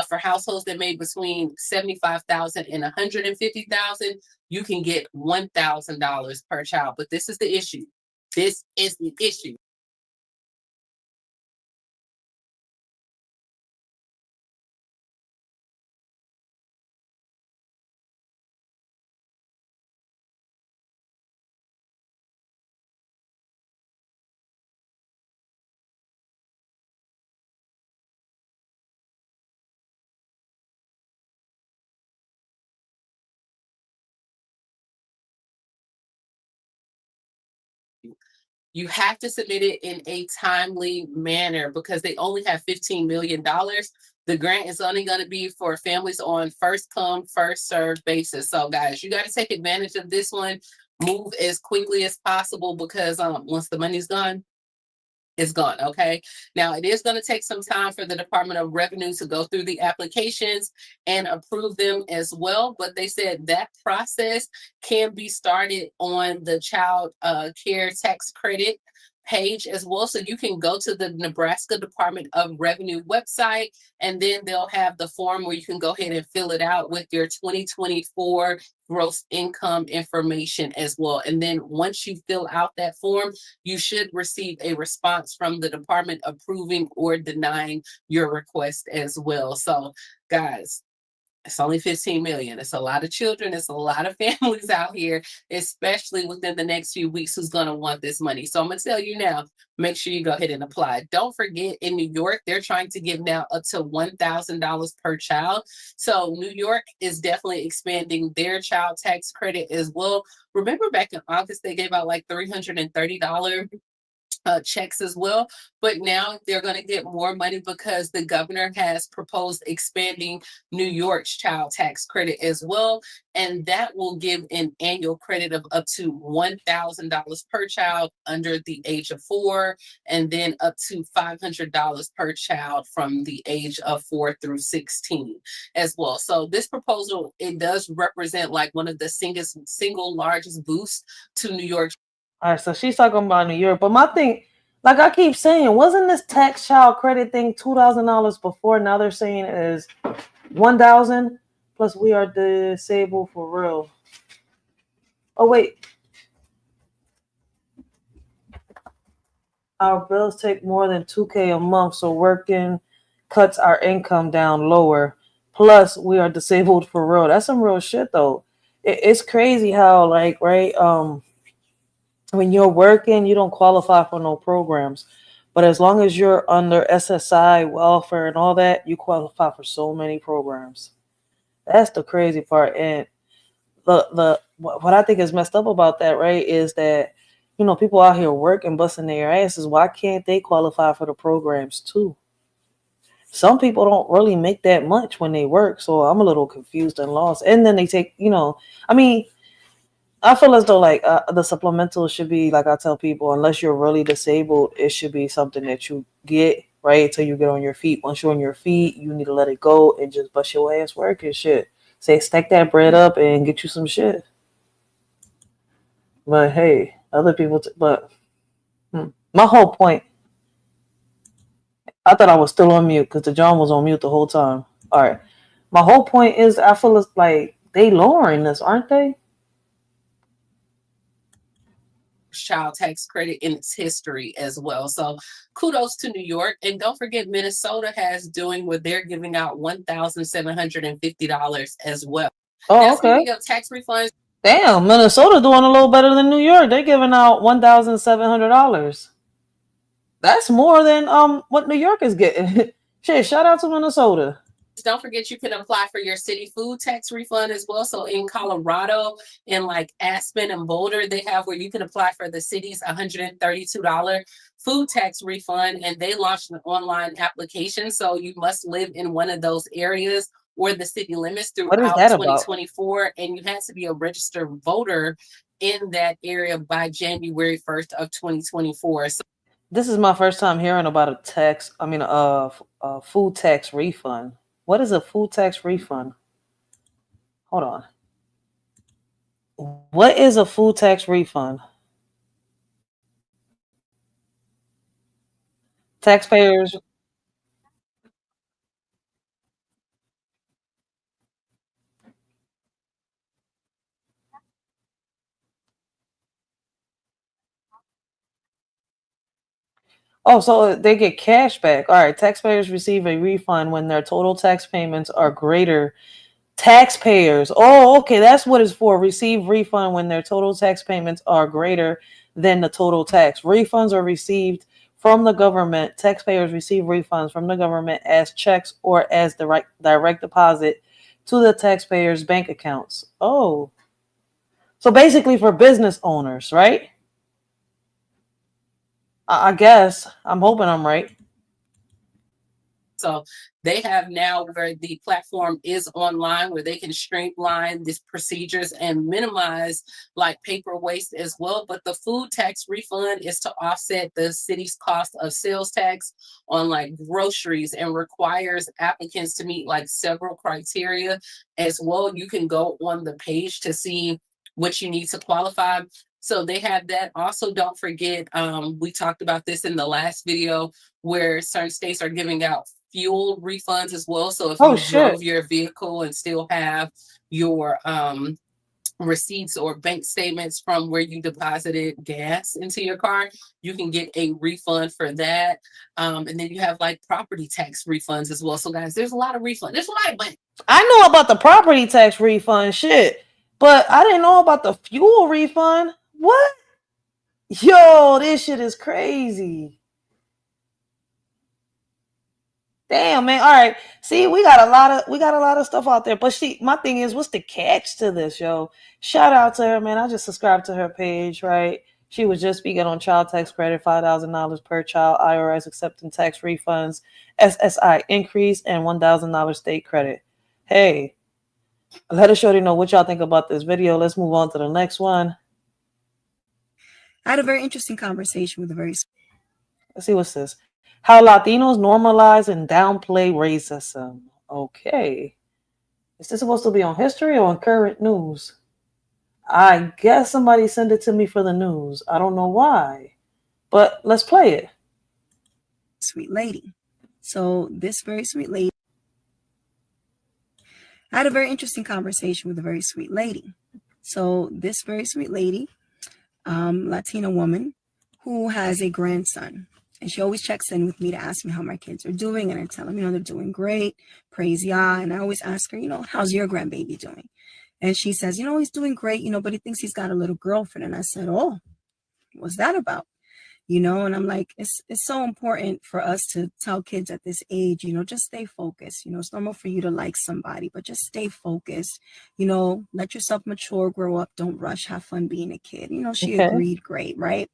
E: For households that made between $75,000 and $150,000, you can get $1,000 per child. But this is the issue. This is the issue. You have to submit it in a timely manner because they only have $15 million. The grant is only going to be for families on first come, first served basis. So guys, you got to take advantage of this one. Move as quickly as possible because once the money's gone, it's gone. Okay. Now it is going to take some time for the Department of Revenue to go through the applications and approve them as well. But they said that process can be started on the child care tax credit page as well. So you can go to the Nebraska Department of Revenue website, and then they'll have the form where you can go ahead and fill it out with your 2024 gross income information as well. And then once you fill out that form, you should receive a response from the department approving or denying your request as well. So guys, it's only 15 million. It's a lot of children. It's a lot of families out here, especially within the next few weeks, who's going to want this money. So I'm going to tell you now, make sure you go ahead and apply. Don't forget, in New York, they're trying to give now up to $1,000 per child. So New York is definitely expanding their child tax credit as well. Remember back in August, they gave out like $330 checks as well, but now they're going to get more money because the governor has proposed expanding New York's child tax credit as well, and that will give an annual credit of up to $1,000 per child under the age of 4, and then up to $500 per child from the age of 4 through 16 as well. So this proposal, it does represent like one of the single largest boosts to New York.
B: All right, so she's talking about New York, but my thing, like I keep saying, wasn't this tax child credit thing $2,000 before? Now they're saying it is $1,000 plus we are disabled for real. Oh wait, our bills take more than $2,000 a month, so working cuts our income down lower. Plus we are disabled for real. That's some real shit though. It's crazy how like when you're working, you don't qualify for no programs. But as long as you're under SSI, welfare, and all that, you qualify for so many programs. That's the crazy part. And what I think is messed up about that, right, is that, you know, people out here working, busting their asses. Why can't they qualify for the programs too? Some people don't really make that much when they work. So I'm a little confused and lost. And then they take, you know, I mean, I feel as though like the supplemental should be, like I tell people, unless you're really disabled, it should be something that you get right until you get on your feet. Once you're on your feet, you need to let it go and just bust your ass work and shit. Say stack that bread up and get you some shit. But hey, other people, my whole point. I thought I was still on mute because the John was on mute the whole time. All right, my whole point is I feel like they lowering this, aren't they?
E: child tax credit in its history as well. So kudos to New York. And don't forget, Minnesota has doing where they're giving out $1,750 as well.
B: Oh,
E: Now,
B: okay.
E: speaking of tax refunds,
B: Damn, Minnesota doing a little better than New York. They're giving out $1,700. That's more than what New York is getting. Shit, shout out to Minnesota.
E: don't forget you can apply for your city food tax refund as well. So in Colorado, in like Aspen and Boulder, they have where you can apply for the city's $132 food tax refund, and they launched an online application. So you must live in one of those areas or the city limits throughout
B: What is that about?
E: 2024, and you have to be a registered voter in that area by January 1st of 2024. So
B: this is my first time hearing about a food tax refund. What is a food tax refund? Hold on. What is a food tax refund? Taxpayers. Oh, so they get cash back. All right. Taxpayers receive a refund when their total tax payments are greater. Taxpayers. Oh, okay. That's what it's for. Receive refund when their total tax payments are greater than the total tax. Refunds are received from the government. Taxpayers receive refunds from the government as checks or as direct deposit to the taxpayers' bank accounts. Oh. So basically for business owners, right? I guess. I'm hoping I'm right.
E: So they have now where the platform is online where they can streamline these procedures and minimize like paper waste as well. But the food tax refund is to offset the city's cost of sales tax on like groceries and requires applicants to meet like several criteria as well. You can go on the page to see what you need to qualify. So they have that. Also, don't forget, we talked about this in the last video where certain states are giving out fuel refunds as well. So if you drove your vehicle and still have your receipts or bank statements from where you deposited gas into your car, you can get a refund for that. And then you have like property tax refunds as well. So guys, there's a lot of refunds. There's a lot of money.
B: I know about the property tax refund shit, but I didn't know about the fuel refund. What? Yo, this shit is crazy. Damn, man. All right. See, we got a lot of stuff out there. But my thing is, what's the catch to this, yo? Shout out to her, man. I just subscribed to her page, right? She was just speaking on child tax credit, $5,000 per child, IRS accepting tax refunds, SSI increase, and $1,000 state credit. Hey, let us shorty know what y'all think about this video. Let's move on to the next one.
F: I had a very interesting conversation with a very...
B: Let's see what's this. How Latinos normalize and downplay racism. Okay. Is this supposed to be on history or on current news? I guess somebody sent it to me for the news. I don't know why. But let's play it.
F: Sweet lady. So this very sweet lady... I had a very interesting conversation with a very sweet lady. So this very sweet lady, Latina woman, who has a grandson. And she always checks in with me to ask me how my kids are doing. And I tell them, they're doing great. Praise Yah. And I always ask her, how's your grandbaby doing? And she says, he's doing great, but he thinks he's got a little girlfriend. And I said, oh, what's that about? And I'm like, it's so important for us to tell kids at this age, just stay focused. It's normal for you to like somebody, but just stay focused. Let yourself mature, grow up, don't rush, have fun being a kid. She agreed, great, right?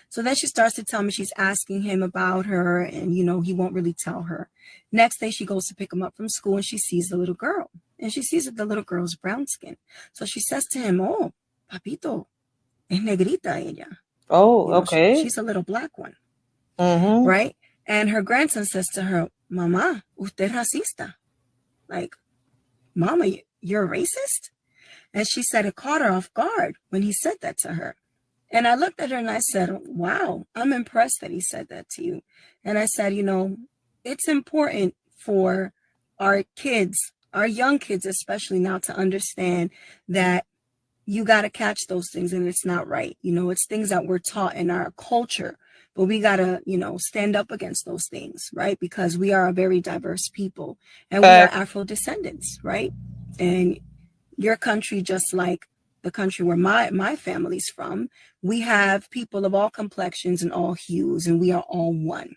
F: So then she starts to tell me she's asking him about her and, he won't really tell her. Next day, she goes to pick him up from school and she sees the little girl and she sees that the little girl's brown skin. So she says to him, oh, papito, es negrita ella.
B: Oh, okay.
F: She's a little black one.
B: Mm-hmm.
F: Right. And her grandson says to her, Mama, usted racista. Like, Mama, you're a racist? And she said it caught her off guard when he said that to her. And I looked at her and I said, wow, I'm impressed that he said that to you. And I said, it's important for our kids, our young kids, especially now, to understand that you got to catch those things, and it's not right. You know, it's things that we're taught in our culture, but we got to, you know, stand up against those things, right? Because we are a very diverse people, and we are Afro descendants, right? And your country, just like the country where my family's from, we have people of all complexions and all hues, and we are all one.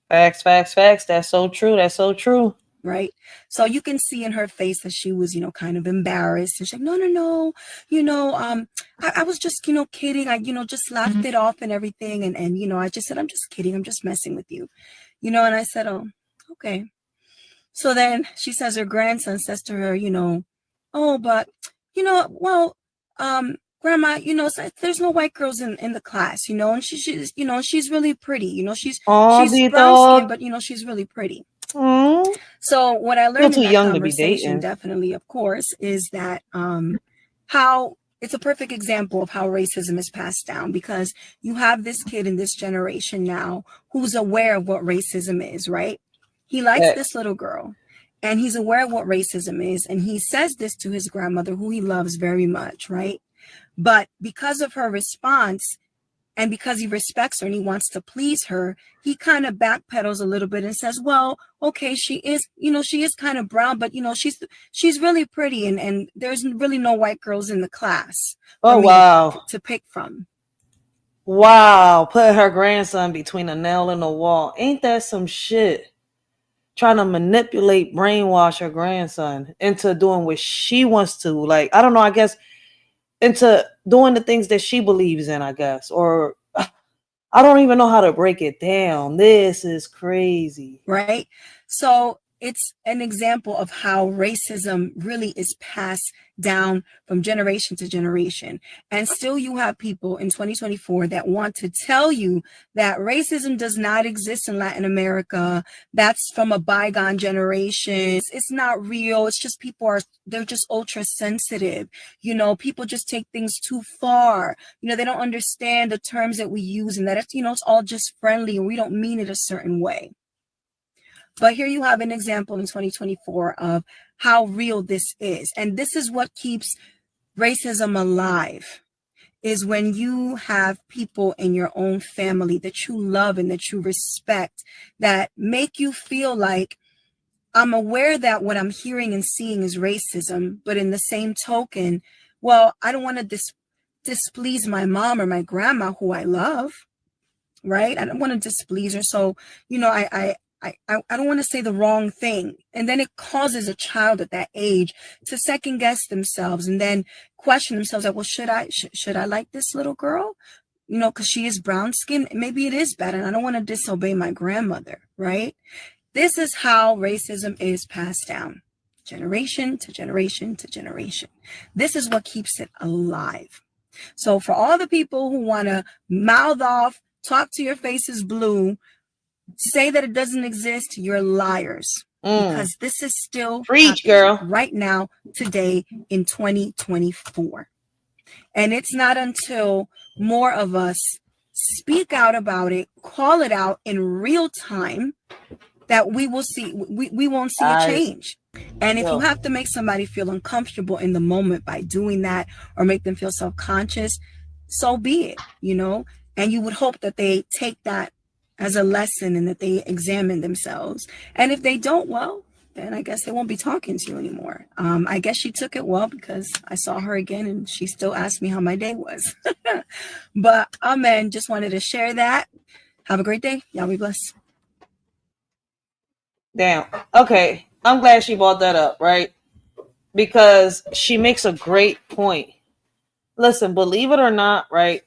B: Facts, facts, facts. That's so true. That's so true.
F: Right. So you can see in her face that she was, you know, kind of embarrassed. And she's like, no, you know, I was just, you know, kidding. I, you know, just laughed it off and everything. And, you know, I just said, I'm just kidding. I'm just messing with you, you know. And I said, oh, okay. So then she says her grandson says to her, you know, oh, but, you know, well, Grandma, you know, there's no white girls in the class, you know, and she's, you know, she's really pretty, you know, she's brown skin, but, you know, she's really pretty. So what I learned in that conversation, definitely, of course, is that how it's a perfect example of how racism is passed down, because you have this kid in this generation now who's aware of what racism is, right? He likes this little girl, and he's aware of what racism is, and he says this to his grandmother, who he loves very much, right? But because of her response, and because he respects her and he wants to please her, he kind of backpedals a little bit and says, well, okay, she is, you know, she is kind of brown, but, you know, she's really pretty, and there's really no white girls in the class.
B: Oh, wow.
F: To pick from.
B: Wow. Put her grandson between a nail and a wall. Ain't that some shit? Trying to manipulate, brainwash her grandson into doing what she wants to. Like, I don't know, I guess into doing the things that she believes in, I guess. Or I don't even know how to break it down. This is crazy.
F: Right? So it's an example of how racism really is passed down from generation to generation. And still you have people in 2024 that want to tell you that racism does not exist in Latin America. That's from a bygone generation. It's not real. It's just they're just ultra sensitive. You know, people just take things too far. You know, they don't understand the terms that we use, and that it's, you know, it's all just friendly and we don't mean it a certain way. But here you have an example in 2024 of how real this is. And this is what keeps racism alive, is when you have people in your own family that you love and that you respect, that make you feel like, I'm aware that what I'm hearing and seeing is racism, but in the same token, well, I don't want to displease my mom or my grandma who I love, right? I don't want to displease her. So, you know, I don't want to say the wrong thing. And then it causes a child at that age to second guess themselves and then question themselves like, well, should I like this little girl? You know, because she is brown skinned. Maybe it is bad, and I don't want to disobey my grandmother, right? This is how racism is passed down, generation to generation to generation. This is what keeps it alive. So for all the people who want to mouth off, talk to your faces blue, say that it doesn't exist, you're liars. Because this is still right now, today in 2024. And it's not until more of us speak out about it, call it out in real time, that we will see, we won't see a change. And if you have to make somebody feel uncomfortable in the moment by doing that, or make them feel self-conscious, so be it, you know. And you would hope that they take that as a lesson and that they examine themselves. And if they don't, well, then I guess they won't be talking to you anymore. I guess she took it well, because I saw her again and she still asked me how my day was. But amen, just wanted to share that. Have a great day. Y'all be blessed.
B: Damn. Okay. I'm glad she brought that up, right? Because she makes a great point. Listen, believe it or not, right?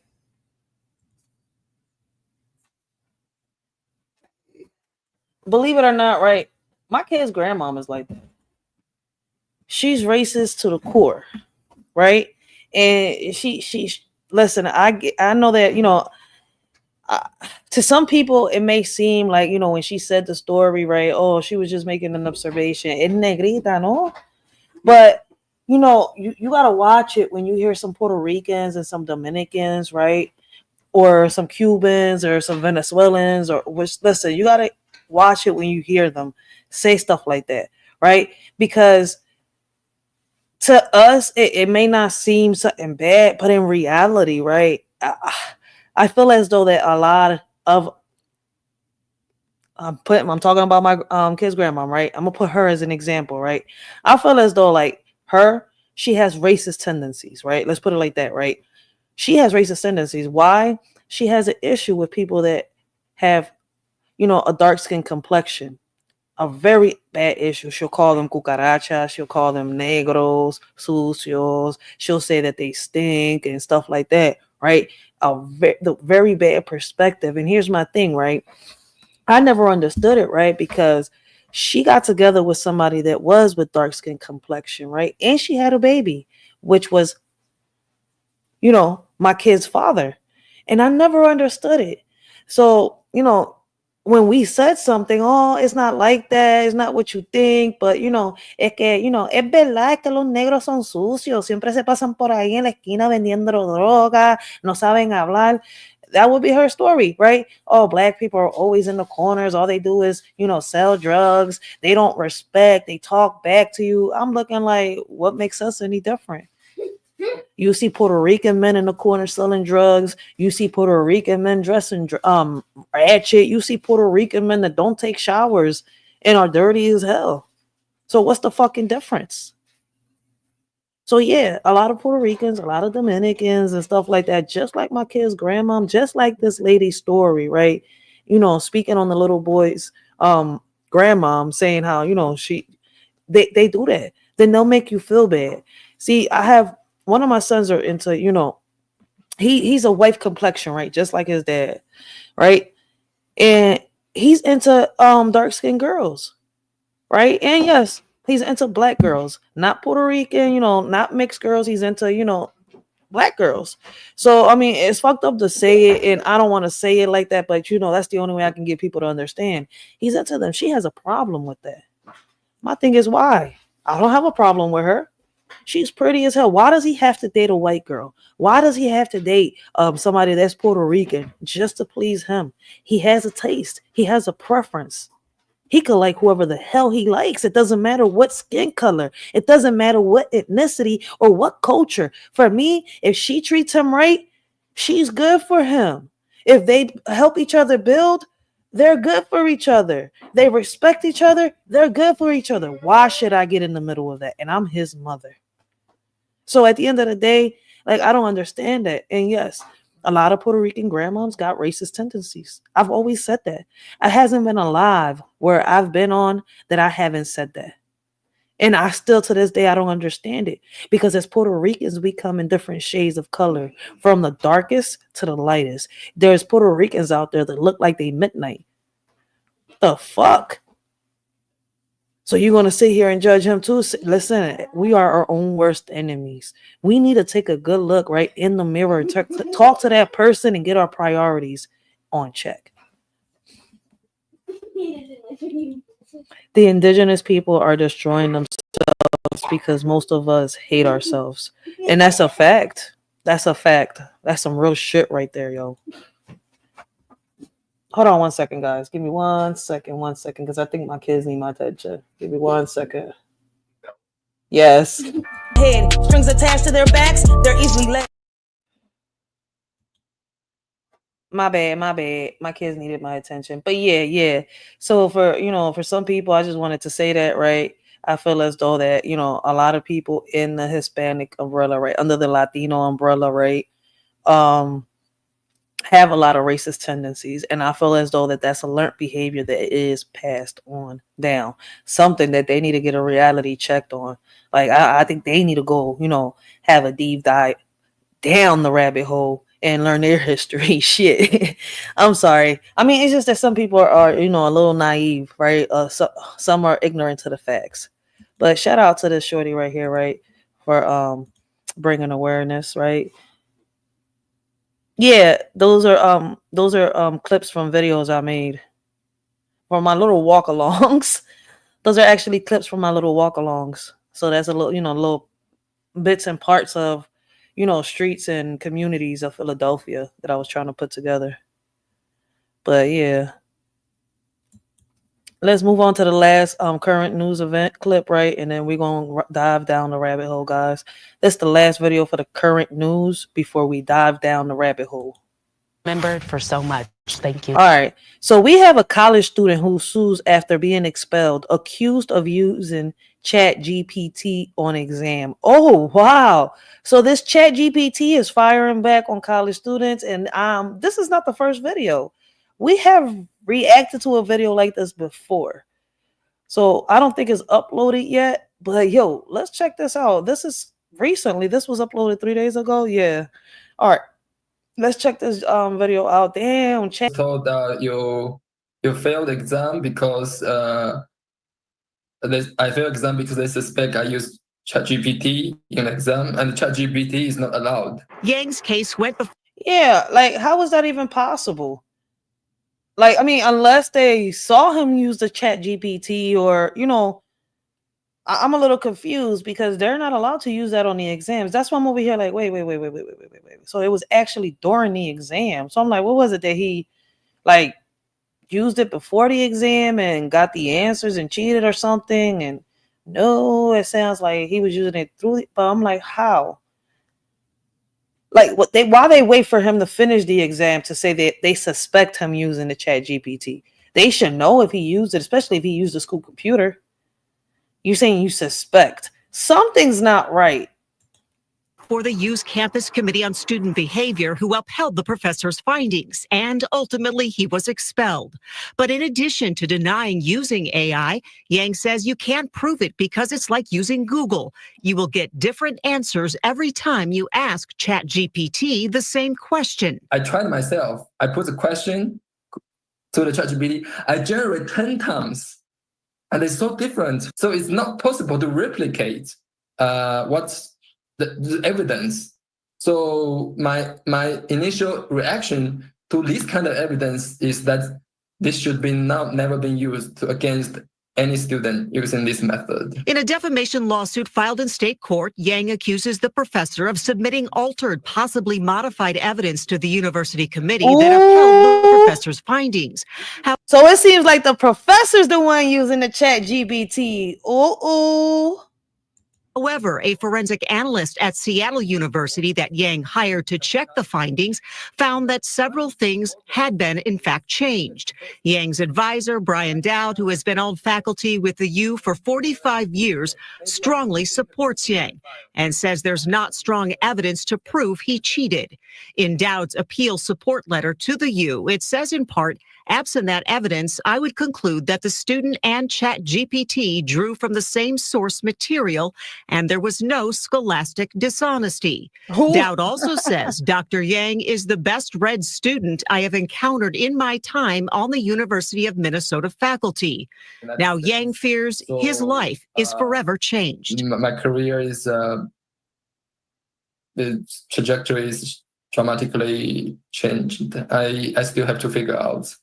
B: Believe it or not, right? My kid's grandmom is like that. She's racist to the core, right? And she listen, I know that, you know, to some people it may seem like, you know, when she said the story, right? Oh, she was just making an observation. Es negrita, no? But, you know, you got to watch it when you hear some Puerto Ricans and some Dominicans, right? Or some Cubans or some Venezuelans, or which, listen, you got to watch it when you hear them say stuff like that, right? Because to us, it may not seem something bad, but in reality, right? I feel as though that a lot of I'm talking about my kid's grandmom, right? I'm gonna put her as an example, right? I feel as though like she has racist tendencies, right? Let's put it like that, right? She has racist tendencies. Why? She has an issue with people that have, a dark skin complexion. A very bad issue. She'll call them cucarachas. She'll call them negros, sucios. She'll say that they stink and stuff like that, right? The very bad perspective. And here's my thing, right? I never understood it, right? Because she got together with somebody that was with dark skin complexion, right? And she had a baby, which was, my kid's father. And I never understood it. So, when we said something, oh, it's not like that, it's not what you think, but, es que, es verdad que los negros son sucios, siempre se pasan por ahí en la esquina vendiendo droga, no saben hablar. That would be her story, right? Oh, black people are always in the corners. All they do is, sell drugs. They don't respect. They talk back to you. I'm looking like, what makes us any different? You see Puerto Rican men in the corner selling drugs. You see Puerto Rican men dressing ratchet. You see Puerto Rican men that don't take showers and are dirty as hell. So what's the fucking difference? So yeah, a lot of Puerto Ricans, a lot of Dominicans and stuff like that, just like my kid's grandmom, just like this lady's story, right? Speaking on the little boy's grandmom, saying how, they do that. Then they'll make you feel bad. See, I have one of my sons are into, he's a white complexion, right? Just like his dad, right? And he's into dark-skinned girls, right? And yes, he's into black girls, not Puerto Rican, not mixed girls. He's into, black girls. So, I mean, it's fucked up to say it, and I don't want to say it like that, but, that's the only way I can get people to understand. He's into them. She has a problem with that. My thing is, why? I don't have a problem with her. She's pretty as hell. Why does he have to date a white girl? Why does he have to date somebody that's Puerto Rican just to please him? He has a taste. He has a preference. He could like whoever the hell he likes. It doesn't matter what skin color. It doesn't matter what ethnicity or what culture. For me, if she treats him right, she's good for him. If they help each other build, they're good for each other. They respect each other. They're good for each other. Why should I get in the middle of that? And I'm his mother. So at the end of the day, like, I don't understand that. And yes, a lot of Puerto Rican grandmoms got racist tendencies. I've always said that. I hasn't been alive where I've been on that I haven't said that. And I still, to this day, I don't understand it. Because as Puerto Ricans, we come in different shades of color, from the darkest to the lightest. There's Puerto Ricans out there that look like they midnight. The fuck? So you're going to sit here and judge him too? Listen, we are our own worst enemies. We need to take a good look right in the mirror, talk to that person and get our priorities on check. The indigenous people are destroying themselves because most of us hate ourselves. And that's a fact. That's a fact. That's some real shit right there, yo. Hold on 1 second, guys. Give me 1 second, because I think my kids need my attention. Give me 1 second. Yes. Head, strings attached to their backs, they're easily led. My bad. My kids needed my attention. But yeah. So for some people, I just wanted to say that, right? I feel as though that, a lot of people in the Hispanic umbrella, right, under the Latino umbrella, right, have a lot of racist tendencies, and I feel as though that's a learned behavior that is passed on down, something that they need to get a reality checked on. Like I think they need to go, have a deep dive down the rabbit hole and learn their history. Shit, I'm sorry. I mean, it's just that some people are a little naive, right? Some are ignorant to the facts. But shout out to this shorty right here, right, for bringing awareness, right? Yeah, those are clips from videos I made for my little walk-alongs. Those are actually clips from my little walk-alongs. So that's a little, little bits and parts of, streets and communities of Philadelphia that I was trying to put together. But yeah. let's move on to the last current news event clip, right? And then we're going to dive down the rabbit hole, guys. That's the last video for the current news before we dive down the rabbit hole.
H: Remembered for so much. Thank you.
B: All right. So we have a college student who sues after being expelled, accused of using Chat GPT on exam. Oh, wow. So this Chat GPT is firing back on college students. And this is not the first video. We have reacted to a video like this before. So I don't think it's uploaded yet. But yo, let's check this out. This is recently. This was uploaded 3 days ago. Yeah. All right. Let's check this video out. Damn, check.
I: Told you failed exam because I failed exam because they suspect I used ChatGPT in exam, and ChatGPT is not allowed.
H: Yang's case went before.
B: Yeah, like how is that even possible? Like, I mean, unless they saw him use the ChatGPT, or I'm a little confused because they're not allowed to use that on the exams. That's why I'm over here like, wait. So it was actually during the exam. So I'm like, what was it that he like used it before the exam and got the answers and cheated or something? And no, it sounds like he was using it through it. But I'm like, how? Like why they wait for him to finish the exam to say that they suspect him using the ChatGPT? They should know if he used it, especially if he used a school computer. You're saying you suspect. Something's not right.
H: For the U's Campus Committee on Student Behavior, who upheld the professor's findings, and ultimately he was expelled. But in addition to denying using AI, Yang says you can't prove it because it's like using Google. You will get different answers every time you ask ChatGPT the same question.
I: I tried myself. I put the question to the ChatGPT. I generate 10 times. And it's so different. So it's not possible to replicate what's the evidence. So my initial reaction to this kind of evidence is that this should be never been used against any student using this method.
H: In a defamation lawsuit filed in state court, Yang accuses the professor of submitting altered, possibly modified evidence to the university committee that upheld the professor's findings.
B: So it seems like the professor's the one using the Chat GPT.
H: However, a forensic analyst at Seattle University that Yang hired to check the findings found that several things had been, in fact, changed. Yang's advisor, Brian Dowd, who has been on faculty with the U for 45 years, strongly supports Yang and says there's not strong evidence to prove he cheated. In Dowd's appeal support letter to the U, it says in part, absent that evidence, I would conclude that the student and ChatGPT drew from the same source material and there was no scholastic dishonesty. Dowd also says Dr. Yang is the best read student I have encountered in my time on the University of Minnesota faculty. Now Yang fears his life is forever changed.
I: My career is, the trajectory is dramatically changed. I still have to figure out.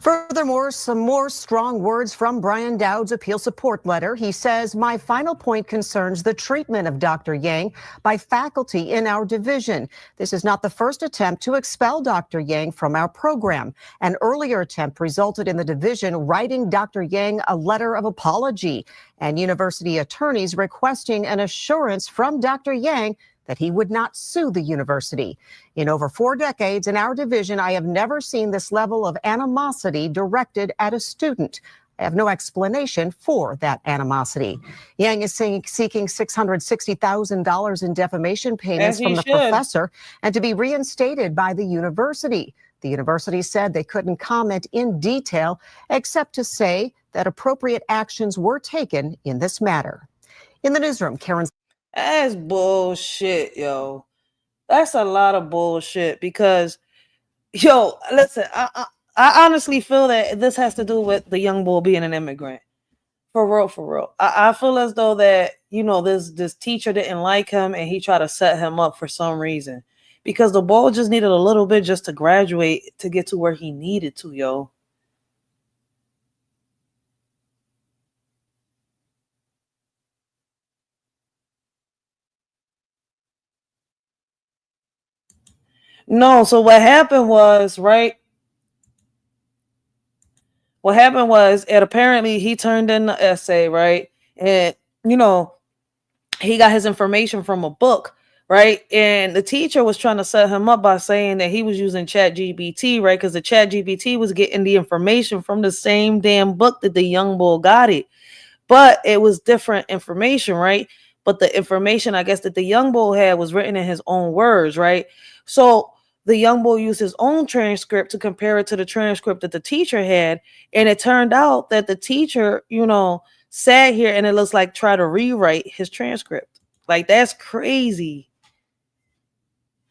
H: Furthermore, some more strong words from Brian Dowd's appeal support letter. He says, my final point concerns the treatment of Dr. Yang by faculty in our division. This is not the first attempt to expel Dr. Yang from our program. An earlier attempt resulted in the division writing Dr. Yang a letter of apology and university attorneys requesting an assurance from Dr. Yang that he would not sue the university. In over 4 decades in our division, I have never seen this level of animosity directed at a student. I have no explanation for that animosity. Yang is seeking $660,000 in defamation payments from the professor and to be reinstated by the university. The university said they couldn't comment in detail except to say that appropriate actions were taken in this matter. In the newsroom, Karen.
B: That's bullshit, yo. That's a lot of bullshit because, yo, listen, I honestly feel that this has to do with the young boy being an immigrant. For real. I feel as though that, this teacher didn't like him and he tried to set him up for some reason. Because the boy just needed a little bit just to graduate to get to where he needed to, yo. No, so what happened was, right? what happened was, and apparently he turned in the essay, right? And, you know, he got his information from a book, right? And the teacher was trying to set him up by saying that he was using ChatGPT, right? Because the ChatGPT was getting the information from the same damn book that the young bull got it. But it was different information, right? But the information, I guess, that the young bull had was written in his own words, right? So the young bull used his own transcript to compare it to the transcript that the teacher had. And it turned out that the teacher, you know, sat here and it looks like try to rewrite his transcript. Like, that's crazy.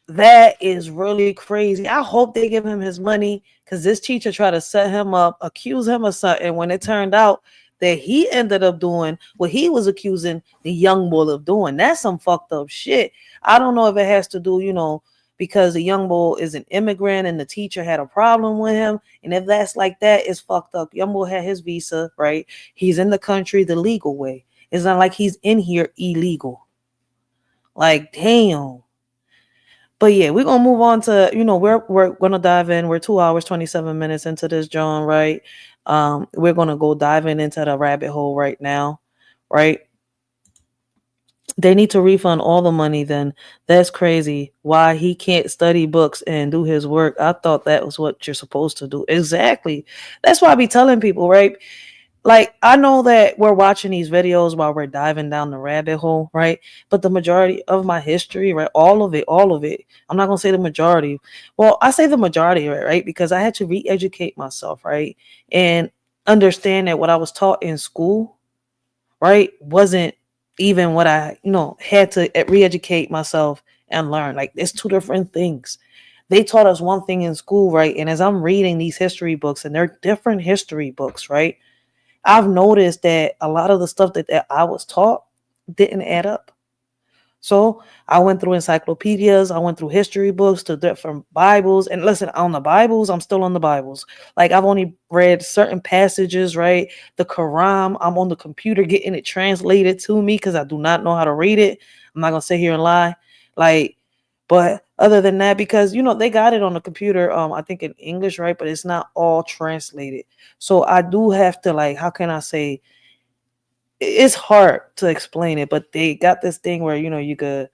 B: That is really crazy. I hope they give him his money, because this teacher tried to set him up, accuse him of something, when it turned out that he ended up doing what he was accusing the young bull of doing. That's some fucked up shit. I don't know if it has to do, you know, because the young bull is an immigrant and the teacher had a problem with him. And if that's like that, it's fucked up. Young bull had his visa, right? He's in the country the legal way. It's not like he's in here illegal. Like, damn. But yeah, we're gonna move on to, you know, we're gonna dive in. We're 2 hours, 27 minutes into this, John, right? We're gonna go diving into the rabbit hole right now, right? They need to refund all the money then. That's crazy. Why he can't study books and do his work. I thought that was what you're supposed to do. Exactly. That's why I be telling people, right? Like, I know that we're watching these videos while we're diving down the rabbit hole, right? But the majority of my history, right? All of it. I'm not going to say the majority. Well, I say the majority, right? Because I had to re-educate myself, right? And understand that what I was taught in school, right, wasn't even what I, you know, had to re-educate myself and learn. Like, it's two different things. They taught us one thing in school, right? And as I'm reading these history books, and they're different history books, right? I've noticed that a lot of the stuff that I was taught didn't add up. So I went through encyclopedias, I went through history books, to different Bibles. And listen, on the Bibles, I'm still on the Bibles. Like, I've only read certain passages, right? The Quran, I'm on the computer getting it translated to me because I do not know how to read it. I'm not going to sit here and lie. Like, but other than that, because, you know, they got it on the computer, I think in English, right? But it's not all translated. So I do have to, like, how can I say, it's hard to explain it, but they got this thing where, you know, you could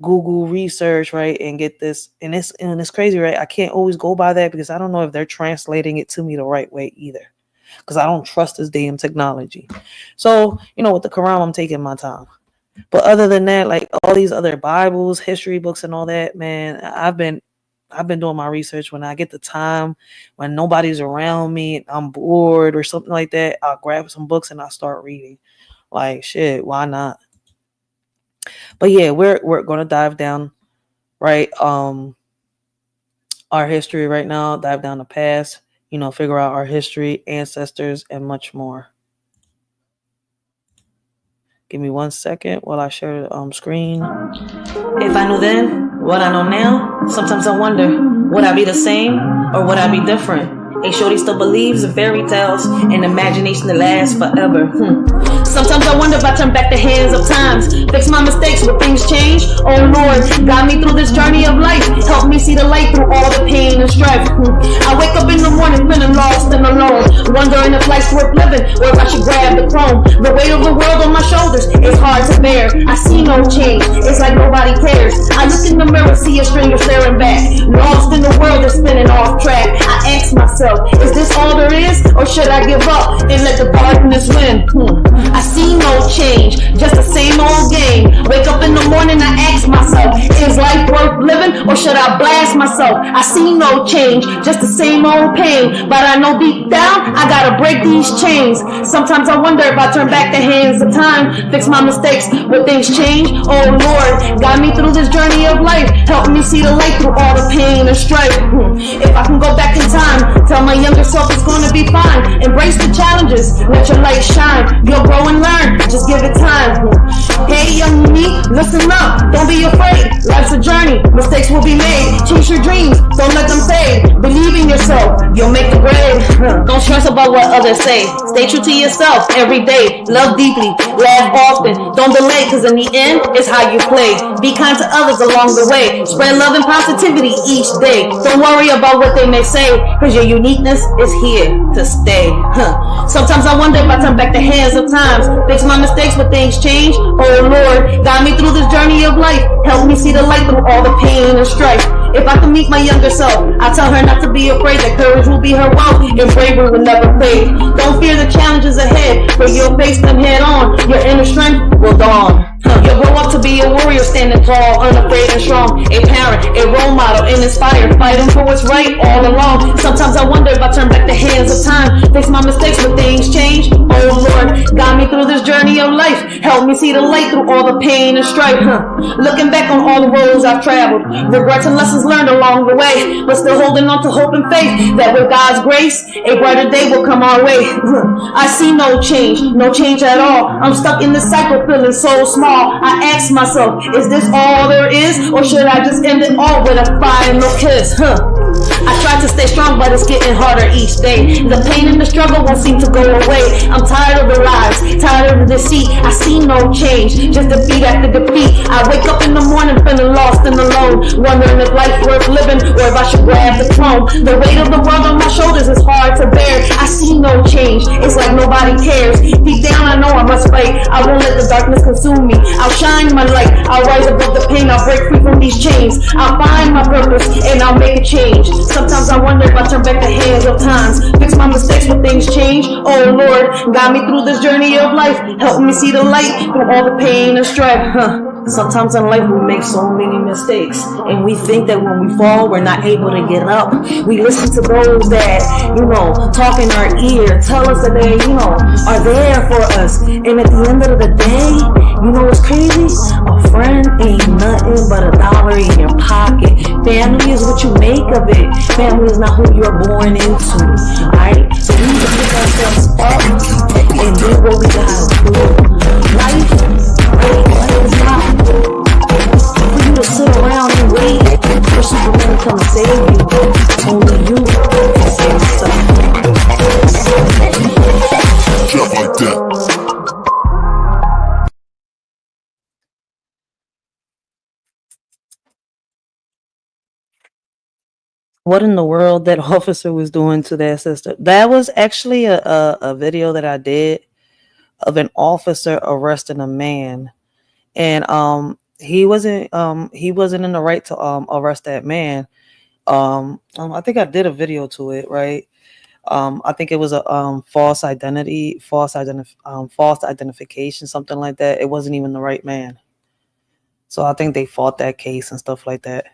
B: Google research, right, and get this, and it's crazy, right? I can't always go by that because I don't know if they're translating it to me the right way either, because I don't trust this damn technology. So, you know, with the Quran, I'm taking my time. But other than that, like all these other Bibles, history books, and all that, man, I've been doing my research when I get the time, when nobody's around me, I'm bored or something like that. I'll grab some books and I'll start reading. Like, shit, why not? But yeah, we're gonna dive down, right? Our history right now, dive down the past, you know, figure out our history, ancestors, and much more. Give me 1 second while I share the screen. If I knew then what I know now, sometimes I wonder, would I be the same or would I be different? A shorty still believes in fairy tales and imagination that lasts forever. Sometimes I wonder if I turn back the hands of times, fix my mistakes, will things change? Oh Lord, guide me through this journey of life, help me see the light through all the pain and strife. I wake up in the morning feeling lost and alone, wondering if life's worth living or if I should grab the throne. The weight of the world on my shoulders is hard to bear. I see no change, it's like nobody cares. I look in the mirror, see a stranger staring back, lost in the world that's spinning off track. I ask myself, is this all there is, or should I give up and let the darkness win? I see no change, just the same old game. Wake up in the morning, I ask myself, is life worth living, or should I blast myself? I see no change, just the same old pain, but I know deep down, I gotta break these chains. Sometimes I wonder if I turn back the hands of time, fix my mistakes, will things change? Oh Lord, guide me through this journey of life, help me see the light through all the pain and strife. If I can go back in time, tell my younger self it's gonna be fine. Embrace the challenges, let your light shine. You'll grow and learn, just give it time. Hey young me, listen up, don't be afraid. Life's a journey, mistakes will be made. Chase your dreams, don't let them fade. Believe in yourself, you'll make the grade. Don't stress about what others say. Stay true to yourself every day. Love deeply, laugh often. Don't delay, cause in the end, it's how you play. Be kind to others along the way. Spread love and positivity each day. Don't worry about what they may say, cause you're unique meekness is here to stay. Sometimes I wonder if I turn back the hands of times, fix my mistakes, but things change. Oh Lord, guide me through this journey of life. Help me see the light through all the pain and strife. If I can meet my younger self, I tell her not to be afraid, that courage will be her wealth and bravery will never fade. Don't fear the challenges ahead, for you'll face them head on. Your inner strength will dawn. You'll grow up to be a warrior, standing tall, unafraid and strong. A parent, a role model, and inspired, fighting for what's right all along. Sometimes I wonder if I turn back the hands of time, fix my mistakes, but things change. Oh Lord, guide me through this journey of life. Help me see the light through all the pain and strife. Looking back on all the roads I've traveled, regrets and lessons learned along the way, but still holding on to hope and faith that with God's grace, a brighter day will come our way. I see no change at all. I'm stuck in this cycle, feeling so small. I ask myself, is this all there is, or should I just end it all with a final kiss? I try to stay strong, but it's getting harder each day. The pain and the struggle won't seem to go away. I'm tired of the lies, tired of the deceit. I see no change, just defeat after defeat. I wake up in the morning feeling lost and alone, wondering if life's worth living or if I should grab the throne. The weight of the world on my shoulders is hard to bear. I see no change, it's like nobody cares. Deep down I know I must fight. I won't let the darkness consume me. I'll shine my light, I'll rise above the pain, I'll break free from these chains. I'll find my purpose and I'll make a change. Sometimes I wonder if I turn back the hands of times, fix my mistakes when things change. Oh Lord, guide me through this journey of life. Help me see the light through all the pain and strife. Sometimes in life we make so many mistakes, and we think that when we fall, we're not able to get up. We listen to those that, talk in our ear, tell us that they, are there for us. And at the end of the day, what's crazy? A friend ain't nothing but $1 in your pocket. Family is what you make of it. Family is not who you're born into. Alright? So we need to pick ourselves up and do what we gotta do. Life is not for you to sit around and wait for Superman to come save you. Only you can save yourself. Just like that. What in the world that officer was doing to their sister? That was actually a video that I did of an officer arresting a man, and he wasn't in the right to arrest that man. I think I did a video to it, right? I think it was a false identification, something like that. It wasn't even the right man, so I think they fought that case and stuff like that.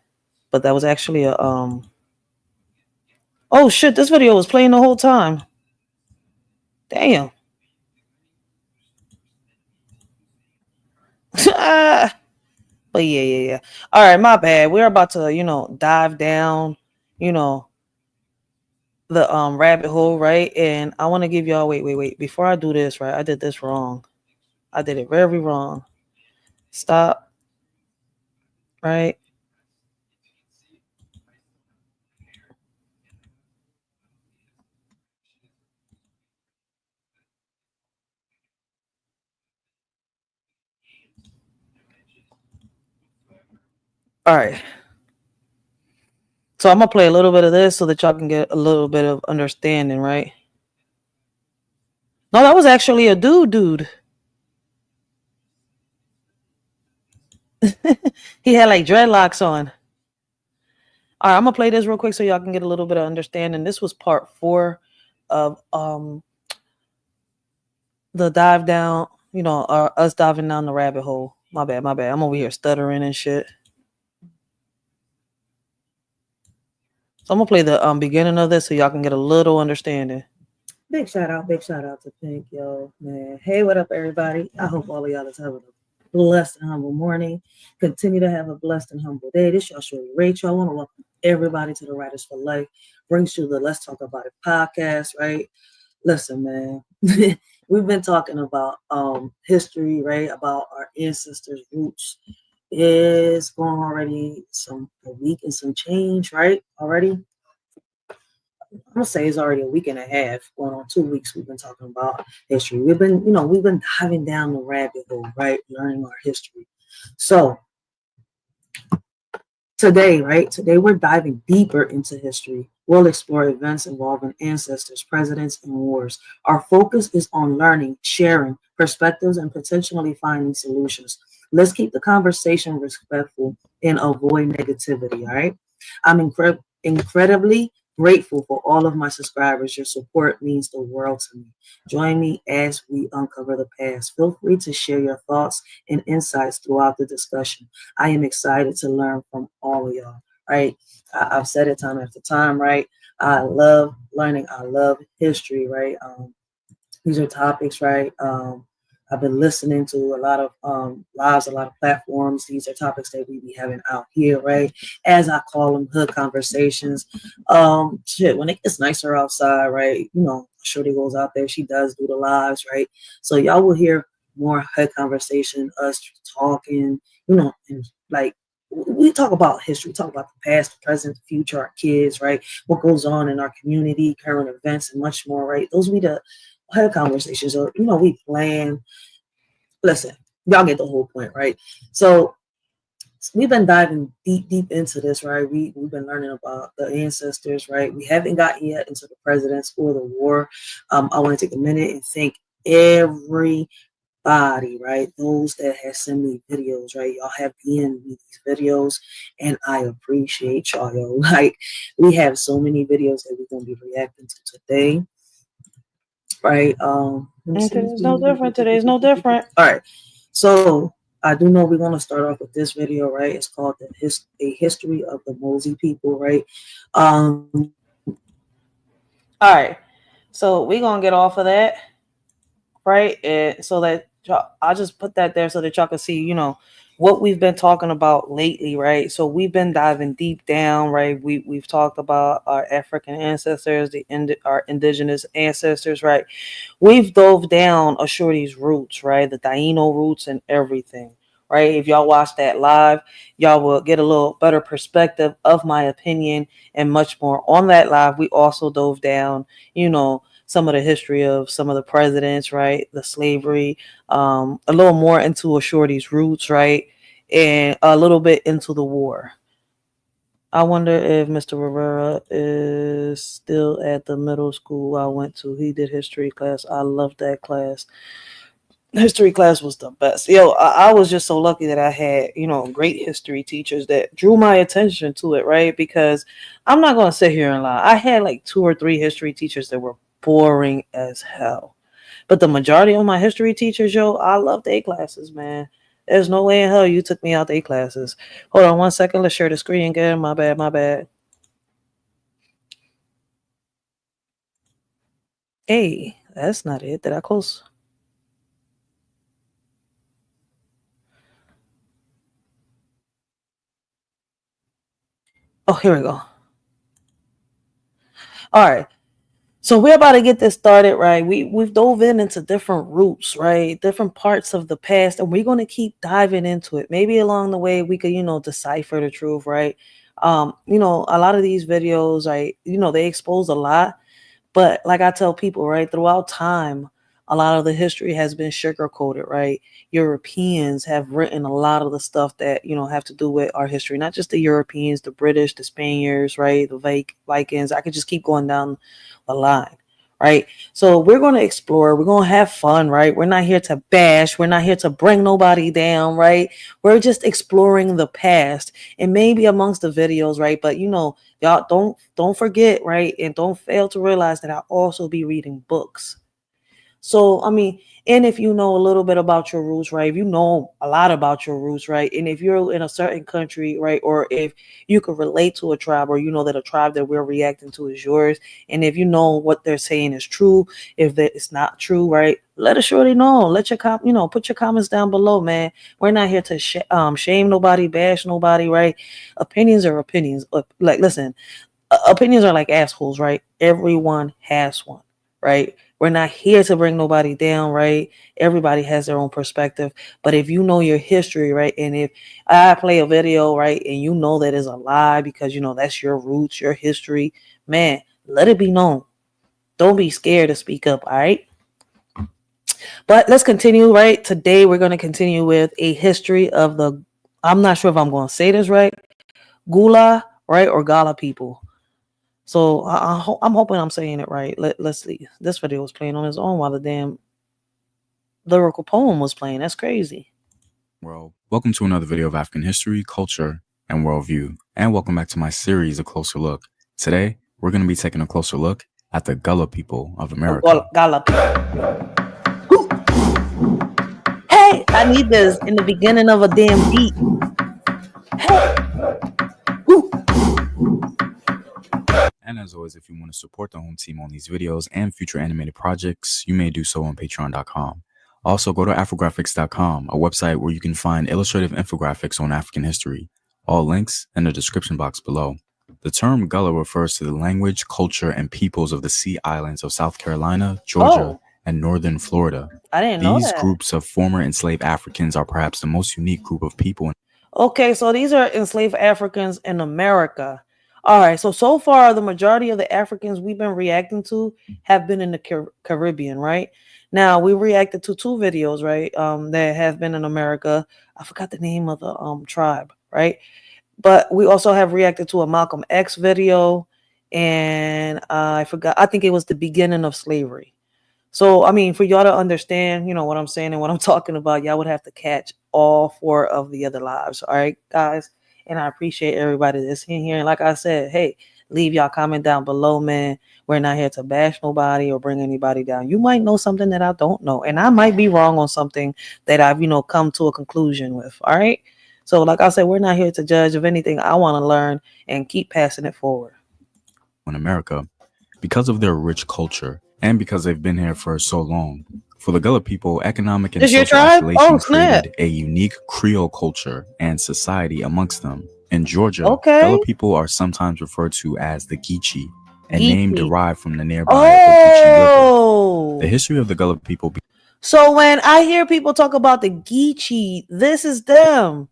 B: But that was actually a oh shit, this video was playing the whole time. Damn. But yeah. All right, my bad. We're about to, dive down, the rabbit hole, right? And I want to give y'all wait. Before I do this, right? I did this wrong. I did it very wrong. Stop. Right? All right. So I'm going to play a little bit of this so that y'all can get a little bit of understanding, right? No, that was actually a dude. He had like dreadlocks on. All right, I'm going to play this real quick so y'all can get a little bit of understanding. This was part 4 of the dive down, us diving down the rabbit hole. My bad. I'm over here stuttering and shit. So I'm gonna play the beginning of this so y'all can get a little understanding. Big shout out to Pink, yo, man. Hey, what up, everybody? I hope all of y'all is having a blessed and humble morning. Continue to have a blessed and humble day. This y'all shorty Racheal. I want to welcome everybody to the Writers for Life. Brings you the Let's Talk About It podcast, right? Listen, man. We've been talking about history, right? About our ancestors' roots. It's going already a week and some change, right? Already. I'm gonna say it's already a week and a half, going on 2 weeks. We've been talking about history. We've been diving down the rabbit hole, right? Learning our history. So Today, right? Today we're diving deeper into history. We'll explore events involving ancestors, presidents, and wars. Our focus is on learning, sharing perspectives, and potentially finding solutions. Let's keep the conversation respectful and avoid negativity, all right? I'm incredibly grateful for all of my subscribers. Your support means the world to me. Join me as we uncover the past. Feel free to share your thoughts and insights throughout the discussion. I am excited to learn from all of y'all, right? I've said it time after time, right? I love learning. I love history, right? These are topics, right? I've been listening to a lot of lives, a lot of platforms. These are topics that we be having out here, right? As I call them, hood conversations. When it gets nicer outside, right? You know, Shorty goes out there, she does do the lives, right? So y'all will hear more hood conversation, us talking, you know, and like we talk about history, we talk about the past, the present, the future, our kids, right? What goes on in our community, current events, and much more, right? Those be the hood conversations, or you know, we plan. Listen, y'all get the whole point, right? So we've been diving deep into this, right? We've been learning about the ancestors, right? We haven't gotten yet into the presidents or the war. I want to take a minute and thank everybody, right? Those that have sent me videos, right? Y'all have DM'd me these videos, and I appreciate y'all, yo. Like, we have so many videos that we're gonna be reacting to today, right? Today's no different. Today's no different. All right. So I do know we're gonna start off with this video, right? It's called A History of the Mosey People, right? All right. So we're gonna get off of that, right? And so that I'll just put that there so that y'all can see, you know, what we've been talking about lately, right? So we've been diving deep down, right? We've talked about our African ancestors, our indigenous ancestors, right? We've dove down a Shorty's roots, right? The Taino roots and everything, right? If y'all watch that live, y'all will get a little better perspective of my opinion and much more. On that live, we also dove down, you know, some of the history of some of the presidents, right? The slavery, a little more into a Shorty's roots, right? And a little bit into the war. I wonder if Mr. Rivera is still at the middle school I went to. He did history class. I loved that class. History class was the best. Yo, I was just so lucky that I had, you know, great history teachers that drew my attention to it, right? Because I'm not going to sit here and lie. I had like 2 or 3 history teachers that were boring as hell. But the majority of my history teachers, yo, I loved their classes, man. There's no way in hell you took me out their classes. Hold on 1 second. Let's share the screen again. My bad. Hey, that's not it. Did I close? Oh, here we go. All right. So we're about to get this started, right? We've dove into different roots, right? Different parts of the past, and we're going to keep diving into it. Maybe along the way we could, you know, decipher the truth, right? You know, a lot of these videos, right, you know, they expose a lot, but like I tell people, right, throughout time, a lot of the history has been sugar-coated, right? Europeans have written a lot of the stuff that, you know, have to do with our history, not just the Europeans, the British, the Spaniards, right? The Vikings. I could just keep going down the line, right? So we're going to explore. We're going to have fun, right? We're not here to bash. We're not here to bring nobody down, right? We're just exploring the past and maybe amongst the videos, right? But, you know, y'all don't forget, right? And don't fail to realize that I'll also be reading books. So, I mean, and if you know a little bit about your roots, right? If you know a lot about your roots, right? And if you're in a certain country, right? Or if you could relate to a tribe, or you know that a tribe that we're reacting to is yours. And if you know what they're saying is true, if that it's not true, right? Let us Shorty know. Let your put your comments down below, man. We're not here to shame nobody, bash nobody, right? Opinions are opinions. Like, listen, opinions are like assholes, right? Everyone has one, right? We're not here to bring nobody down, right? Everybody has their own perspective. But if you know your history, right? And if I play a video, right, and you know that is a lie because, you know, that's your roots, your history, man, let it be known. Don't be scared to speak up, all right? But let's continue, right? Today we're going to continue with a history of the, I'm not sure if I'm going to say this right, Gula, right, or Gala people. So I'm hoping I'm saying it right. Let's see. This video was playing on its own while the damn lyrical poem was playing. That's crazy.
J: Well, welcome to another video of African history, culture, and worldview. And welcome back to my series, A Closer Look. Today, we're going to be taking a closer look at the Gullah people of America.
B: Gala. Hey, I need this in the beginning of a damn beat. Hey.
J: And as always, if you want to support the home team on these videos and future animated projects, you may do so on patreon.com. Also, go to afrographics.com, a website where you can find illustrative infographics on African history. All links in the description box below. The term Gullah refers to the language, culture, and peoples of the Sea Islands of South Carolina, Georgia, and northern Florida.
B: I didn't know
J: These
B: that.
J: groups of former enslaved Africans are perhaps the most unique group of people.
B: Okay, so these are enslaved Africans in America. All right, so far, the majority of the Africans we've been reacting to have been in the Caribbean, right? Now, we reacted to 2 videos, right, that have been in America. I forgot the name of the tribe, right? But we also have reacted to a Malcolm X video, and I think it was the beginning of slavery. So, I mean, for y'all to understand, you know, what I'm saying and what I'm talking about, y'all would have to catch all 4 of the other lives. All right, guys. And I appreciate everybody that's in here. And like I said, hey, leave y'all comment down below, man. We're not here to bash nobody or bring anybody down. You might know something that I don't know. And I might be wrong on something that I've, come to a conclusion with. All right. So like I said, we're not here to judge. If anything, I want to learn and keep passing it forward.
J: In America, because of their rich culture and because they've been here for so long. For the Gullah people, economic and social isolation created a unique Creole culture and society amongst them. In Georgia, Gullah people are sometimes referred to as the Geechee, a name derived from the nearby Geechee River. The history of the Gullah people.
B: So when I hear people talk about the Geechee, this is them.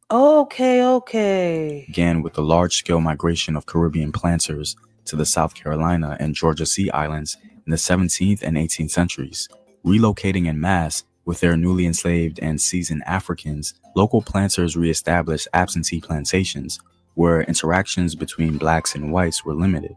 B: Okay.
J: Began with the large-scale migration of Caribbean planters to the South Carolina and Georgia Sea Islands in the 17th and 18th centuries. Relocating en masse with their newly enslaved and seasoned Africans, local planters reestablished absentee plantations where interactions between blacks and whites were limited.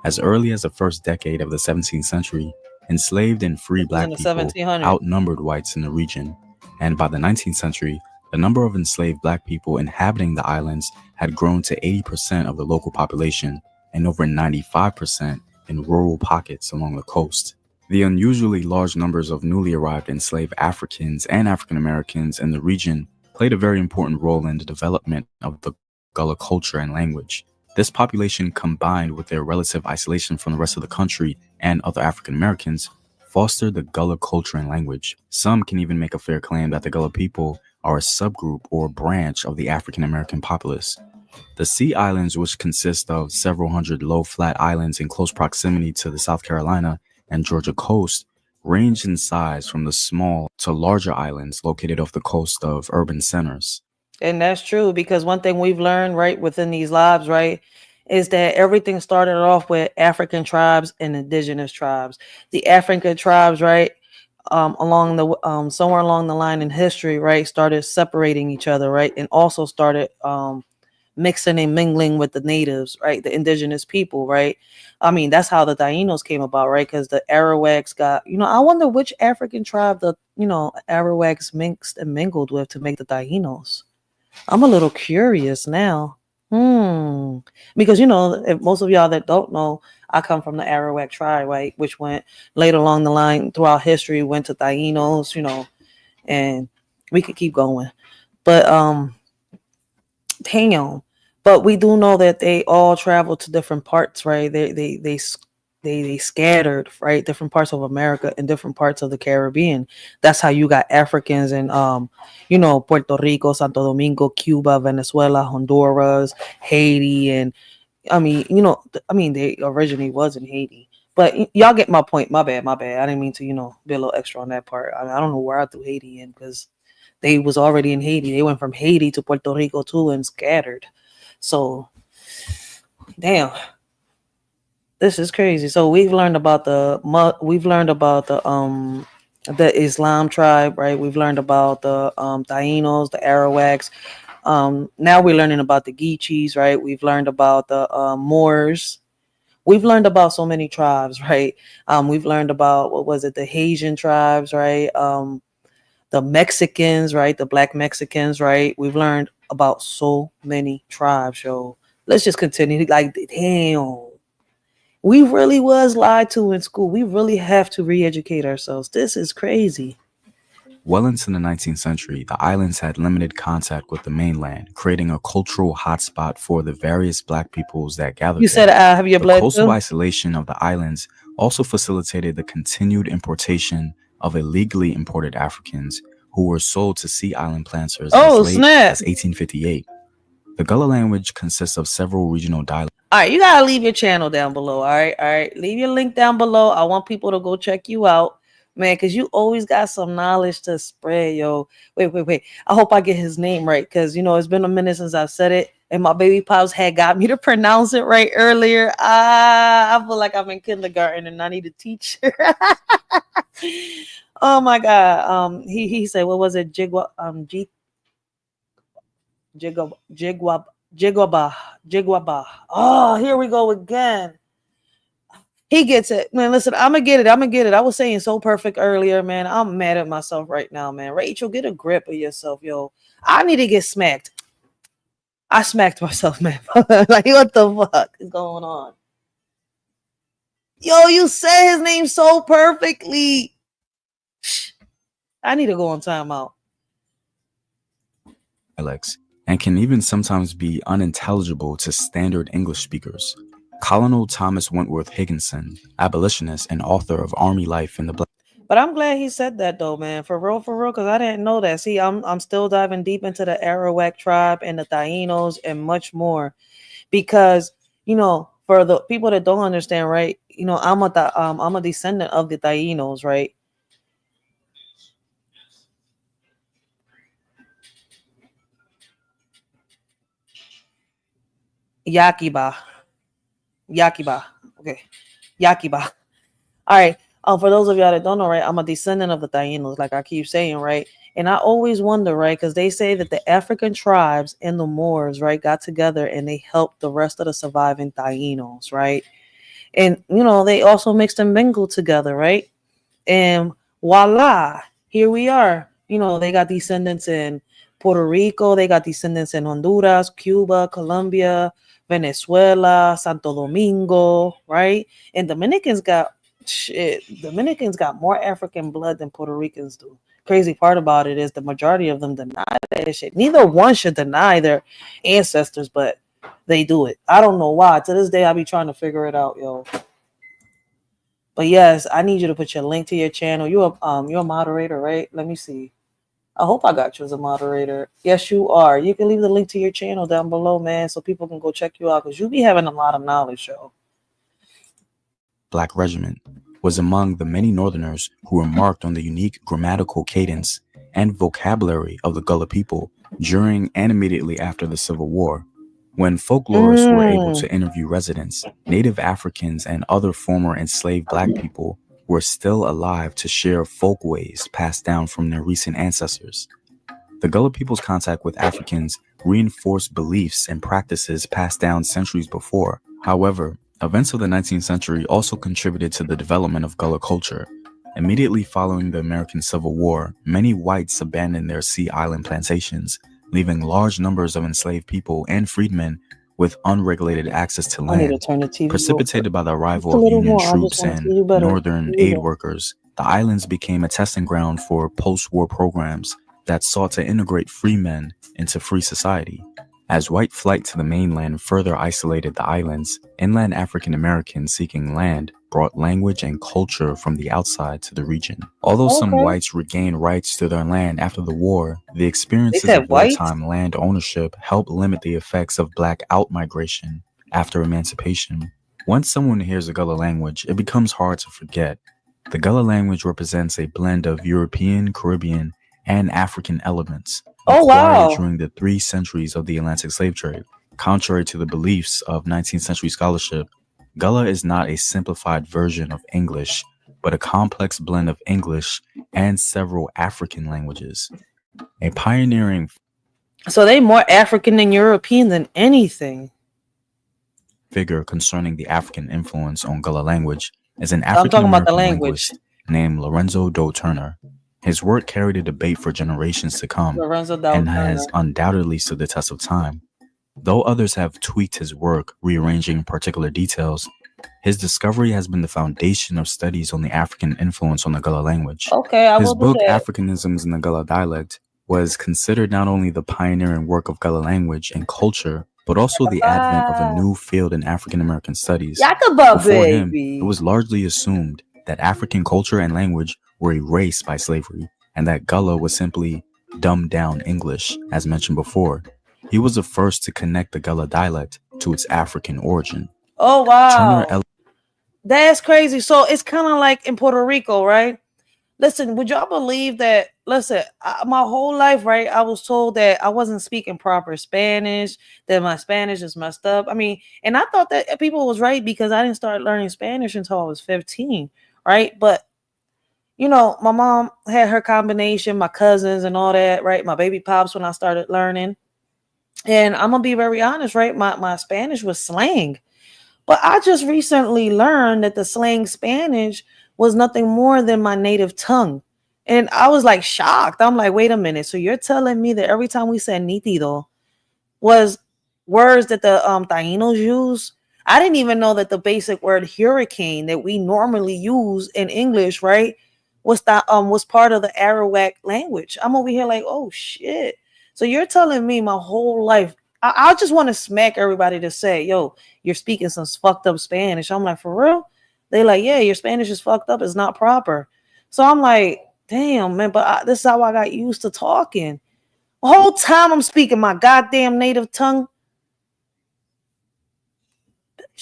J: As early as the first decade of the 17th century, enslaved and free black people outnumbered whites in the region, and by the 19th century, the number of enslaved black people inhabiting the islands had grown to 80% of the local population and over 95% in rural pockets along the coast. The unusually large numbers of newly arrived enslaved Africans and African Americans in the region played a very important role in the development of the Gullah culture and language. This population, combined with their relative isolation from the rest of the country and other African Americans, fostered the Gullah culture and language. Some can even make a fair claim that the Gullah people are a subgroup or branch of the African American populace. The Sea Islands, which consist of several hundred low flat islands in close proximity to the South Carolina and Georgia coast, range in size from the small to larger islands located off the coast of urban centers.
B: And that's true, because one thing we've learned, right, within these lives, right, is that everything started off with African tribes and indigenous tribes. The African tribes, right, along the somewhere along the line in history, right, started separating each other, right, and also started mixing and mingling with the natives, right, the indigenous people, right. I mean, that's how the Tainos came about, right, because the Arawaks got, I wonder which African tribe the Arawaks mixed and mingled with to make the Tainos. I'm a little curious now. Because if most of y'all that don't know, I come from the Arawak tribe, right, which went later along the line throughout history, went to Tainos, and we could keep going. But damn. But we do know that they all traveled to different parts, right? They scattered, right, different parts of America and different parts of the Caribbean. That's how you got Africans in Puerto Rico, Santo Domingo, Cuba, Venezuela, Honduras, Haiti, and they originally was in Haiti. But y'all get my point. My bad. I didn't mean to, be a little extra on that part. I don't know where I threw Haiti in, because they was already in Haiti. They went from Haiti to Puerto Rico too and scattered. So, damn. This is crazy. So we've learned about the the Islam tribe, right? We've learned about the Tainos, the Arawaks. Now we're learning about the Geechees, right? We've learned about the Moors. We've learned about so many tribes, right? We've learned about, what was it, the Haitian tribes, right? The Mexicans, right? The Black Mexicans, right? We've learned about so many tribes, yo. Let's just continue. Like, damn. We really was lied to in school. We really have to re-educate ourselves. This is crazy.
J: Well into the 19th century, the islands had limited contact with the mainland, creating a cultural hotspot for the various Black peoples that gathered
B: You
J: there.
B: said, have your
J: The
B: blood
J: coastal
B: too?
J: isolation of the islands also facilitated the continued importation of illegally imported Africans who were sold to Sea Island planters as
B: Oh,
J: late
B: snap.
J: as 1858. The Gullah language consists of several regional dialects.
B: All right, you gotta leave your channel down below. All right. Leave your link down below. I want people to go check you out, man, because you always got some knowledge to spread, yo. Wait. I hope I get his name right, because it's been a minute since I've said it, and my baby pops had got me to pronounce it right earlier. I feel like I'm in kindergarten and I need a teacher. Oh my God. He said, what was it? Jigwaba. Oh, here we go again. He gets it, man. Listen, I'm gonna get it. I was saying so perfect earlier, man. I'm mad at myself right now, man. Rachel, get a grip of yourself, yo. I need to get smacked. I smacked myself, man. Like, what the fuck is going on? Yo, you said his name so perfectly. I need to go on timeout.
J: Dialects, and can even sometimes be unintelligible to standard English speakers. Colonel Thomas Wentworth Higginson, abolitionist and author of Army Life in the Black.
B: But I'm glad he said that though, man. For real, because I didn't know that. See, I'm still diving deep into the Arawak tribe and the Tainos and much more. Because, for the people that don't understand, right? I'm a descendant of the Tainos, right? Yakiba. Okay. Yakiba. All right. For those of y'all that don't know, right, I'm a descendant of the Tainos, like I keep saying, right? And I always wonder, right, because they say that the African tribes and the Moors, right, got together and they helped the rest of the surviving Tainos, right? And, they also mixed and mingled together, right? And voila, here we are. They got descendants in Puerto Rico. They got descendants in Honduras, Cuba, Colombia, Venezuela, Santo Domingo, right? And Dominicans got more African blood than Puerto Ricans do. Crazy part about it is the majority of them deny that shit. Neither one should deny their ancestors, but they do it. I don't know why. To this day, I be trying to figure it out, yo. But yes, I need you to put your link to your channel. You're a moderator, right? Let me see. I hope I got you as a moderator. Yes, you are. You can leave the link to your channel down below, man, so people can go check you out, because you be having a lot of knowledge, yo.
J: Black Regiment was among the many Northerners who remarked on the unique grammatical cadence and vocabulary of the Gullah people during and immediately after the Civil War. When folklorists were able to interview residents, Native Africans and other former enslaved Black people were still alive to share folkways passed down from their recent ancestors. The Gullah people's contact with Africans reinforced beliefs and practices passed down centuries before. However, events of the 19th century also contributed to the development of Gullah culture. Immediately following the American Civil War, many whites abandoned their Sea Island plantations, leaving large numbers of enslaved people and freedmen with unregulated access to land. Precipitated by the arrival of Union troops and Northern aid workers, the islands became a testing ground for post-war programs that sought to integrate free men into free society. As white flight to the mainland further isolated the islands, inland African Americans seeking land brought language and culture from the outside to the region. Although some whites regained rights to their land after the war, the experiences of wartime land ownership helped limit the effects of Black out-migration after emancipation. Once someone hears the Gullah language, it becomes hard to forget. The Gullah language represents a blend of European, Caribbean, and African elements acquired during the 3 centuries of the Atlantic slave trade. Contrary to the beliefs of 19th century scholarship, Gullah is not a simplified version of English, but a complex blend of English and several African languages. A pioneering
B: So they more African than European than anything.
J: figure concerning the African influence on Gullah language is an
B: I'm talking
J: African
B: about the
J: American
B: language.
J: linguist named Lorenzo Doe Turner. His work carried a debate for generations to come
B: Lorenzo Doe
J: and
B: Turner.
J: has undoubtedly stood the test of time. Though others have tweaked his work, rearranging particular details, his discovery has been the foundation of studies on the African influence on the Gullah language.
B: Okay, I
J: His
B: will do
J: book,
B: that.
J: Africanisms in the Gullah Dialect, was considered not only the pioneering work of Gullah language and culture, but also the advent of a new field in African American studies.
B: Yakaba,
J: Before him,
B: baby.
J: it was largely assumed that African culture and language were erased by slavery, and that Gullah was simply dumbed down English, as mentioned before. He was the first to connect the Gullah dialect to its African origin.
B: Oh, wow.
J: Turner
B: That's crazy. So it's kind of like in Puerto Rico, right? Listen, would y'all believe that? Listen, my whole life, right, I was told that I wasn't speaking proper Spanish, that my Spanish is messed up. I mean, and I thought that people was right because I didn't start learning Spanish until I was 15, right? But, you know, my mom had her combination, my cousins and all that, right? My baby pops when I started learning. And I'm going to be very honest, right? My Spanish was slang. But I just recently learned that the slang Spanish was nothing more than my native tongue. And I was like shocked. I'm like, wait a minute. So you're telling me that every time we said nítido was words that the Taínos use? I didn't even know that the basic word hurricane that we normally use in English, right, was part of the Arawak language. I'm over here like, oh shit. So you're telling me my whole life. I just want to smack everybody to say, yo, you're speaking some fucked up Spanish. I'm like, for real? They like, yeah, your Spanish is fucked up. It's not proper. So I'm like, damn, man, but this is how I got used to talking. The whole time I'm speaking my goddamn native tongue.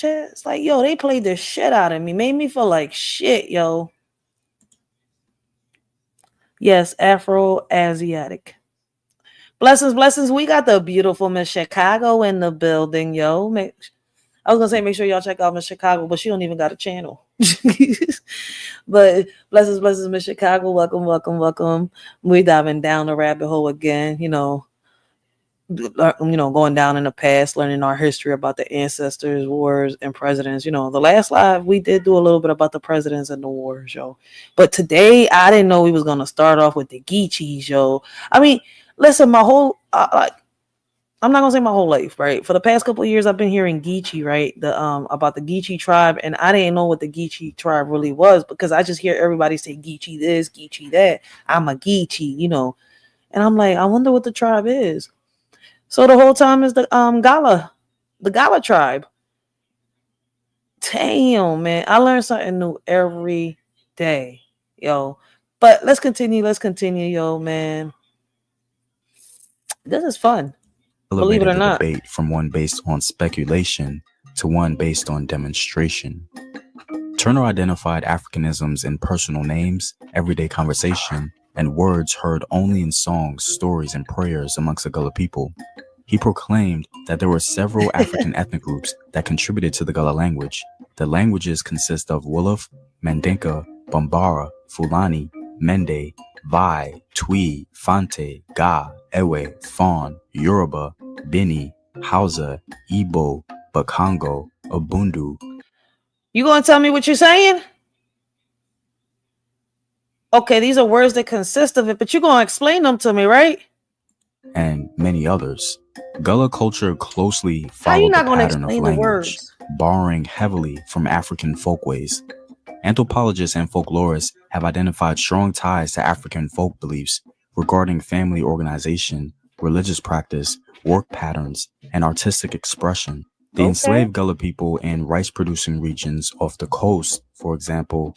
B: It's like, yo, they played the shit out of me. Made me feel like shit, yo. Yes, Afro-Asiatic. Blessings, blessings. We got the beautiful Miss Chicago in the building, yo. I was gonna say make sure y'all check out Miss Chicago, but she don't even got a channel. But blessings, blessings, Miss Chicago. Welcome, welcome, welcome. We diving down the rabbit hole again, going down in the past, learning our history about the ancestors, wars, and presidents. The last live we did do a little bit about the presidents and the wars, yo. But today I didn't know we was gonna start off with the Geechees, yo. I mean, listen, my whole I'm not gonna say my whole life, right? For the past couple of years, I've been hearing Geechee, right? About the Geechee tribe, and I didn't know what the Geechee tribe really was because I just hear everybody say Geechee this, Geechee that. I'm a Geechee, and I'm like, I wonder what the tribe is. So the whole time is the Gala tribe. Damn, man, I learn something new every day, yo. But let's continue, yo, man. This is fun. Believe it or not.
J: Debate from one based on speculation to one based on demonstration. Turner identified Africanisms in personal names, everyday conversation, and words heard only in songs, stories, and prayers amongst the Gullah people. He proclaimed that there were several African ethnic groups that contributed to the Gullah language. The languages consist of Wolof, Mandinka, Bambara, Fulani, Mende, Vai, Twi, Fante, Ga, Ewe, Fon, Yoruba, Bini, Hausa, Igbo, Bakongo, Ubundu.
B: You gonna tell me what you're saying? Okay, these are words that consist of it, but you're gonna explain them to me, right?
J: And many others. Gullah culture closely followed the pattern of language, borrowing heavily from African folkways. Anthropologists and folklorists have identified strong ties to African folk beliefs regarding family organization, religious practice, work patterns, and artistic expression. The enslaved Gullah people in rice-producing regions off the coast, for example,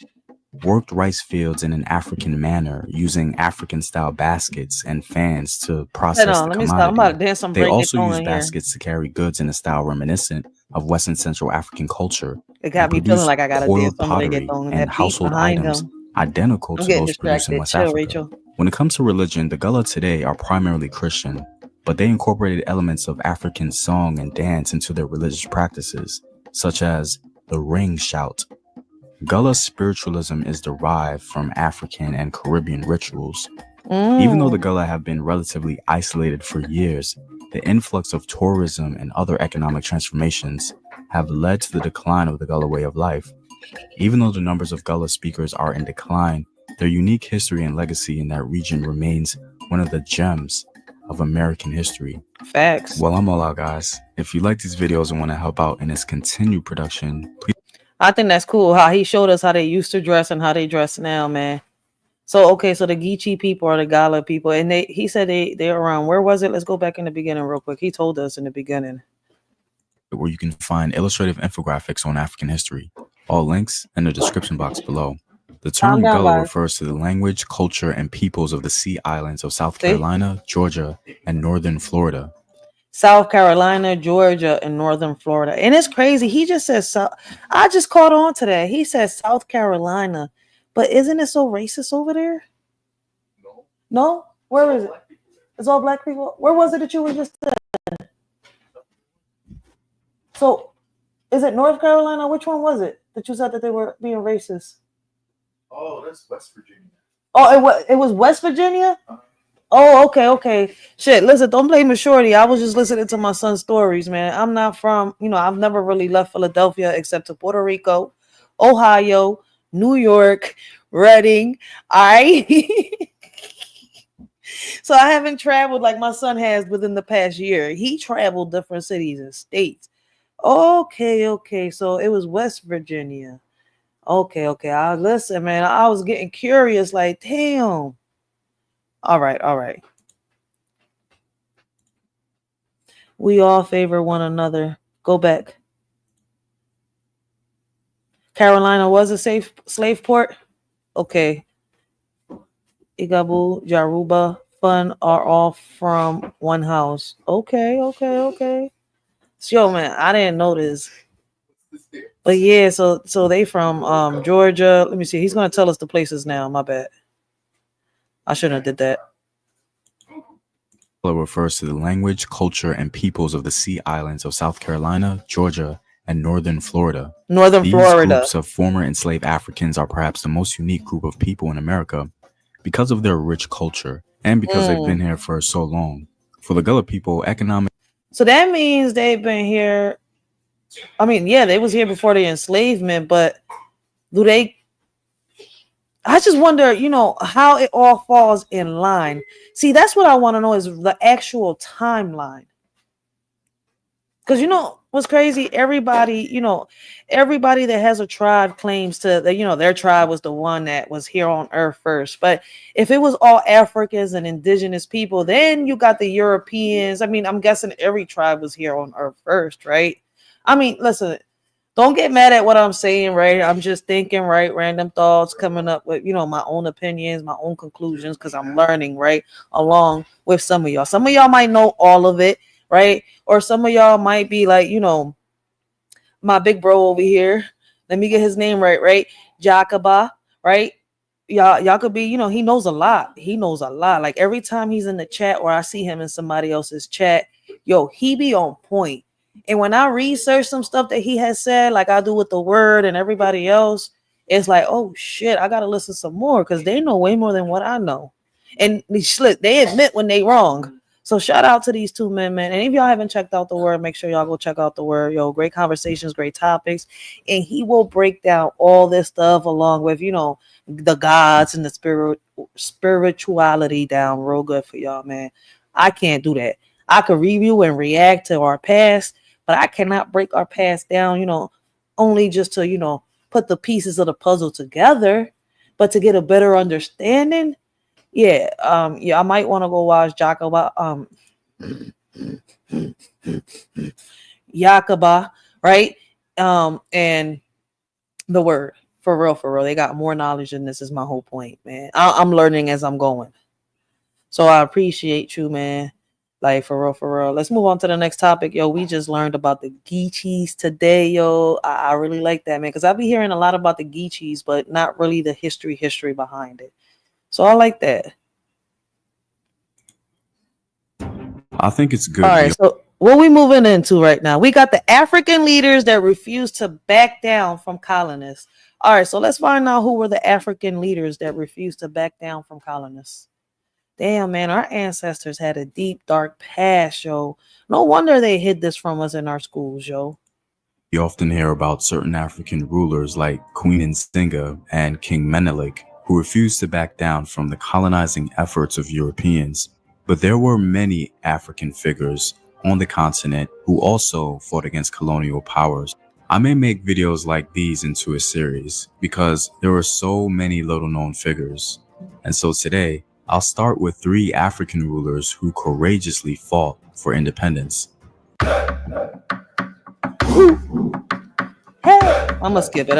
J: worked rice fields in an African manner using African-style baskets and fans to process the commodity. They also used baskets to carry goods in a style reminiscent of West and Central African culture.
B: It got me feeling like I got to dance
J: pottery and household items identical to those produced in West Africa.
B: Rachel.
J: When it comes to religion, the Gullah today are primarily Christian, but they incorporated elements of African song and dance into their religious practices, such as the ring shout, Gullah spiritualism is derived from African and Caribbean rituals. Even though the Gullah have been relatively isolated for years, the influx of tourism and other economic transformations have led to the decline of the Gullah way of life. Even though the numbers of Gullah speakers are in decline, their unique history and legacy in that region remains one of the gems of American history.
B: Facts.
J: Well, I'm all out, guys. If you like these videos and want to help out in its continued production, please.
B: I think that's cool how he showed us how they used to dress and how they dress now, man. So okay, so the Geechee people are the Gala people, and he said they're around. Where was it? Let's go back in the beginning real quick. He told us in the beginning.
J: Where you can find illustrative infographics on African history. All links in the description box below. The term Gullah refers to the language, culture, and peoples of the Sea Islands of South Carolina, Georgia, and northern Florida.
B: South Carolina, Georgia, and northern Florida. And it's crazy. He just says South. I just caught on to that. He says South Carolina. But isn't it so racist over there? No? Where is it? It's all black people? Where was it that you were just saying? So, is it North Carolina? Which one was it that you said that they were being racist?
K: Oh, that's West Virginia.
B: Oh, it was West Virginia? Oh, okay. Shit, listen, don't blame me, shorty. I was just listening to my son's stories, man. I'm not from, I've never really left Philadelphia except to Puerto Rico, Ohio, New York, Reading. So I haven't traveled like my son has within the past year. He traveled different cities and states. Okay. So it was West Virginia. Okay. Listen, man, I was getting curious, like, damn. All right. We all favor one another. Go back. Carolina was a safe slave port. Okay. Igabo, Jaruba, Fun are all from one house. Okay. So, man, I didn't know this. But yeah, so they from Georgia. Let me see. He's gonna tell us the places now. My bad. I shouldn't have did that.
J: Refers to the language, culture, and peoples of the Sea Islands of South Carolina, Georgia, and northern Florida. These groups of former enslaved Africans are perhaps the most unique group of people in America because of their rich culture and because they've been here for so long. For the Gullah people, economic.
B: So that means they've been here. I mean, yeah, they was here before the enslavement, but do they? I just wonder, how it all falls in line. See, that's what I want to know is the actual timeline. Because what's crazy? Everybody that has a tribe claims to that, their tribe was the one that was here on earth first. But if it was all Africans and indigenous people, then you got the Europeans. I mean, I'm guessing every tribe was here on earth first, right? I mean, listen, don't get mad at what I'm saying, right? I'm just thinking, right? Random thoughts coming up with, my own opinions, my own conclusions, because I'm learning, right? Along with some of y'all. Some of y'all might know all of it, right? Or some of y'all might be like, my big bro over here. Let me get his name right? Jakaba, right? Y'all could be, he knows a lot. Like every time he's in the chat or I see him in somebody else's chat, he be on point. And when I research some stuff that he has said, like I do with the word and everybody else, it's like, oh shit, I gotta listen some more because they know way more than what I know. And they admit when they wrong. So shout out to these two men, man. And if y'all haven't checked out the word, make sure y'all go check out the word. Great conversations, great topics. And he will break down all this stuff along with, the gods and the spirituality down real good for y'all, man. I can't do that. I could review and react to our past, but I cannot break our past down, only just to, put the pieces of the puzzle together, but to get a better understanding. Yeah, I might want to go watch Yakaba, right? And the word for real. They got more knowledge than this is my whole point, man. I'm learning as I'm going. So I appreciate you, man. Like for real. Let's move on to the next topic. We just learned about the Geechees today, I really like that, man, because I be hearing a lot about the Geechees, but not really the history behind it. So I like that.
J: I think it's good.
B: All right, so what we moving into right now? We got the African leaders that refuse to back down from colonists. All right, so let's find out who were the African leaders that refused to back down from colonists. Damn, man, our ancestors had a deep, dark past, yo. No wonder they hid this from us in our schools, yo.
J: We often hear about certain African rulers like Queen Nzinga and King Menelik who refused to back down from the colonizing efforts of Europeans. But there were many African figures on the continent who also fought against colonial powers. I may make videos like these into a series because there are so many little known figures. And so today, I'll start with 3 African rulers who courageously fought for independence.
B: Hey, I'm gonna skip it.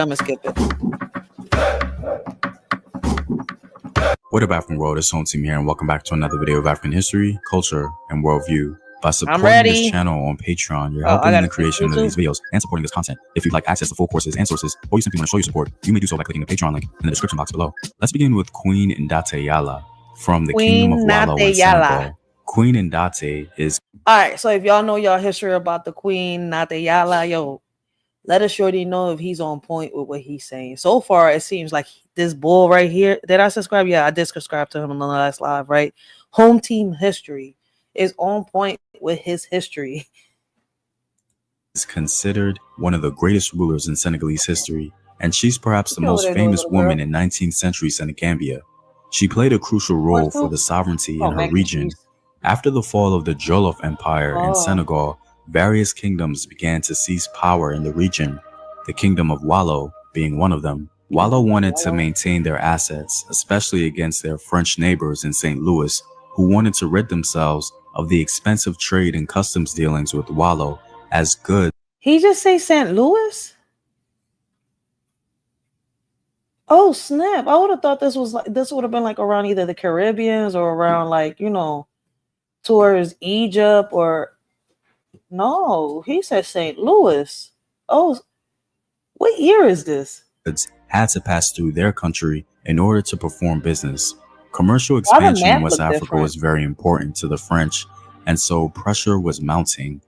J: What up, African world? It's Home Team here, and welcome back to another video of African history, culture, and worldview. By supporting this channel on Patreon, you're helping in the creation of these videos and supporting this content. If you'd like access to full courses and sources, or you simply want to show your support, you may do so by clicking the Patreon link in the description box below. Let's begin with Queen Ndate Yala from the Kingdom of Wallo in Senegal. Queen Ndate is...
B: All right, so if y'all know y'all history about the Queen Ndate Yala, yo, let us shorty know if he's on point with what he's saying. So far, it seems like this bull right here. Did I subscribe? Yeah, I did subscribe to him on the last live, right? Home Team History is on point with his history.
J: Is considered one of the greatest rulers in Senegalese history, and she's perhaps the most famous woman in 19th century Senegambia. She played a crucial role for the sovereignty in her region. After the fall of the Jollof Empire in Senegal, various kingdoms began to seize power in the region, the Kingdom of Wallo being one of them. Wallo wanted to maintain their assets, especially against their French neighbors in St. Louis, who wanted to rid themselves of the expensive trade and customs dealings with Wallo as goods.
B: He just say St. Louis? Oh snap! I would have thought this would have been like around either the Caribbeans or around like, you know, towards Egypt or no. He said St. Louis. Oh, what year is this?
J: Had to pass through their country in order to perform business. Commercial expansion in West Africa was very important to the French, and so pressure was mounting.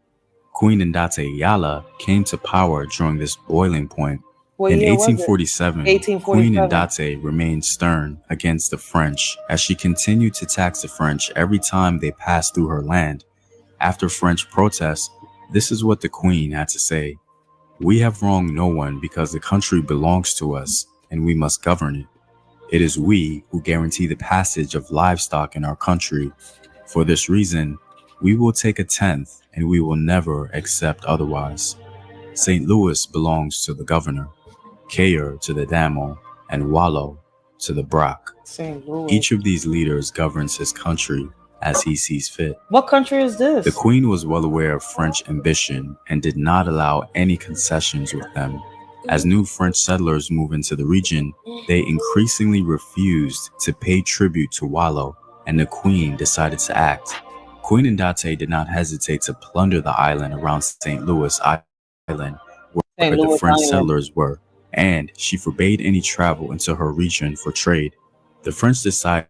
J: Queen Ndate Yala came to power during this boiling point. In 1847, Queen Ndate remained stern against the French as she continued to tax the French every time they passed through her land. After French protests, this is what the Queen had to say: "We have wronged no one because the country belongs to us and we must govern it. It is we who guarantee the passage of livestock in our country. For this reason, we will take a tenth and we will never accept otherwise. St. Louis belongs to the governor, Cayer to the Damo, and Wallo to the Brac. Each of these leaders governs his country as he sees fit."
B: What country is this?
J: The Queen was well aware of French ambition and did not allow any concessions with them. As new French settlers moved into the region, they increasingly refused to pay tribute to Wallo, and the Queen decided to act. Queen Ndate did not hesitate to plunder the island around St. Louis Island, where the French settlers were, and she forbade any travel into her region for trade. The French decided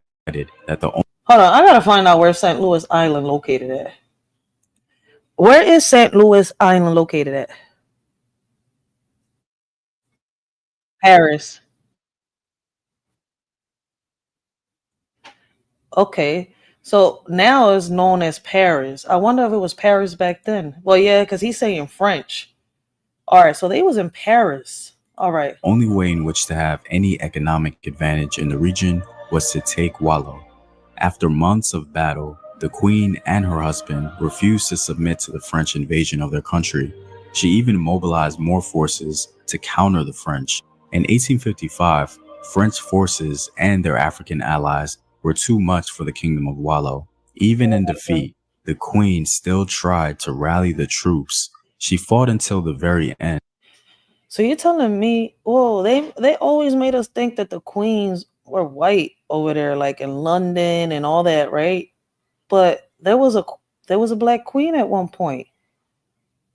J: that the only...
B: Hold on, I gotta find out where St. Louis Island located at. Where is St. Louis Island located at? Paris. Okay, so now it's known as Paris. I wonder if it was Paris back then. Well, yeah, because he's saying French. All right, so they was in Paris. All right.
J: Only way in which to have any economic advantage in the region was to take Wallo. After months of battle, the Queen and her husband refused to submit to the French invasion of their country. She even mobilized more forces to counter the French. In 1855, French forces and their African allies were too much for the Kingdom of Wallo. Even in defeat, the Queen still tried to rally the troops. She fought until the very end.
B: So you're telling me, whoa, they always made us think that the queens were white over there, like in London and all that, right? But there was a black queen at one point.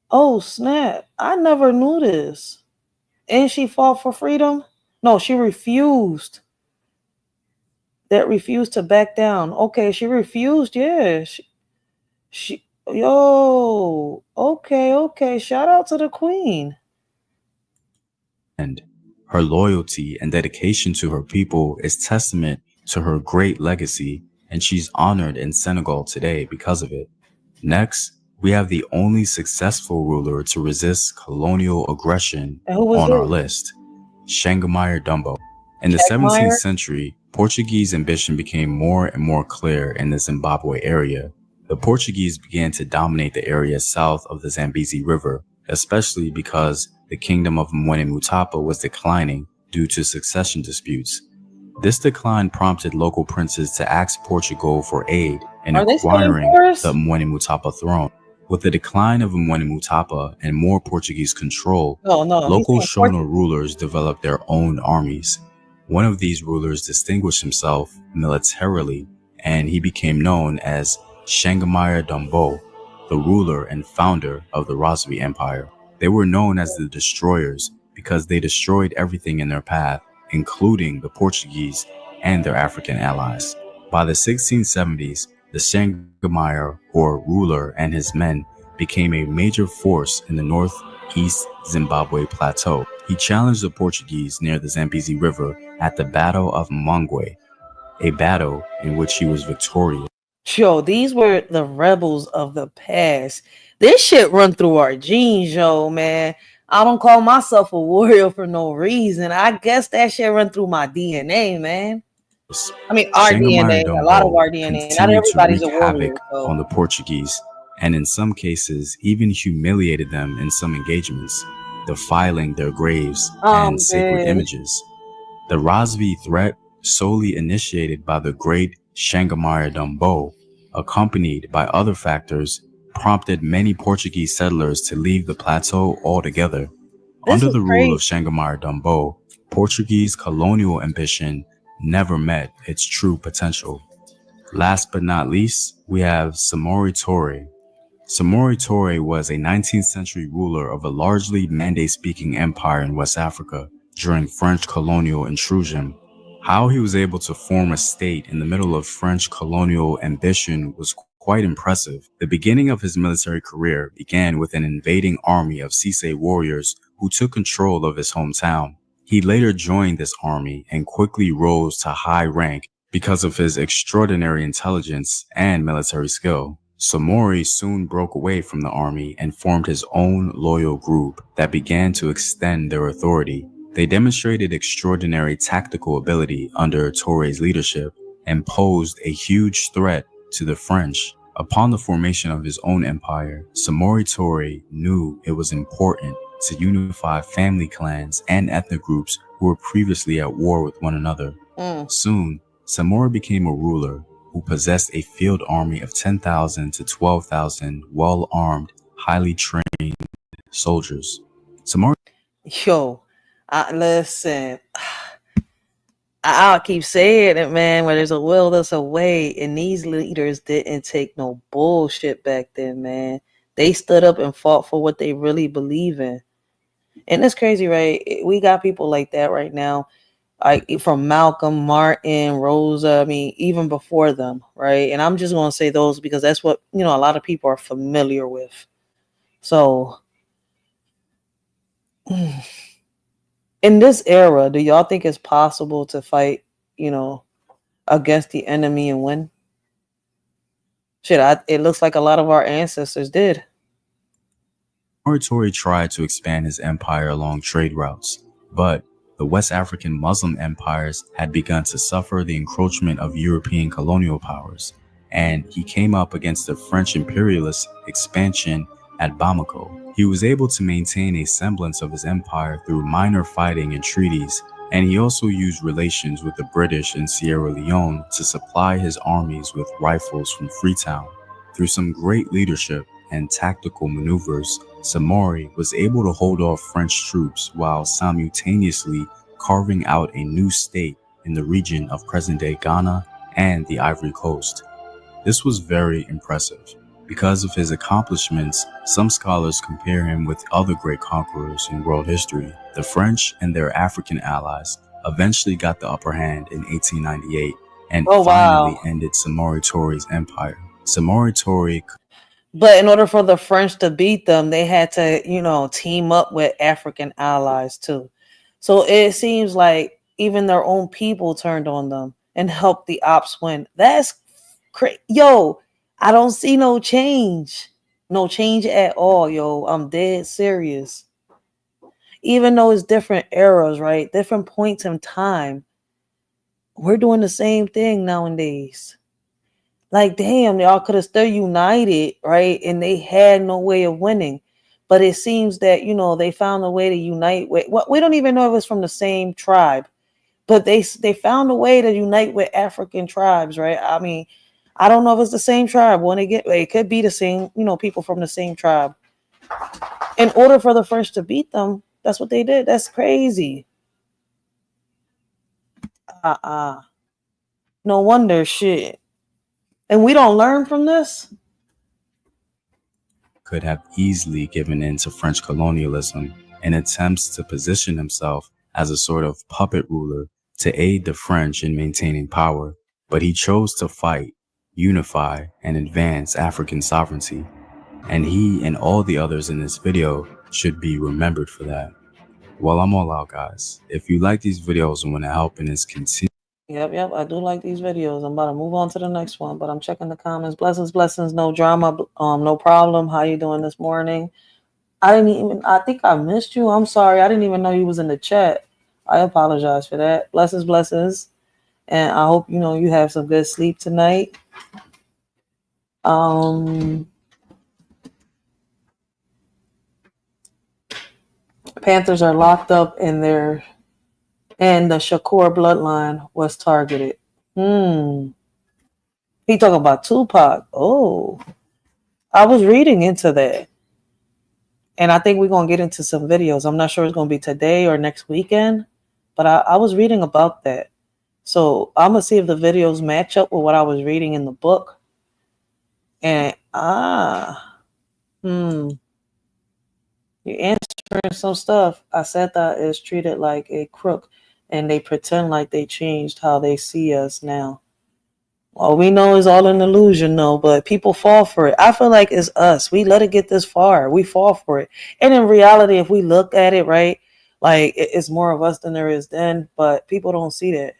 B: Oh snap! I never knew this. And she fought for freedom? No, she refused. That refused to back down. Okay, she refused. Yeah, she okay. Shout out to the Queen.
J: And Her loyalty and dedication to her people is testament to her great legacy, and she's honored in Senegal today because of it. Next, we have the only successful ruler to resist colonial aggression
B: And who was
J: on our
B: it?
J: list, Shangamire Dumbo. In the
B: Quagmire?
J: 17th century, Portuguese ambition became more and more clear in the Zimbabwe area. The Portuguese began to dominate the area south of the Zambezi River, especially because the kingdom of Mwene Mutapa was declining due to succession disputes. This decline prompted local princes to ask Portugal for aid in
B: Are they still in
J: acquiring
B: Paris?
J: the Mwene Mutapa throne. With the decline of Mwene Mutapa and more Portuguese control,
B: No,
J: local
B: he's saying
J: Shona rulers developed their own armies. One of these rulers distinguished himself militarily, and he became known as Shangamire Dumbo, the ruler and founder of the Rosby Empire. They were known as the Destroyers because they destroyed everything in their path, including the Portuguese and their African allies. By the 1670s, the Shangamire, or ruler, and his men became a major force in the northeast Zimbabwe plateau. He challenged the Portuguese near the Zambezi River at the Battle of Mongwe, a battle in which he was victorious.
B: Yo, these were the rebels of the past. This shit run through our genes, yo, man. I don't call myself a warrior for no reason. I guess that shit run through my DNA, man. I mean, our
J: Shangamire
B: DNA, a lot of
J: Dumbo
B: our DNA. Not
J: continued to
B: everybody's
J: wreak
B: a warrior.
J: havoc on the Portuguese, and in some cases even humiliated them in some engagements, defiling their graves and sacred images. The Rosby threat, solely initiated by the great Shangamire Dumbo, accompanied by other factors, prompted many Portuguese settlers to leave the plateau altogether. Under the rule of Shangamire Dumbo, Portuguese colonial ambition never met its true potential. Last but not least, we have Samori Toure. Samori Toure was a 19th century ruler of a largely Mande-speaking empire in West Africa during French colonial intrusion. How he was able to form a state in the middle of French colonial ambition was quite impressive. The beginning of his military career began with an invading army of Cisse warriors who took control of his hometown. He later joined this army and quickly rose to high rank because of his extraordinary intelligence and military skill. Samori soon broke away from the army and formed his own loyal group that began to extend their authority. They demonstrated extraordinary tactical ability under Toure's leadership and posed a huge threat to the French. Upon the formation of his own empire, Samori Toure knew it was important to unify family clans and ethnic groups who were previously at war with one another. Soon, Samori became a ruler who possessed a field army of 10,000 to 12,000 well-armed, highly trained soldiers. Samori
B: Yo, listen, I'll keep saying it, man. Where there's a will, there's a way. And these leaders didn't take no bullshit back then, man. They stood up and fought for what they really believe in. And it's crazy, right? We got people like that right now. Like from Malcolm, Martin, Rosa, I mean, even before them, right? And I'm just going to say those because that's what, a lot of people are familiar with. So in this era, do y'all think it's possible to fight, against the enemy and win? Shit, it looks like a lot of our ancestors did.
J: Toure tried to expand his empire along trade routes, but the West African Muslim empires had begun to suffer the encroachment of European colonial powers, and he came up against the French imperialist expansion at Bamako. He was able to maintain a semblance of his empire through minor fighting and treaties, and he also used relations with the British in Sierra Leone to supply his armies with rifles from Freetown. Through some great leadership and tactical maneuvers, Samori was able to hold off French troops while simultaneously carving out a new state in the region of present-day Ghana and the Ivory Coast. This was very impressive. Because of his accomplishments, some scholars compare him with other great conquerors in world history. The French and their African allies eventually got the upper hand in 1898 and finally ended Samori Toure's empire. Samori Toure.
B: But in order for the French to beat them, they had to, team up with African allies too. So it seems like even their own people turned on them and helped the ops win. That's crazy. Yo, I don't see no change. No change at all, yo. I'm dead serious. Even though it's different eras, right? Different points in time. We're doing the same thing nowadays. Like, damn, y'all could have still united, right? And they had no way of winning. But it seems that, you know, they found a way to unite with what we don't even know if it's from the same tribe, but they found a way to unite with African tribes, right? I mean, I don't know if it's the same tribe. When it could be the same, you know, people from the same tribe. In order for the French to beat them, that's what they did. That's crazy. No wonder, shit. And we don't learn from this.
J: Could have easily given in to French colonialism in attempts to position himself as a sort of puppet ruler to aid the French in maintaining power, but he chose to fight, unify, and advance African sovereignty. And he and all the others in this video should be remembered for that. Well, I'm all out, guys. If you like these videos and want to help in this continue.
B: Yep. I do like these videos. I'm about to move on to the next one, but I'm checking the comments. Blessings, no drama, no problem. How you doing this morning? I think I missed you. I'm sorry. I didn't even know you was in the chat. I apologize for that. Blessings. And I hope, you know, you have some good sleep tonight. Panthers are locked up and the Shakur bloodline was targeted. He talking about Tupac. Oh, I was reading into that. And I think we're going to get into some videos. I'm not sure it's going to be today or next weekend, but I was reading about that. So I'm going to see if the videos match up with what I was reading in the book. And, you're answering some stuff. Aseta is treated like a crook, and they pretend like they changed how they see us now. Well, we know it's all an illusion, though, but people fall for it. I feel like it's us. We let it get this far. We fall for it. And in reality, if we look at it, right, like it's more of us than there is them, but people don't see that.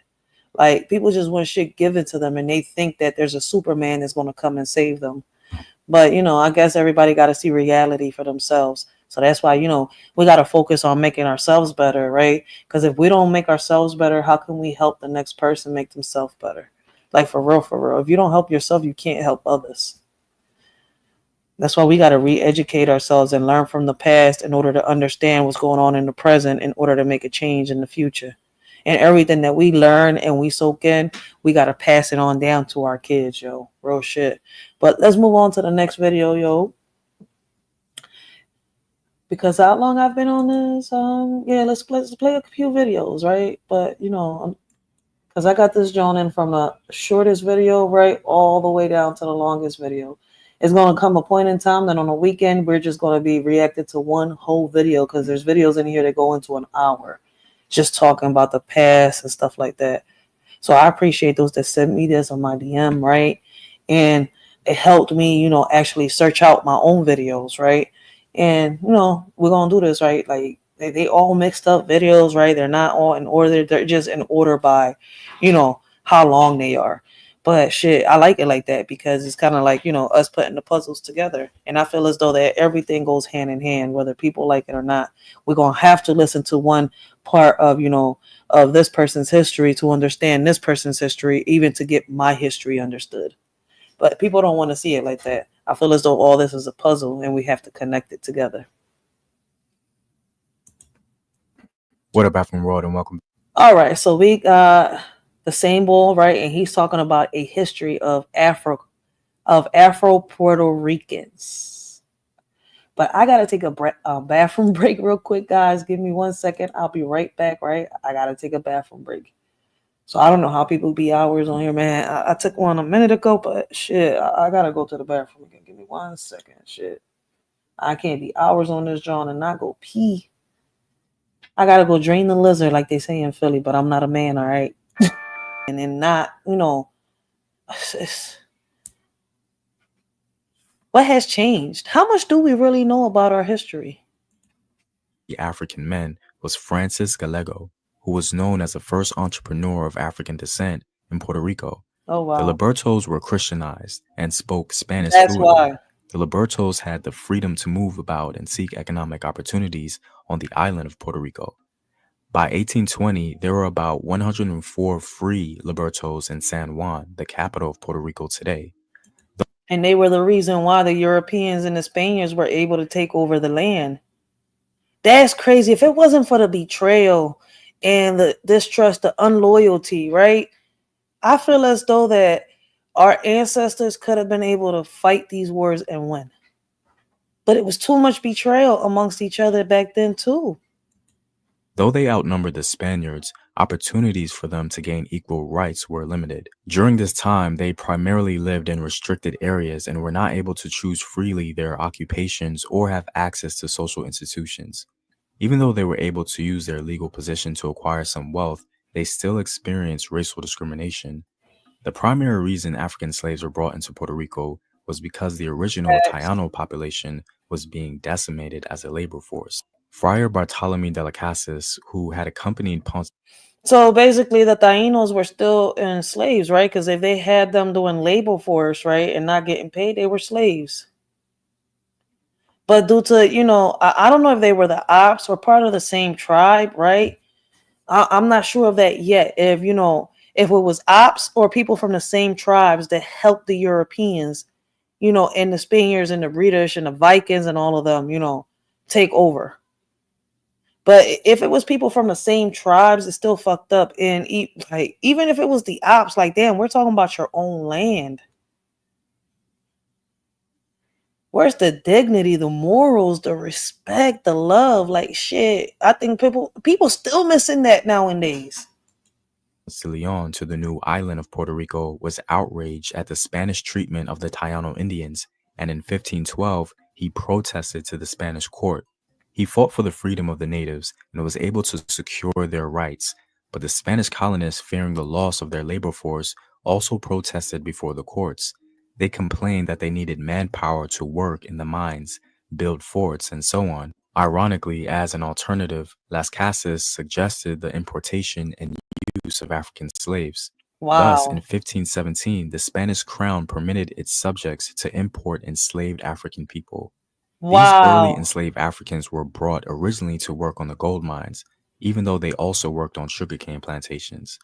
B: Like, people just want shit given to them, and they think that there's a Superman that's going to come and save them. But, you know, I guess everybody got to see reality for themselves. So that's why, you know, we got to focus on making ourselves better, right? Because if we don't make ourselves better, how can we help the next person make themselves better? Like, for real. If you don't help yourself, you can't help others. That's why we got to re-educate ourselves and learn from the past in order to understand what's going on in the present in order to make a change in the future. And everything that we learn and we soak in, we got to pass it on down to our kids, yo. Real shit. But let's move on to the next video, yo. Because how long I've been on this? Let's play a few videos, right? But, you know, because I got this drawn in from the shortest video, right, all the way down to the longest video. It's going to come a point in time that on a weekend, we're just going to be reacted to one whole video because there's videos in here that go into an hour just talking about the past and stuff like that. So I appreciate those that sent me this on my DM, right? And it helped me, you know, actually search out my own videos, right? And, you know, we're going to do this, right? Like, they all mixed up videos, right? They're not all in order. They're just in order by, you know, how long they are. But shit, I like it like that because it's kind of like, you know, us putting the puzzles together. And I feel as though that everything goes hand in hand, whether people like it or not. We're going to have to listen to one part of, you know, of this person's history to understand this person's history, even to get my history understood. But people don't want to see it like that. I feel as though all this is a puzzle and we have to connect it together.
J: What about from Road and welcome.
B: All right, so we got the same bull, right? And he's talking about a history of Afro Puerto Ricans. But I gotta take a bathroom break real quick, guys. Give me 1 second. I'll be right back, right? I gotta take a bathroom break. So I don't know how people be hours on here, man. I took one a minute ago, but shit, I gotta go to the bathroom again. Give me 1 second, shit. I can't be hours on this John and not go pee. I gotta go drain the lizard, like they say in Philly, but I'm not a man, all right? And then not, you know, what has changed? How much do we really know about our history?
J: African men was Francis Gallego, who was known as the first entrepreneur of African descent in Puerto Rico.
B: Oh,
J: The
B: wow.
J: Libertos were Christianized and spoke Spanish
B: That's
J: fluently.
B: why.
J: The Libertos had the freedom to move about and seek economic opportunities on the island of Puerto Rico. By 1820, there were about 104 free Libertos in San Juan, the capital of Puerto Rico today.
B: And they were the reason why the Europeans and the Spaniards were able to take over the land. That's crazy. If it wasn't for the betrayal and the distrust, the unloyalty, right? I feel as though that our ancestors could have been able to fight these wars and win. But it was too much betrayal amongst each other back then too.
J: Though they outnumbered the Spaniards, opportunities for them to gain equal rights were limited. During this time, they primarily lived in restricted areas and were not able to choose freely their occupations or have access to social institutions. Even though they were able to use their legal position to acquire some wealth, they still experienced racial discrimination. The primary reason African slaves were brought into Puerto Rico was because the original Taino population was being decimated as a labor force. Friar Bartolome de las Casas, who had accompanied Ponce.
B: So basically the Tainos were still in slaves, right? Because if they had them doing labor force, right, and not getting paid, they were slaves. But due to, I don't know if they were the ops or part of the same tribe, right? I'm not sure of that yet. If it was ops or people from the same tribes that helped the Europeans, and the Spaniards and the British and the Vikings and all of them, take over. But if it was people from the same tribes, it's still fucked up. And even if it was the ops, like, damn, we're talking about your own land. Where's the dignity, the morals, the respect, the love? Like, shit, I think people still missing that nowadays.
J: Leon to the new island of Puerto Rico was outraged at the Spanish treatment of the Taino Indians, and in 1512, he protested to the Spanish court. He fought for the freedom of the natives and was able to secure their rights, but the Spanish colonists, fearing the loss of their labor force, also protested before the courts. They complained that they needed manpower to work in the mines, build forts, and so on. Ironically, as an alternative, Las Casas suggested the importation and use of African slaves.
B: Wow.
J: Thus, in 1517, the Spanish crown permitted its subjects to import enslaved African people.
B: Wow.
J: These early enslaved Africans were brought originally to work on the gold mines, even though they also worked on sugarcane plantations.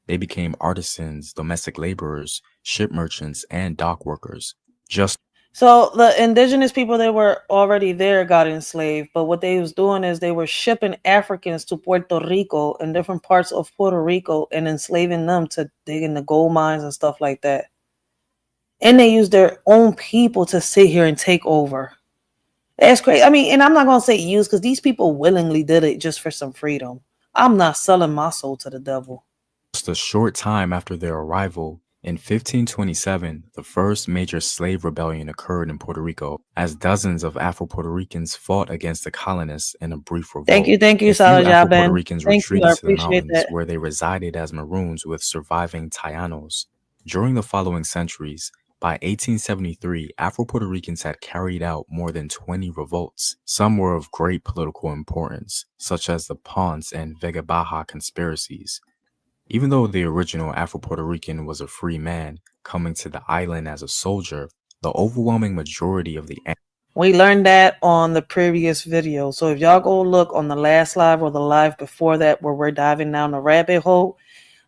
J: They became artisans, domestic laborers, ship merchants, and dock workers.
B: So the indigenous people that were already there got enslaved, but what they was doing is they were shipping Africans to Puerto Rico and different parts of Puerto Rico and enslaving them to dig in the gold mines and stuff like that. And they used their own people to sit here and take over. That's crazy. I mean, and I'm not going to say use because these people willingly did it just for some freedom. I'm not selling my soul to the devil.
J: Just a short time after their arrival, in 1527, the first major slave rebellion occurred in Puerto Rico as dozens of Afro-Puerto Ricans fought against the colonists in a brief revolt.
B: Thank you,
J: Salah
B: Jabin.
J: Puerto Ricans
B: Thank you,
J: retreated
B: I
J: to the
B: appreciate
J: mountains
B: that.
J: where they resided as Maroons with surviving Tainos. During the following centuries, by 1873, Afro-Puerto Ricans had carried out more than 20 revolts. Some were of great political importance, such as the Ponce and Vega Baja conspiracies. Even though the original Afro-Puerto Rican was a free man, coming to the island as a soldier, the overwhelming majority of the...
B: We learned that on the previous video. So if y'all go look on the last live or the live before that where we're diving down the rabbit hole,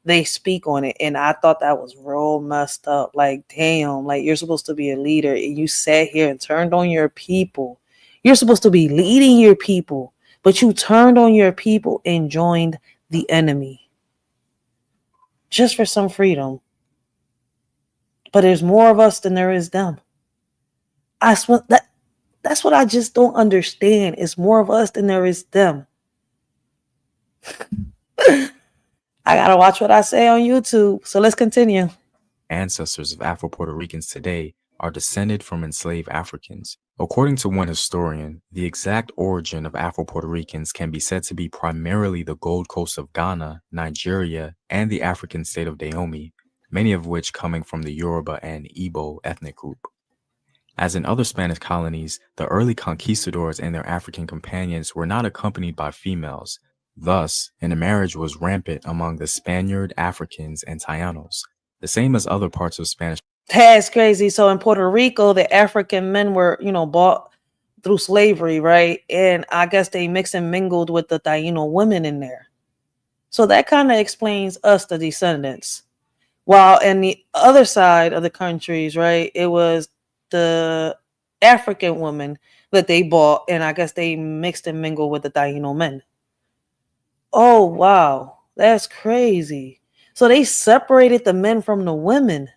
B: they speak on it. And I thought that was real messed up. Like, damn, like you're supposed to be a leader and you sat here and turned on your people. You're supposed to be leading your people, but you turned on your people and joined the enemy. Just for some freedom. But there's more of us than there is them. That's what I just don't understand. It's more of us than there is them. I gotta watch what I say on YouTube. So let's continue.
J: Ancestors of Afro-Puerto Ricans today are descended from enslaved Africans. According to one historian, the exact origin of Afro-Puerto Ricans can be said to be primarily the Gold Coast of Ghana, Nigeria, and the African state of Dahomey, many of which coming from the Yoruba and Igbo ethnic group. As in other Spanish colonies, the early conquistadors and their African companions were not accompanied by females, Thus, intermarriage was rampant among the Spaniard, Africans, and Taínos, the same as other parts of Spanish.
B: That's crazy. So in Puerto Rico, the African men were, bought through slavery, right? And I guess they mixed and mingled with the Taíno women in there. So that kind of explains us, the descendants. While in the other side of the countries, right, it was the African women that they bought, and I guess they mixed and mingled with the Taíno men. Oh, wow. That's crazy. So they separated the men from the women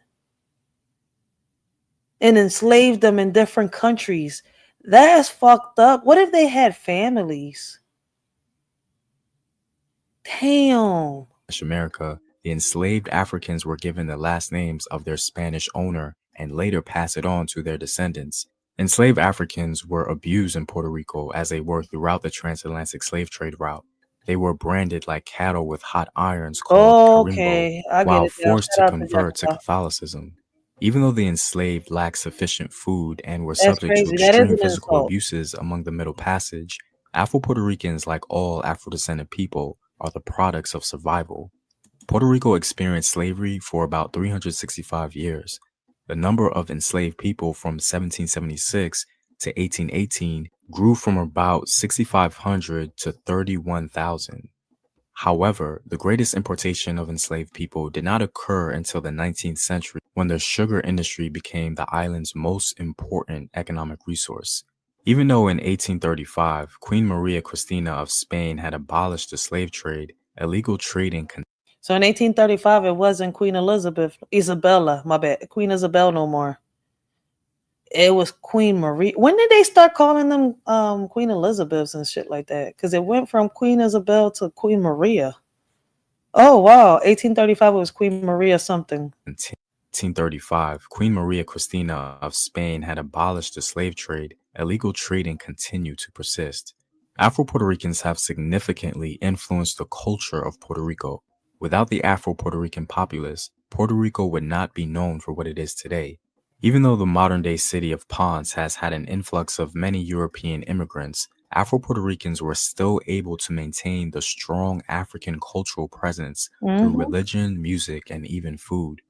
B: and enslaved them in different countries. That's fucked up. What if they had families? Damn.
J: America, the enslaved Africans were given the last names of their Spanish owner and later passed it on to their descendants. Enslaved Africans were abused in Puerto Rico as they were throughout the transatlantic slave trade route. They were branded like cattle with hot irons called
B: Okay,
J: carimbo,
B: I get
J: while
B: it now.
J: forced to
B: Shout out to
J: convert to
B: Jessica.
J: Catholicism. Even though the enslaved lacked sufficient food and were
B: That's
J: subject to
B: crazy. That is
J: extreme
B: an
J: physical
B: insult.
J: abuses among the Middle Passage, Afro-Puerto Ricans, like all Afro-descendant people, are the products of survival. Puerto Rico experienced slavery for about 365 years. The number of enslaved people from 1776 to 1818 grew from about 6,500 to 31,000. However, the greatest importation of enslaved people did not occur until the 19th century, when the sugar industry became the island's most important economic resource. Even though in 1835, Queen Maria Cristina of Spain had abolished the slave trade, illegal trading
B: So in 1835, it wasn't Queen Isabella, my bad. Queen Isabel no more. It was Queen Marie. When did they start calling them Queen Elizabeths and shit like that? Because it went from Queen Isabel to Queen Maria. Oh, wow. 1835, it was Queen Maria something.
J: 1835, Queen Maria Cristina of Spain had abolished the slave trade. Illegal trading continued to persist. Afro-Puerto Ricans have significantly influenced the culture of Puerto Rico. Without the Afro-Puerto Rican populace, Puerto Rico would not be known for what it is today. Even though the modern-day city of Ponce has had an influx of many European immigrants, Afro-Puerto Ricans were still able to maintain the strong African cultural presence through religion, music, and even food.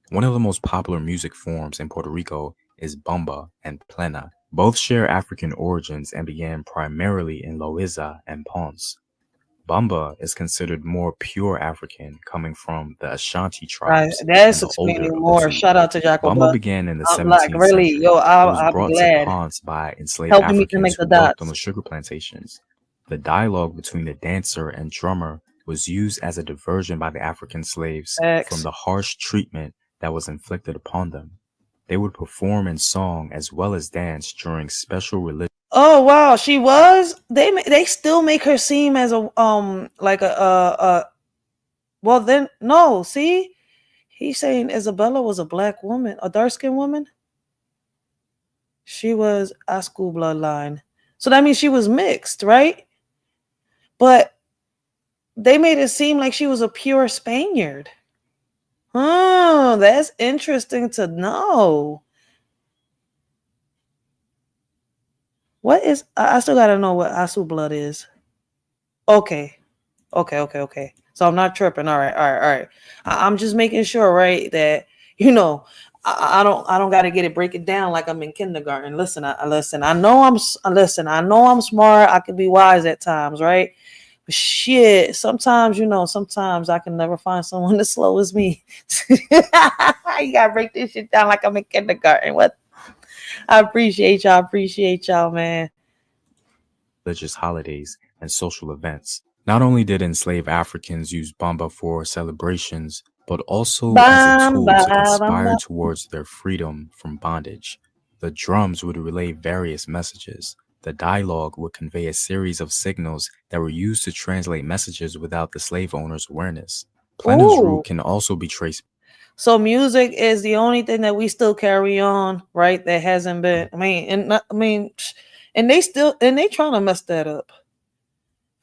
J: One of the most popular music forms in Puerto Rico is bamba and plena. Both share African origins and began primarily in Loiza and Ponce. Bamba is considered more pure African, coming from the Ashanti tribes and
B: That's
J: the older
B: explaining
J: of the
B: more.
J: two.
B: Shout out to Jacoba.
J: Bamba began in the
B: I'm like,
J: 17th
B: really,
J: century.
B: yo,
J: It was
B: I'll be
J: brought to
B: glad.
J: Ponce by enslaved
B: Helping me to
J: Africans
B: make
J: who
B: the
J: worked on
B: dots.
J: the sugar plantations. The dialogue between the dancer and drummer was used as a diversion by the African slaves from the harsh treatment that was inflicted upon them. They would perform in song as well as dance during special religious.
B: Oh wow, she was. They still make her seem as a like a well then no, see? He's saying Isabella was a black woman, a dark-skinned woman. She was Asku bloodline. So that means she was mixed, right? But they made it seem like she was a pure Spaniard. Oh, that's interesting to know. What is I still gotta know what Asu blood is. Okay. So I'm not tripping. All right. I'm just making sure, right, that I don't gotta get it break it down like I'm in kindergarten. Listen, I know I'm smart. I can be wise at times, right? But shit, sometimes I can never find someone as slow as me. You gotta break this shit down like I'm in kindergarten. What? I appreciate y'all, man.
J: Religious holidays and social events. Not only did enslaved Africans use bamba for celebrations, but also as a tool to conspire towards their freedom from bondage. The drums would relay various messages. The dialogue would convey a series of signals that were used to translate messages without the slave owner's awareness. Plena's root can also be traced.
B: So music is the only thing that we still carry on, right? That hasn't been. And they trying to mess that up.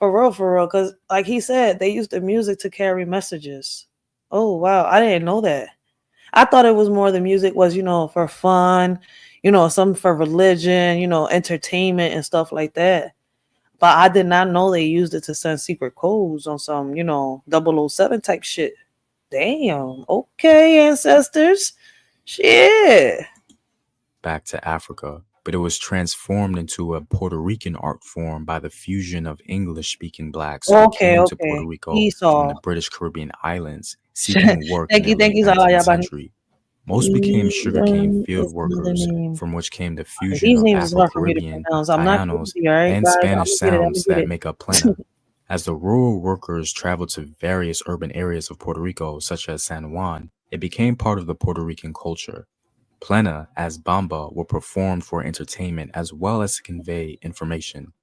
B: For real. Because like he said, they used the music to carry messages. Oh wow, I didn't know that. I thought it was more the music was, for fun, some for religion, entertainment and stuff like that. But I did not know they used it to send secret codes on some, 007 type shit. Damn. Okay, ancestors. Shit.
J: Back to Africa, but it was transformed into a Puerto Rican art form by the fusion of English-speaking blacks who came to Puerto Rico from the British Caribbean islands seeking work in the late 19th century. Most became sugarcane field workers, from which came the fusion of Afro-Caribbean, Guyanos, and Spanish sounds that make up plena. As the rural workers traveled to various urban areas of Puerto Rico, such as San Juan, it became part of the Puerto Rican culture. Plena, as bamba, were performed for entertainment as well as to convey information.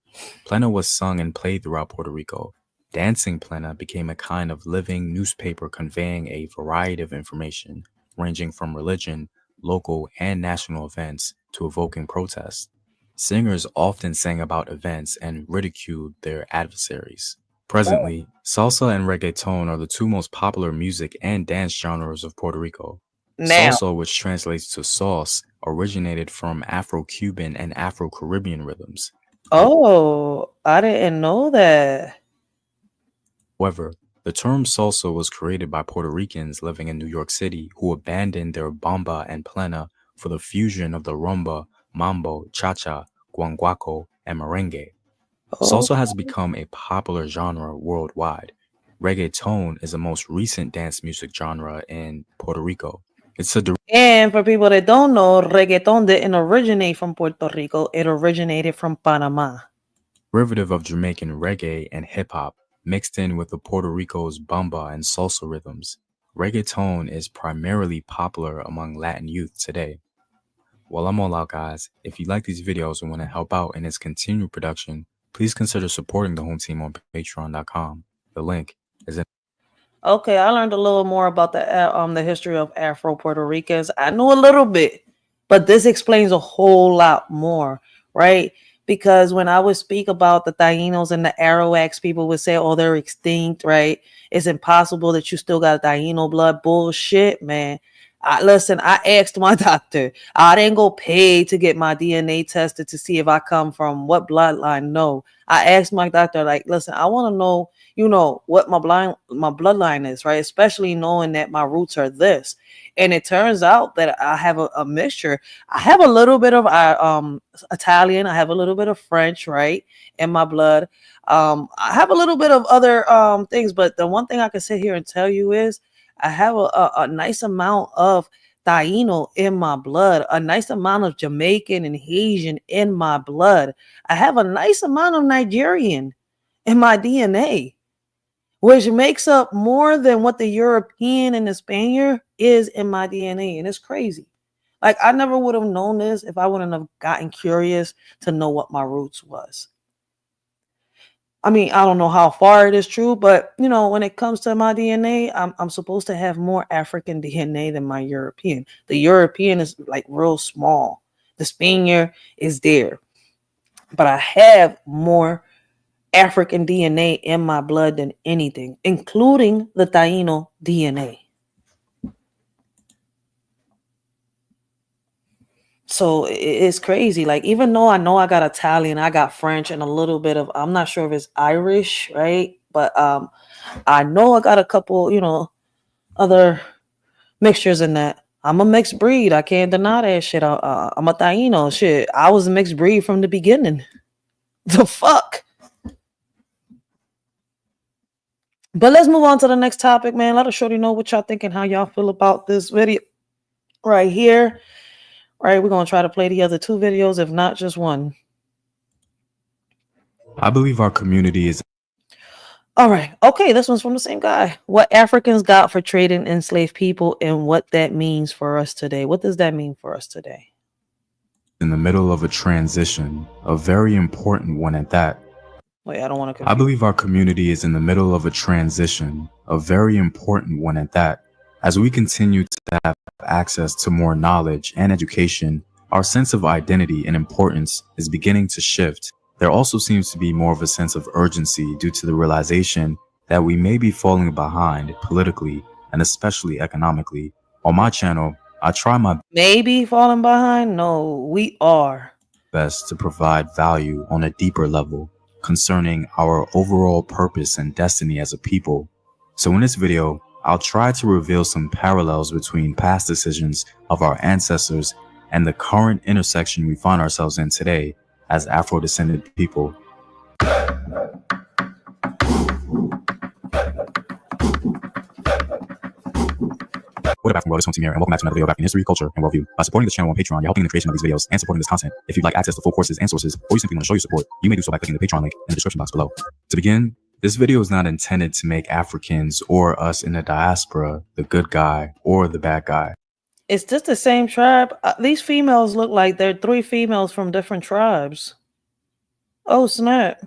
J: Plena was sung and played throughout Puerto Rico. Dancing plena became a kind of living newspaper conveying a variety of information, ranging from religion, local and national events, to evoking protest. Singers often sang about events and ridiculed their adversaries. Presently, salsa and reggaeton are the two most popular music and dance genres of Puerto Rico. Salsa, which translates to sauce, originated from Afro-Cuban and Afro-Caribbean rhythms.
B: Oh, I didn't know that.
J: However, the term salsa was created by Puerto Ricans living in New York City who abandoned their bamba and plena for the fusion of the rumba, mambo, cha-cha, guanguaco, and merengue. Salsa has become a popular genre worldwide. Reggaeton is the most recent dance music genre in Puerto Rico.
B: And for people that don't know, reggaeton didn't originate from Puerto Rico. It originated from Panama.
J: Derivative of Jamaican reggae and hip-hop, mixed in with the Puerto Rico's bamba and salsa rhythms. Reggaeton is primarily popular among Latin youth today. Well, I'm all out, guys. If you like these videos and want to help out in its continued production, please consider supporting the home team on patreon.com. The link is in.
B: Okay, I learned a little more about the history of Afro-Puerto Ricans. I know a little bit, but this explains a whole lot more, right? Because when I would speak about the Tainos and the Arawaks, people would say, oh, they're extinct, right? It's impossible that you still got Taino blood. Bullshit, man. Listen, I asked my doctor. I didn't go pay to get my DNA tested to see if I come from what bloodline. No, I asked my doctor, like, listen, I want to know, what my bloodline is, right? Especially knowing that my roots are this. And it turns out that I have a mixture. I have a little bit of Italian. I have a little bit of French, right, in my blood. I have a little bit of other things, but the one thing I can sit here and tell you is I have a nice amount of Taino in my blood, a nice amount of Jamaican and Haitian in my blood. I have a nice amount of Nigerian in my DNA, which makes up more than what the European and the Spaniard is in my DNA. And it's crazy. Like, I never would have known this if I wouldn't have gotten curious to know what my roots was. I mean, I don't know how far it is true, but, when it comes to my DNA, I'm supposed to have more African DNA than my European. The European is like real small. The Spaniard is there. But I have more African DNA in my blood than anything, including the Taino DNA. So it's crazy. Like, even though I know I got Italian, I got French, and a little bit of, I'm not sure if it's Irish, right? But I know I got a couple, other mixtures in that. I'm a mixed breed. I can't deny that shit. I'm a Taino. Shit, I was a mixed breed from the beginning. The fuck? But let's move on to the next topic, man. Let us shorty know what y'all think and how y'all feel about this video right here. Right, we're going to try to play the other two videos, if not just one.
J: I believe our community is.
B: All right. Okay, this one's from the same guy. What Africans got for trading enslaved people and what that means for us today. What does that mean for us today?
J: In the middle of a transition, a very important one at that.
B: Wait, I don't want to.
J: I believe our community is in the middle of a transition, a very important one at that. As we continue to have access to more knowledge and education, our sense of identity and importance is beginning to shift. There also seems to be more of a sense of urgency due to the realization that we may be falling behind politically and especially economically. On my channel, I try my
B: maybe falling behind. No, we are
J: best to provide value on a deeper level. concerning our overall purpose and destiny as a people. So in this video, I'll try to reveal some parallels between past decisions of our ancestors and the current intersection we find ourselves in today as Afro-descended people. What up, African world? It's Hunter here, and welcome back to another video of African history, culture, and worldview. By supporting this channel on Patreon, you're helping in the creation of these videos and supporting this content. If you'd like access to full courses and sources, or you simply want to show your support, you may do so by clicking the Patreon link in the description box below. To begin, this video is not intended to make Africans or us in the diaspora the good guy or the bad guy.
B: Is this the same tribe? These females look like they're 3 females from different tribes. Oh, snap.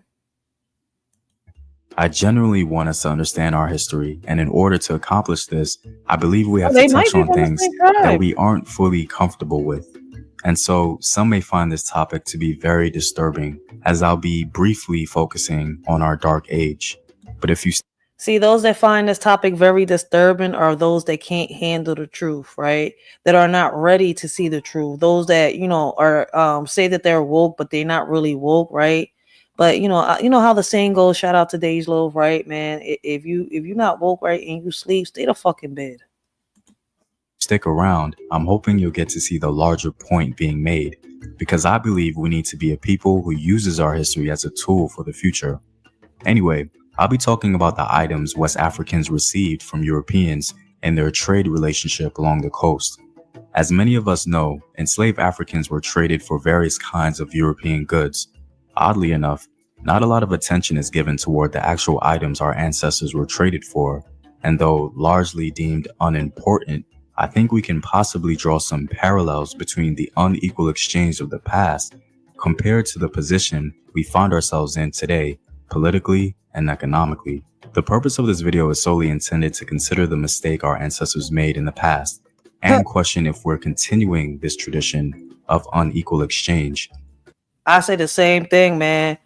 J: I generally want us to understand our history, and in order to accomplish this, I believe we have to touch on things that we aren't fully comfortable with. And so some may find this topic to be very disturbing, as I'll be briefly focusing on our dark age. But if you
B: see, those that find this topic very disturbing are those that can't handle the truth, right? That are not ready to see the truth. Those that, you know, are say that they're woke, but they're not really woke, right? But you know how the saying goes, shout out to Dej Loaf, right, man? If you're not woke, right, and you sleep, stay the fucking bed.
J: Stick around, I'm hoping you'll get to see the larger point being made, because I believe we need to be a people who uses our history as a tool for the future. Anyway, I'll be talking about the items West Africans received from Europeans in their trade relationship along the coast. As many of us know, enslaved Africans were traded for various kinds of European goods. Oddly enough, not a lot of attention is given toward the actual items our ancestors were traded for, and though largely deemed unimportant, I think we can possibly draw some parallels between the unequal exchange of the past compared to the position we find ourselves in today, politically and economically. The purpose of this video is solely intended to consider the mistake our ancestors made in the past and question if we're continuing this tradition of unequal exchange.
B: I say the same thing, man.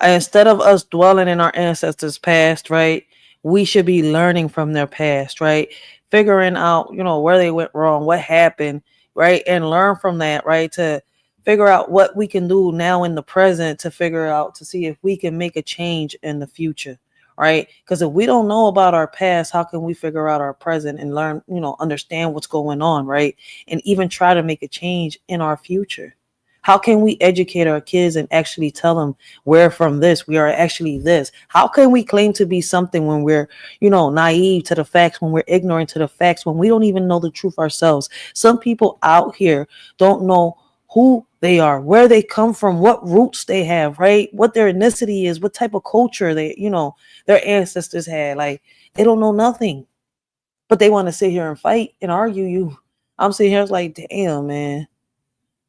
B: Instead of us dwelling in our ancestors' past, right, we should be learning from their past, right? Figuring out, you know, where they went wrong, what happened, right? And learn from that, right? To figure out what we can do now in the present to figure out, to see if we can make a change in the future, right? Because if we don't know about our past, how can we figure out our present and learn, you know, understand what's going on, right? And even try to make a change in our future. How can we educate our kids and actually tell them we're from this, we are actually this? How can we claim to be something when we're, you know, naive to the facts, when we're ignorant to the facts, when we don't even know the truth ourselves? Some people out here don't know who they are, where they come from, what roots they have, right? What their ethnicity is, what type of culture they, you know, their ancestors had. Like, they don't know nothing, but they want to sit here and fight and argue you. I'm sitting here like, damn, man.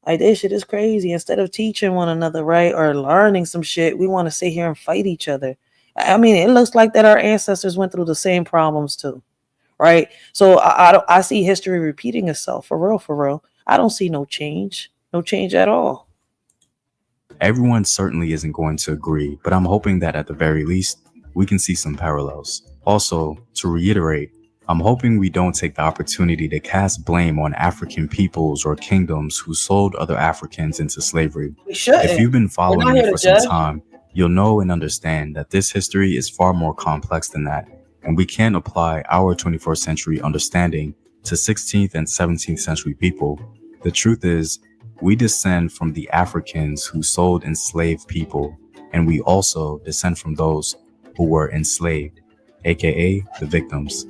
B: Like, this shit is crazy. Instead of teaching one another, right, or learning some shit, we want to sit here and fight each other. I mean, it looks like that our ancestors went through the same problems too, right? So I see history repeating itself, for real, for real. I don't see no change at all.
J: Everyone certainly isn't going to agree, but I'm hoping that at the very least, we can see some parallels. Also, to reiterate, I'm hoping we don't take the opportunity to cast blame on African peoples or kingdoms who sold other Africans into slavery. If you've been following me for some time, you'll know and understand that this history is far more complex than that, and we can't apply our 21st century understanding to 16th and 17th century people. The truth is, we descend from the Africans who sold enslaved people, and we also descend from those who were enslaved, aka the victims.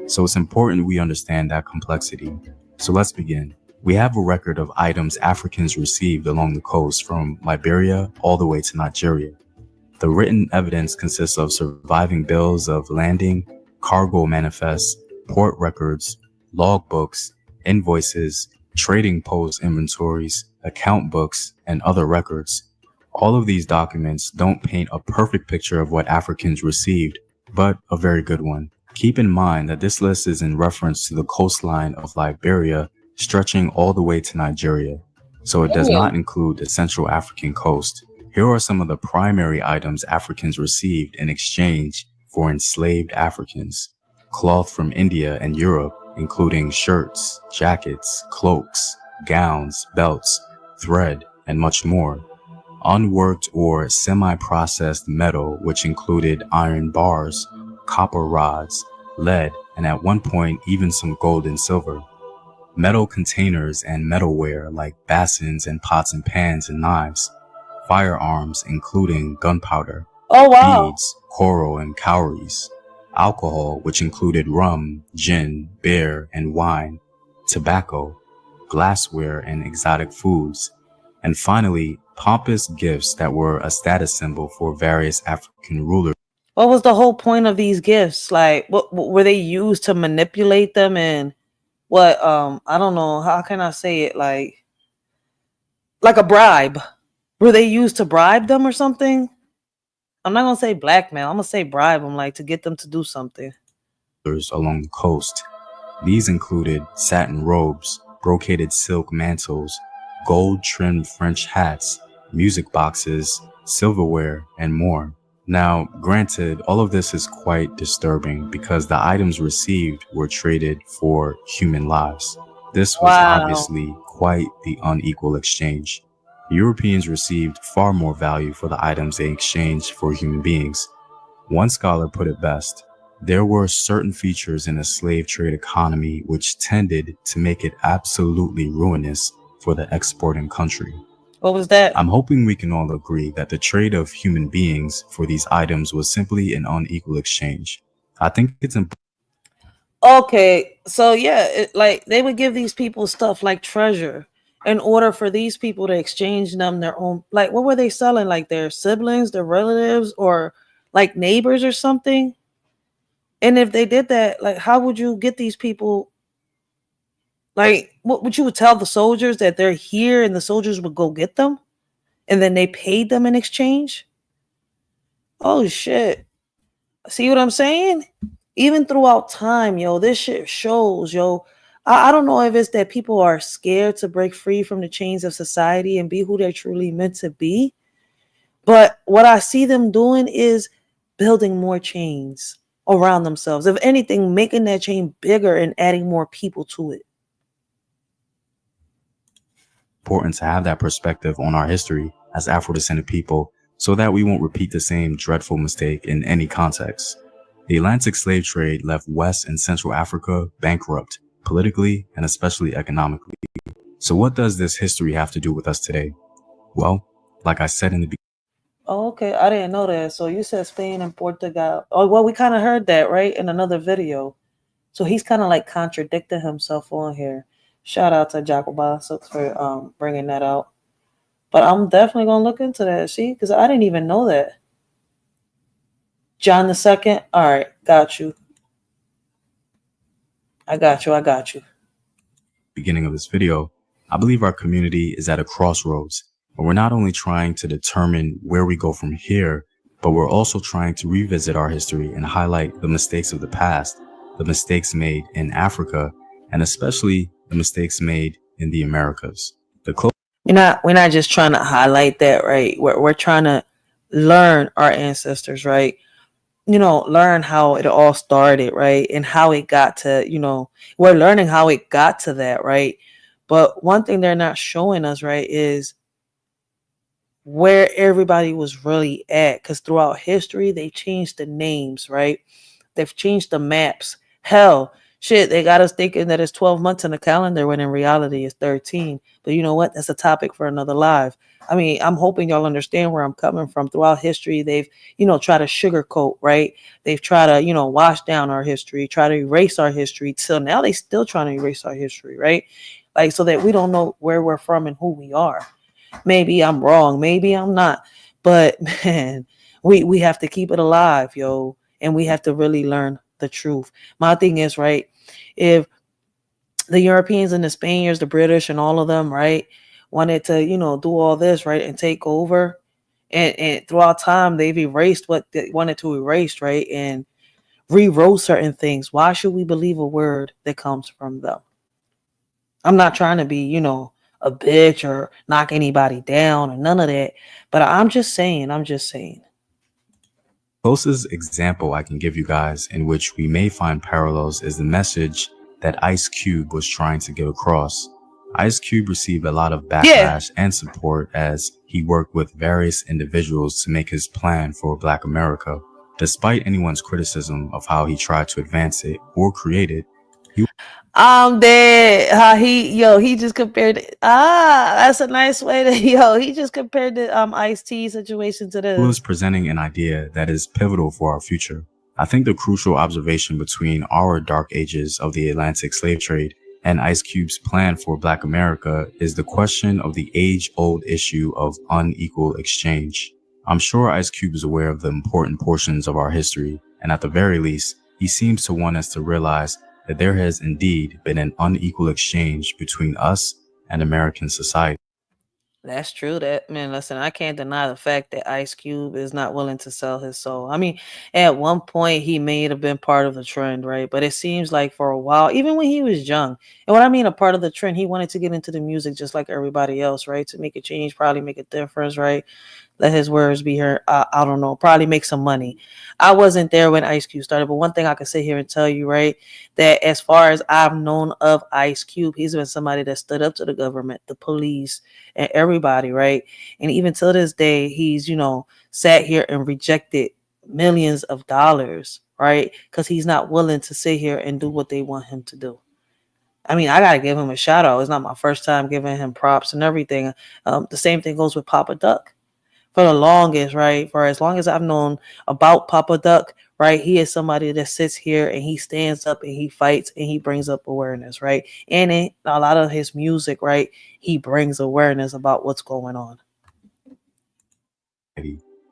J: So it's important we understand that complexity. So let's begin. We have a record of items Africans received along the coast from Liberia all the way to Nigeria. The written evidence consists of surviving bills of landing, cargo manifests, port records, logbooks, invoices, trading post inventories, account books, and other records. All of these documents don't paint a perfect picture of what Africans received, but a very good one. Keep in mind that this list is in reference to the coastline of Liberia, stretching all the way to Nigeria, so it does not include the Central African coast. Here are some of the primary items Africans received in exchange for enslaved Africans. Cloth from India and Europe, including shirts, jackets, cloaks, gowns, belts, thread, and much more. unworked or semi-processed metal, which included iron bars, copper rods, lead, and at one point even some gold and silver. Metal containers and metalware like basins and pots and pans and knives. Firearms including gunpowder, beads, coral and cowries. Alcohol, which included rum, gin, beer, and wine. Tobacco, glassware, and exotic foods. And finally, pompous gifts that were a status symbol for various African rulers.
B: What was the whole point of these gifts? Like, what were they used to manipulate them? And what, I don't know, how can I say it? Like a bribe. Were they used to bribe them or something? I'm not going to say blackmail. I'm going to say bribe them, like to get them to do something.
J: Along the coast. These included satin robes, brocaded silk mantles, gold-trimmed French hats, music boxes, silverware, and more. Now, granted, all of this is quite disturbing because the items received were traded for human lives. This was obviously quite the unequal exchange. Europeans received far more value for the items they exchanged for human beings. One scholar put it best: there were certain features in a slave trade economy which tended to make it absolutely ruinous for the exporting country.
B: What was that?
J: I'm hoping we can all agree that the trade of human beings for these items was simply an unequal exchange. I think it's important.
B: Okay, so yeah, like they would give these people stuff like treasure in order for these people to exchange them their own. Like, what were they selling? Like their siblings, their relatives, or like neighbors or something? And if they did that, like, how would you get these people? Like, what would you tell the soldiers that they're here and the soldiers would go get them? And then they paid them in exchange? Oh, shit. See what I'm saying? Even throughout time, yo, this shit shows, yo. I don't know if it's that people are scared to break free from the chains of society and be who they're truly meant to be. But what I see them doing is building more chains around themselves. If anything, making that chain bigger and adding more people to it.
J: Important to have that perspective on our history as Afro-descended people so that we won't repeat the same dreadful mistake in any context. The Atlantic slave trade left West and Central Africa bankrupt, politically and especially economically. So what does this history have to do with us today? Well, like I said in the beginning.
B: Oh, okay, I didn't know that. So you said Spain and Portugal. Oh, well, we kind of heard that, right, in another video. So he's kind of like contradicting himself on here. Shout out to Jacoba for bringing that out. But I'm definitely going to look into that, see, because I didn't even know that. John II. All right, got you. I got you.
J: Beginning of this video, I believe our community is at a crossroads, where we're not only trying to determine where we go from here, but we're also trying to revisit our history and highlight the mistakes of the past, the mistakes made in Africa, and especially the mistakes made in the Americas.
B: We're not just trying to highlight that, right? We're trying to learn our ancestors, right? Learn how it all started, right? And how it got to, we're learning how it got to that, right? But one thing they're not showing us, right, is where everybody was really at. Because throughout history, they changed the names, right? They've changed the maps. Hell, shit, they got us thinking that it's 12 months in the calendar when in reality it's 13. But you know what? That's a topic for another live. I mean, I'm hoping y'all understand where I'm coming from. Throughout history, they've, tried to sugarcoat, right? They've tried to, wash down our history, try to erase our history. Till now, they still trying to erase our history, right? Like, so that we don't know where we're from and who we are. Maybe I'm wrong. Maybe I'm not. But, man, we have to keep it alive, yo. And we have to really learn the truth. My thing is, right, if the Europeans and the Spaniards, the British and all of them, right, wanted to, do all this, right, and take over, and throughout time, they've erased what they wanted to erase, right, and rewrote certain things. Why should we believe a word that comes from them? I'm not trying to be, a bitch or knock anybody down or none of that, but I'm just saying.
J: Closest example I can give you guys in which we may find parallels is the message that Ice Cube was trying to get across. Ice Cube received a lot of backlash and support as he worked with various individuals to make his plan for Black America. Despite anyone's criticism of how he tried to advance it or create it,
B: I'm dead. How he just compared it. That's a nice way to he just compared the Ice-T situation to
J: he was
B: this.
J: presenting an idea that is pivotal for our future. I think the crucial observation between our dark ages of the Atlantic slave trade and Ice Cube's plan for Black America is the question of the age-old issue of unequal exchange. I'm sure Ice Cube is aware of the important portions of our history, and at the very least, he seems to want us to realize that there has indeed been an unequal exchange between us and American society.
B: That's true. That man, listen, I can't deny the fact that Ice Cube is not willing to sell his soul. I mean, at one point he may have been part of the trend, right? But it seems like for a while, even when he was young, and what I mean a part of the trend, he wanted to get into the music just like everybody else, right? To make a change, probably make a difference, right? Let his words be heard. I don't know, probably make some money. I wasn't there when Ice Cube started, but one thing I can sit here and tell you, right, that as far as I've known of Ice Cube, he's been somebody that stood up to the government, the police, and everybody, right? And even till this day, he's, sat here and rejected millions of dollars, right? Because he's not willing to sit here and do what they want him to do. I mean, I got to give him a shout out. It's not my first time giving him props and everything. The same thing goes with Papa Duck. For the longest, right? For as long as I've known about Papa Duck, right? He is somebody that sits here and he stands up and he fights and he brings up awareness, right? And in a lot of his music, right? He brings awareness about what's going on.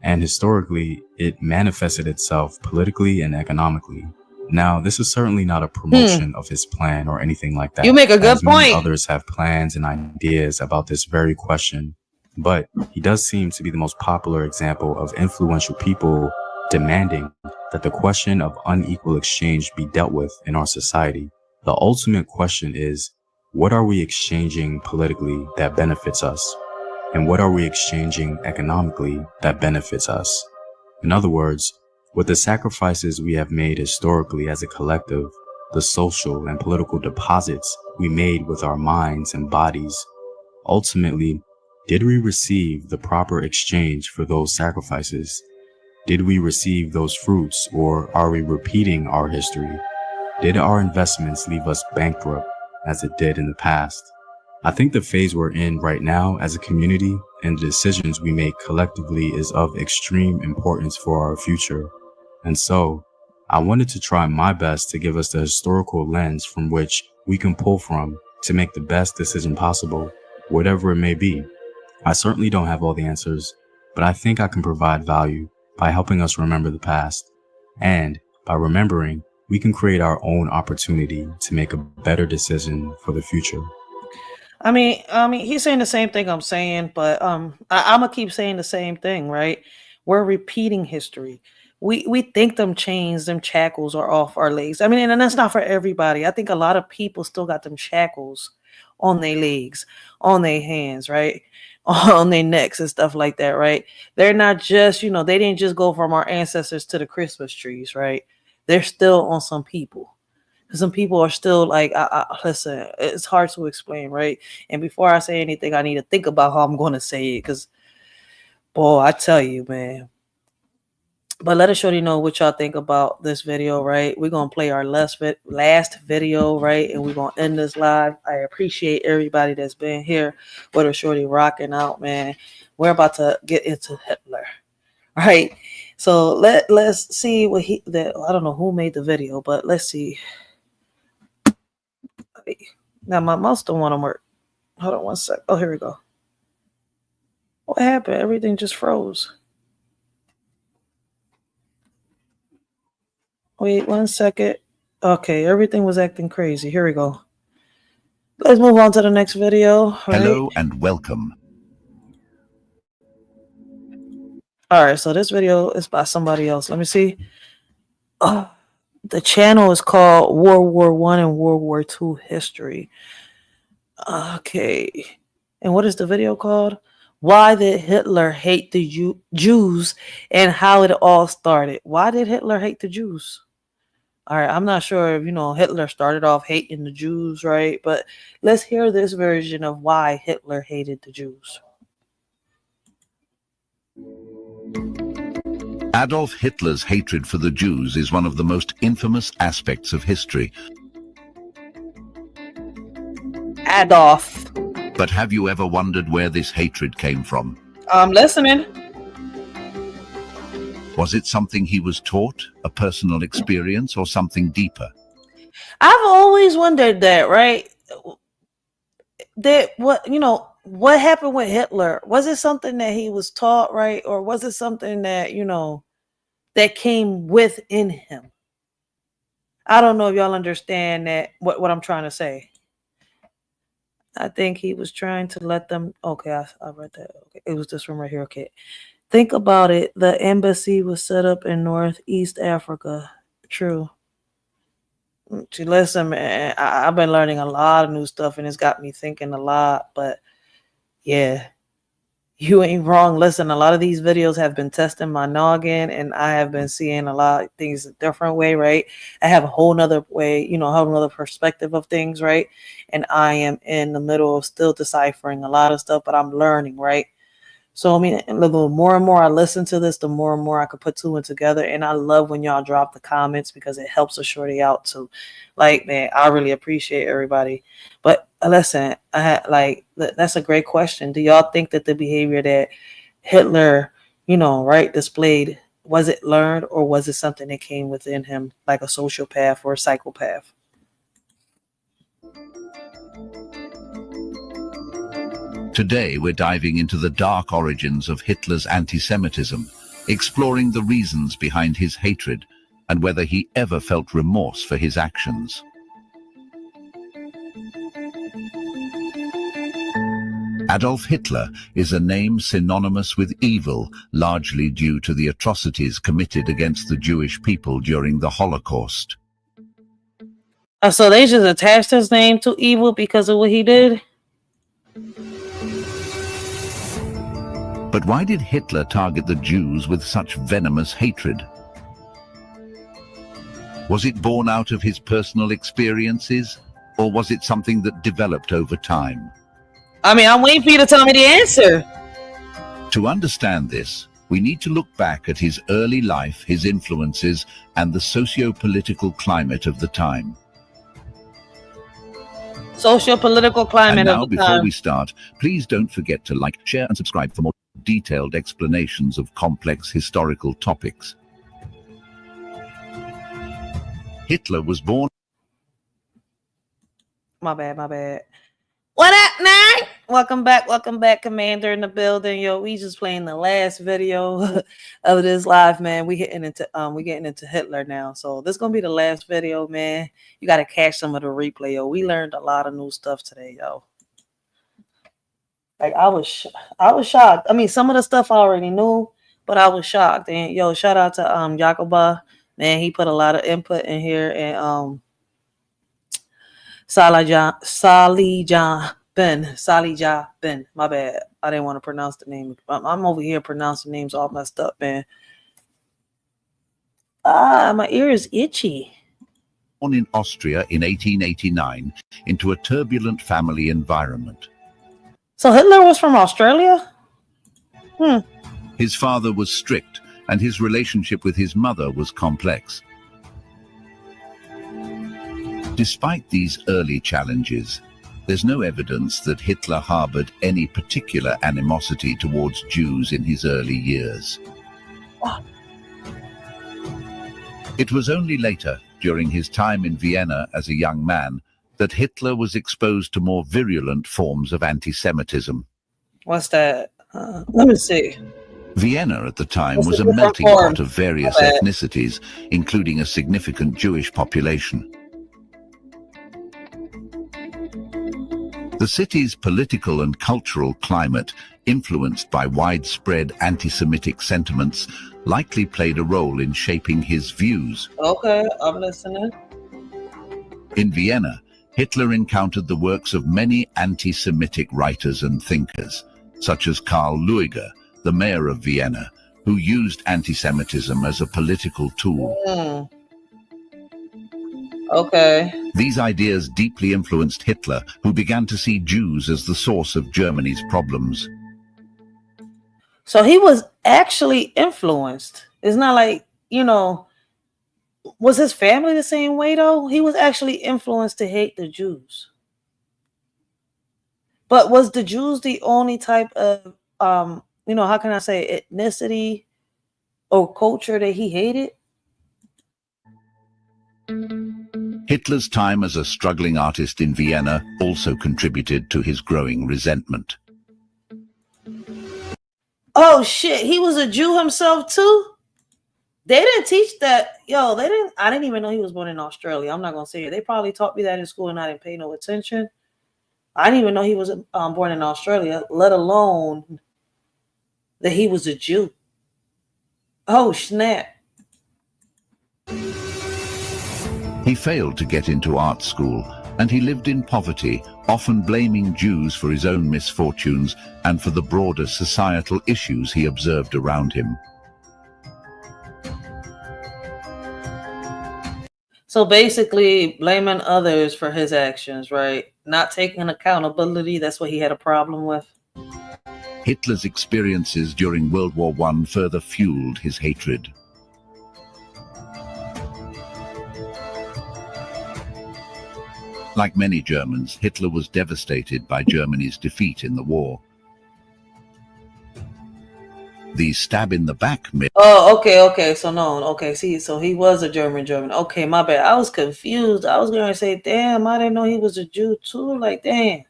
J: And historically, it manifested itself politically and economically. Now, this is certainly not a promotion of his plan or anything like that.
B: You make a good
J: as many
B: point.
J: Others have plans and ideas about this very question. But he does seem to be the most popular example of influential people demanding that the question of unequal exchange be dealt with in our society. The ultimate question is, what are we exchanging politically that benefits us? And what are we exchanging economically that benefits us? In other words, with the sacrifices we have made historically as a collective, the social and political deposits we made with our minds and bodies, ultimately, did we receive the proper exchange for those sacrifices? Did we receive those fruits, or are we repeating our history? Did our investments leave us bankrupt as it did in the past? I think the phase we're in right now as a community and the decisions we make collectively is of extreme importance for our future. And so, I wanted to try my best to give us the historical lens from which we can pull from to make the best decision possible, whatever it may be. I certainly don't have all the answers, but I think I can provide value by helping us remember the past. And by remembering, we can create our own opportunity to make a better decision for the future.
B: I mean, he's saying the same thing I'm saying, but I'm gonna keep saying the same thing, right? We're repeating history. We think them chains, them shackles are off our legs. I mean, and that's not for everybody. I think a lot of people still got them shackles on their legs, on their hands, right? On their necks and stuff like that, right? They're not just, they didn't just go from our ancestors to the Christmas trees, right? They're still on some people. Some people are still like, listen, it's hard to explain, right? And before I say anything, I need to think about how I'm going to say it, because, boy, I tell you, man. But let us shorty know what y'all think about this video, right? We're going to play our last video, right? And we're going to end this live. I appreciate everybody that's been here with a shorty rocking out, man. We're about to get into Hitler, right? So let's see what I don't know who made the video, but let's see. Now my mouse don't want to work. Hold on one sec. Oh, here we go. What happened? Everything just froze. Wait 1 second. Okay, everything was acting crazy. Here we go. Let's move on to the next video. Right?
L: Hello and welcome.
B: All right, so this video is by somebody else. Let me see. The channel is called World War I and World War II History. Okay. And what is the video called? Why did Hitler hate the Jews and how it all started? Why did Hitler hate the Jews? All right, I'm not sure if, Hitler started off hating the Jews, right? But let's hear this version of why Hitler hated the Jews.
L: Adolf Hitler's hatred for the Jews is one of the most infamous aspects of history.
B: Adolf.
L: But have you ever wondered where this hatred came from?
B: I'm listening.
L: Was it something he was taught, a personal experience, or something deeper?
B: I've always wondered that, right? That what happened with Hitler? Was it something that he was taught, right? Or was it something that, that came within him? I don't know if y'all understand that what I'm trying to say. I think he was trying to let them. Okay, I read that. Okay, it was this one right here. Okay, think about it. The embassy was set up in Northeast Africa. True. Listen, man, I've been learning a lot of new stuff, and it's got me thinking a lot. But yeah, you ain't wrong. Listen, a lot of these videos have been testing my noggin, and I have been seeing a lot of things a different way, right? I have a whole nother way, a whole nother perspective of things, right? And I am in the middle of still deciphering a lot of stuff, but I'm learning, right? So, I mean, the more and more I listen to this, the more and more I could put two and together. And I love when y'all drop the comments because it helps a shorty out too. Like, man, I really appreciate everybody. But listen, that's a great question. Do y'all think that the behavior that Hitler, displayed, was it learned or was it something that came within him, like a sociopath or a psychopath?
L: Today, we're diving into the dark origins of Hitler's anti-Semitism, exploring the reasons behind his hatred and whether he ever felt remorse for his actions. Adolf Hitler is a name synonymous with evil, largely due to the atrocities committed against the Jewish people during the Holocaust.
B: So they just attached his name to evil because of what he did?
L: But why did Hitler target the Jews with such venomous hatred? Was it born out of his personal experiences, or was it something that developed over time?
B: I mean, I'm waiting for you to tell me the answer.
L: To understand this, we need to look back at his early life, his influences, and the socio-political climate of the time.
B: Socio-political climate
L: and now,
B: of the
L: before
B: time.
L: we start, please don't forget to like, share, and subscribe for more detailed explanations of complex historical topics. Hitler was born...
B: My bad. What up, man? Welcome back, Commander in the building. Yo, we just playing the last video of this live, man. We getting into Hitler now. So this is gonna be the last video, man. You gotta catch some of the replay, yo. We learned a lot of new stuff today, yo. Like I was shocked. I mean, some of the stuff I already knew, but I was shocked. And yo, shout out to Jacoba, man. He put a lot of input in here, and Salih Ben. My bad. I didn't want to pronounce the name. I'm over here pronouncing names all messed up, man. My ear is itchy.
L: Born in Austria in 1889 into a turbulent family environment.
B: So Hitler was from Australia?
L: His father was strict, and his relationship with his mother was complex. Despite these early challenges, there's no evidence that Hitler harbored any particular animosity towards Jews in his early years. It was only later, during his time in Vienna as a young man, that Hitler was exposed to more virulent forms of anti-Semitism.
B: What's that? Let me see.
L: Vienna at the time was a melting pot of various ethnicities, including a significant Jewish population. The city's political and cultural climate, influenced by widespread anti-Semitic sentiments, likely played a role in shaping his views.
B: Okay, I'm listening.
L: In Vienna, Hitler encountered the works of many anti-Semitic writers and thinkers, such as Karl Lueger, the mayor of Vienna, who used anti-Semitism as a political tool.
B: Okay.
L: These ideas deeply influenced Hitler, who began to see Jews as the source of Germany's problems.
B: So he was actually influenced. It's not like, was his family the same way though? He was actually influenced to hate the Jews. But was the Jews the only type of, how can I say, ethnicity or culture that he hated?
L: Hitler's time as a struggling artist in Vienna also contributed to his growing resentment.
B: Oh shit, he was a Jew himself too? They didn't teach that. I didn't even know he was born in Australia. I'm not going to say it. They probably taught me that in school and I didn't pay no attention. I didn't even know he was born in Australia, let alone that he was a Jew. Oh, snap.
L: He failed to get into art school, and he lived in poverty, often blaming Jews for his own misfortunes and for the broader societal issues he observed around him.
B: So basically, blaming others for his actions, right? Not taking accountability, that's what he had a problem with.
L: Hitler's experiences during World War I further fueled his hatred. Like many Germans, Hitler was devastated by Germany's defeat in the war. The stab in the back myth.
B: Oh, okay. So no, okay. See, so he was a German. Okay, my bad. I was confused. I was going to say, damn, I didn't know he was a Jew too. Like, damn.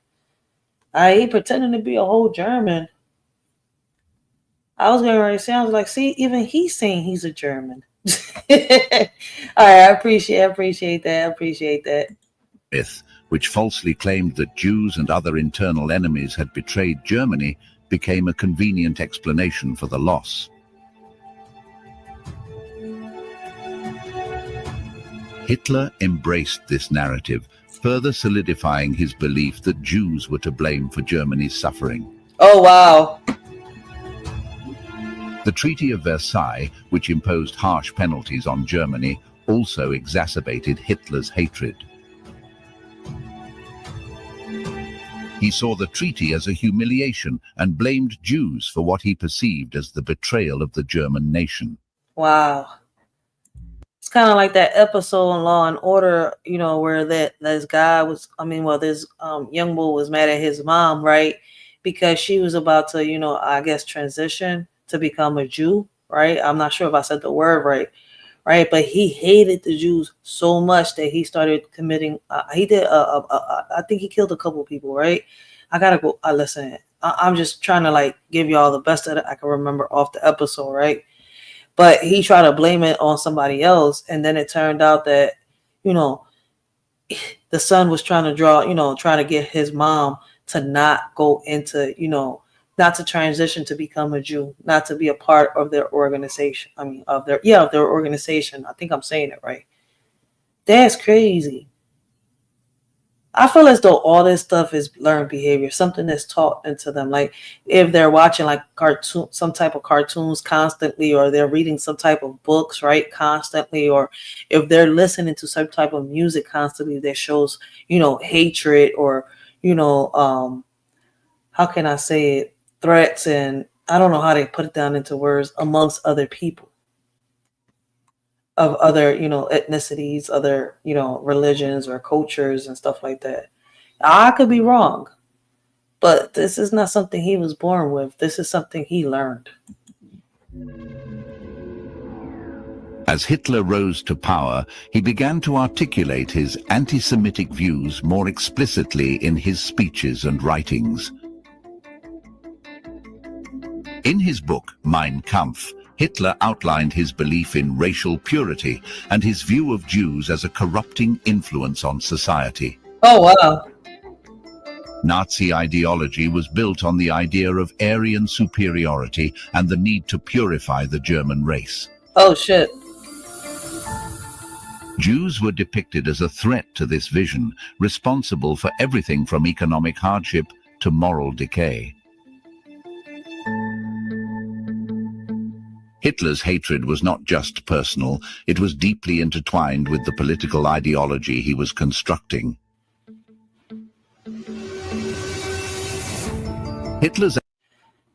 B: He pretending to be a whole German. I was going to say, I was like, see, even he's saying he's a German. All right, I appreciate that.
L: Myth, which falsely claimed that Jews and other internal enemies had betrayed Germany, became a convenient explanation for the loss. Hitler embraced this narrative, further solidifying his belief that Jews were to blame for Germany's suffering.
B: Oh, wow.
L: The Treaty of Versailles, which imposed harsh penalties on Germany, also exacerbated Hitler's hatred. He saw the treaty as a humiliation and blamed Jews for what he perceived as the betrayal of the German nation.
B: Wow. It's kind of like that episode in Law and Order, where this guy was, this young boy was mad at his mom, right? Because she was about to, I guess, transition to become a Jew, right? I'm not sure if I said the word right? But he hated the Jews so much that he started committing. I think he killed a couple of people, right? I gotta go. Listen, I'm just trying to give y'all the best that I can remember off the episode, right? But he tried to blame it on somebody else, and then it turned out that, the son was trying to get his mom to not go into, not to transition to become a Jew, not to be a part of their organization. Of their organization. I think I'm saying it right. That's crazy. I feel as though all this stuff is learned behavior, something that's taught into them. Like if they're watching some type of cartoons constantly, or they're reading some type of books, right, constantly, or if they're listening to some type of music constantly that shows, hatred, or, how can I say it? Threats, and I don't know how they put it down into words, amongst other people of other, ethnicities, other, religions or cultures and stuff like that. I could be wrong, but this is not something he was born with. This is something he learned.
L: As Hitler rose to power, he began to articulate his anti-Semitic views more explicitly in his speeches and writings. In his book, Mein Kampf, Hitler outlined his belief in racial purity and his view of Jews as a corrupting influence on society.
B: Oh, wow.
L: Nazi ideology was built on the idea of Aryan superiority and the need to purify the German race.
B: Oh, shit.
L: Jews were depicted as a threat to this vision, responsible for everything from economic hardship to moral decay. Hitler's hatred was not just personal, it was deeply intertwined with the political ideology he was constructing.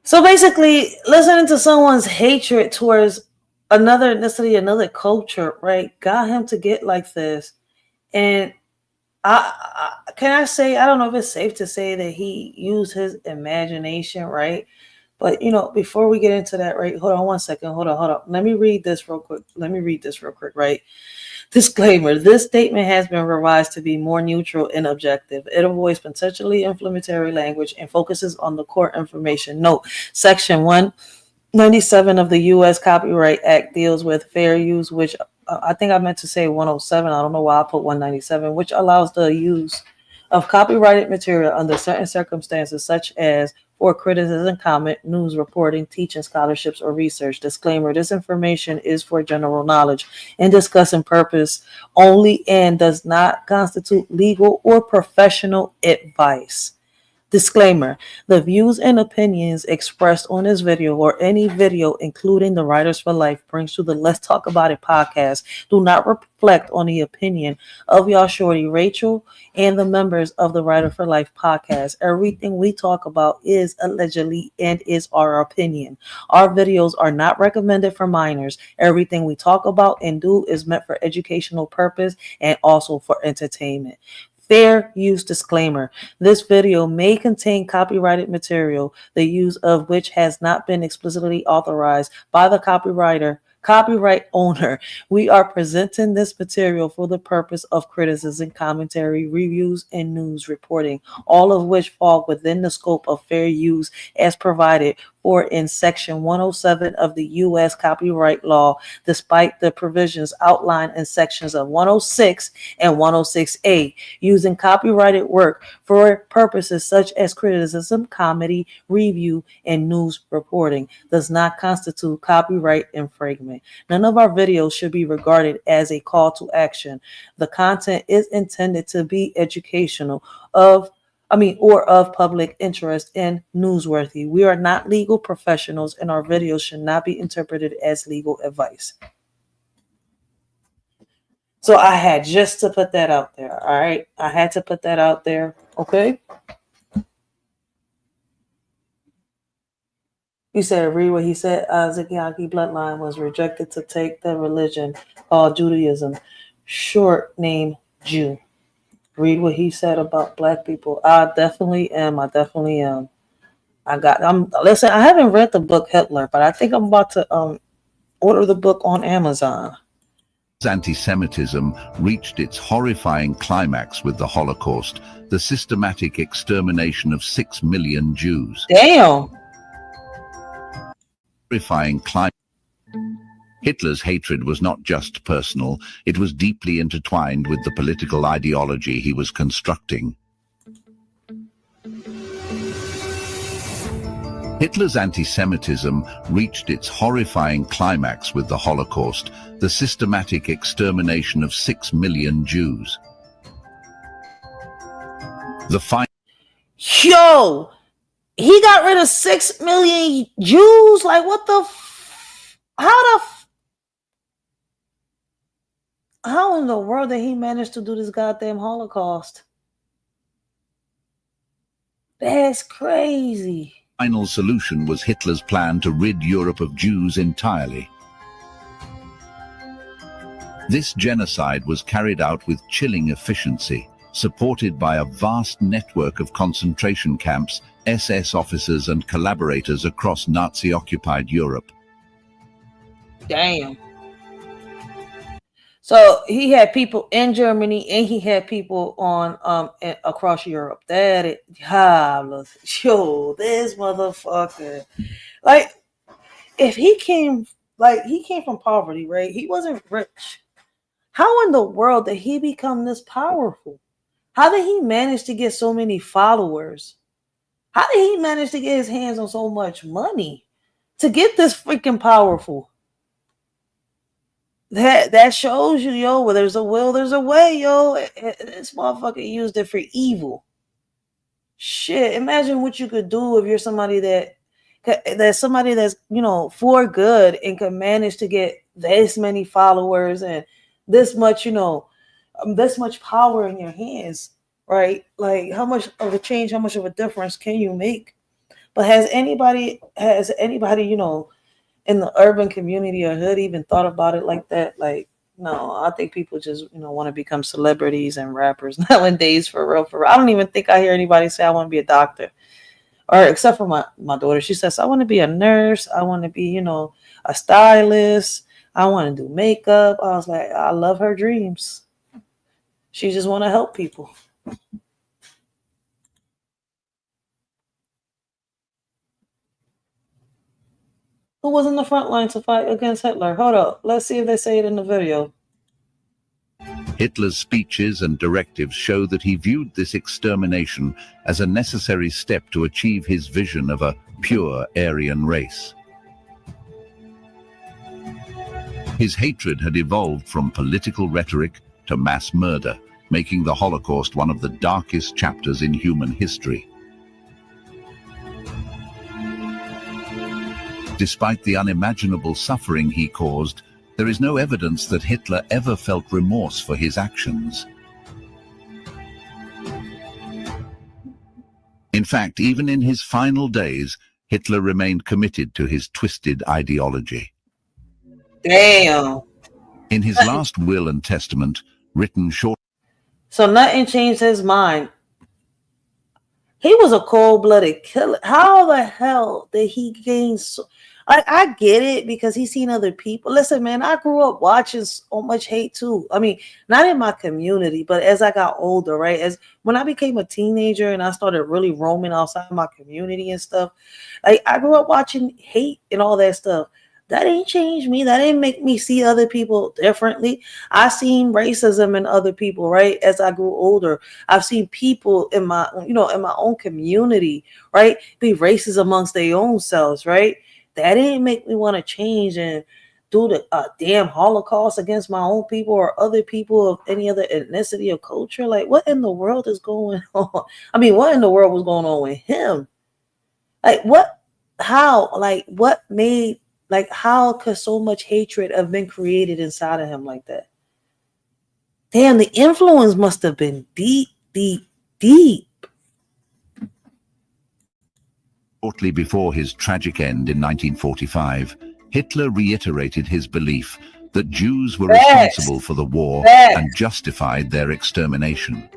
B: So basically, listening to someone's hatred towards another ethnicity, another culture, right, got him to get like this. And can I say, I don't know if it's safe to say that he used his imagination, right? But before we get into that, right? Hold on one second. Hold on. Let me read this real quick. Right? Disclaimer: this statement has been revised to be more neutral and objective. It avoids potentially inflammatory language and focuses on the core information. Note: Section 197 of the U.S. Copyright Act deals with fair use, which I think I meant to say 107. I don't know why I put 197, which allows the use of copyrighted material under certain circumstances, such as for criticism, comment, news reporting, teaching, scholarships, or research. Disclaimer: this information is for general knowledge and discussion purpose only and does not constitute legal or professional advice. Disclaimer: the views and opinions expressed on this video or any video, including the Writers for Life, brings to the Let's Talk About It podcast, do not reflect on the opinion of y'all shorty Racheal and the members of the Writer for Life podcast. Everything we talk about is allegedly and is our opinion. Our videos are not recommended for minors. Everything we talk about and do is meant for educational purpose and also for entertainment. Fair use disclaimer: this video may contain copyrighted material, the use of which has not been explicitly authorized by the copyright owner. We are presenting this material for the purpose of criticism, commentary, reviews, and news reporting, all of which fall within the scope of fair use as provided for in Section 107 of the U.S. Copyright Law, despite the provisions outlined in sections of 106 and 106A. Using copyrighted work for purposes such as criticism, comedy, review, and news reporting does not constitute copyright infringement. None of our videos should be regarded as a call to action. The content is intended to be educational or of public interest and newsworthy. We are not legal professionals, and our videos should not be interpreted as legal advice. So I had just to put that out there. All right. I had to put that out there. Okay. You said, read what he said. Isaac Yankee bloodline was rejected to take the religion called Judaism, short name Jew. Read what he said about black people. I definitely am. Listen, I haven't read the book Hitler, but I think I'm about to order the book on Amazon.
L: Anti-Semitism reached its horrifying climax with the Holocaust, the systematic extermination of 6 million Jews.
B: Damn.
L: Horrifying climax. Hitler's hatred was not just personal, it was deeply intertwined with the political ideology he was constructing. Hitler's anti-Semitism reached its horrifying climax with the Holocaust, the systematic extermination of 6 million Jews.
B: Yo, he got rid of 6 million Jews? Like, what the how in the world did he manage to do this goddamn Holocaust? That's crazy.
L: The final solution was Hitler's plan to rid Europe of Jews entirely. This genocide was carried out with chilling efficiency, supported by a vast network of concentration camps, SS officers and collaborators across Nazi-occupied Europe.
B: Damn. So he had people in Germany and he had people on across Europe. Yo, this motherfucker. Like, if he came from poverty, right? He wasn't rich. How in the world did he become this powerful? How did he manage to get so many followers? How did he manage to get his hands on so much money to get this freaking powerful? That shows you, yo, where there's a will, there's a way, yo. This motherfucker used it for evil. Shit, imagine what you could do if you're somebody that's for good and can manage to get this many followers and this much, this much power in your hands, right? Like, how much of a change, how much of a difference can you make? But has anybody, you know, in the urban community or hood even thought about it like that? Like, no, I think people just, you know, want to become celebrities and rappers nowadays, for real, for real. I don't even think I hear anybody say I want to be a doctor. Or except for my daughter. She says, I want to be a nurse. I want to be, you know, a stylist. I want to do makeup. I was like, I love her dreams. She just want to help people. Who was in the front line to fight against Hitler? Hold up. Let's see if they say it in the video.
L: Hitler's speeches and directives show that he viewed this extermination as a necessary step to achieve his vision of a pure Aryan race. His hatred had evolved from political rhetoric to mass murder, making the Holocaust one of the darkest chapters in human history. Despite the unimaginable suffering he caused, there is no evidence that Hitler ever felt remorse for his actions. In fact, even in his final days, Hitler remained committed to his twisted ideology.
B: Damn.
L: In his last will and testament, written short.
B: So nothing changed his mind. He was a cold-blooded killer. How the hell did he gain so... I get it because he's seen other people. Listen, man, I grew up watching so much hate too. I mean, not in my community, but as I got older, right? As when I became a teenager and I started really roaming outside my community and stuff, like I grew up watching hate and all that stuff. That ain't changed me. That didn't make me see other people differently. I seen racism in other people, right? As I grew older, I've seen people in my, you know, in my own community, right, be racist amongst their own selves, right? That didn't make me want to change and do the damn Holocaust against my own people or other people of any other ethnicity or culture. Like, what in the world is going on? I mean, what in the world was going on with him? Like, what? How? Like, what made? Like, how could so much hatred have been created inside of him like that? Damn, the influence must have been deep, deep, deep.
L: Shortly before his tragic end in 1945, Hitler reiterated his belief that Jews were responsible for the war and justified their extermination.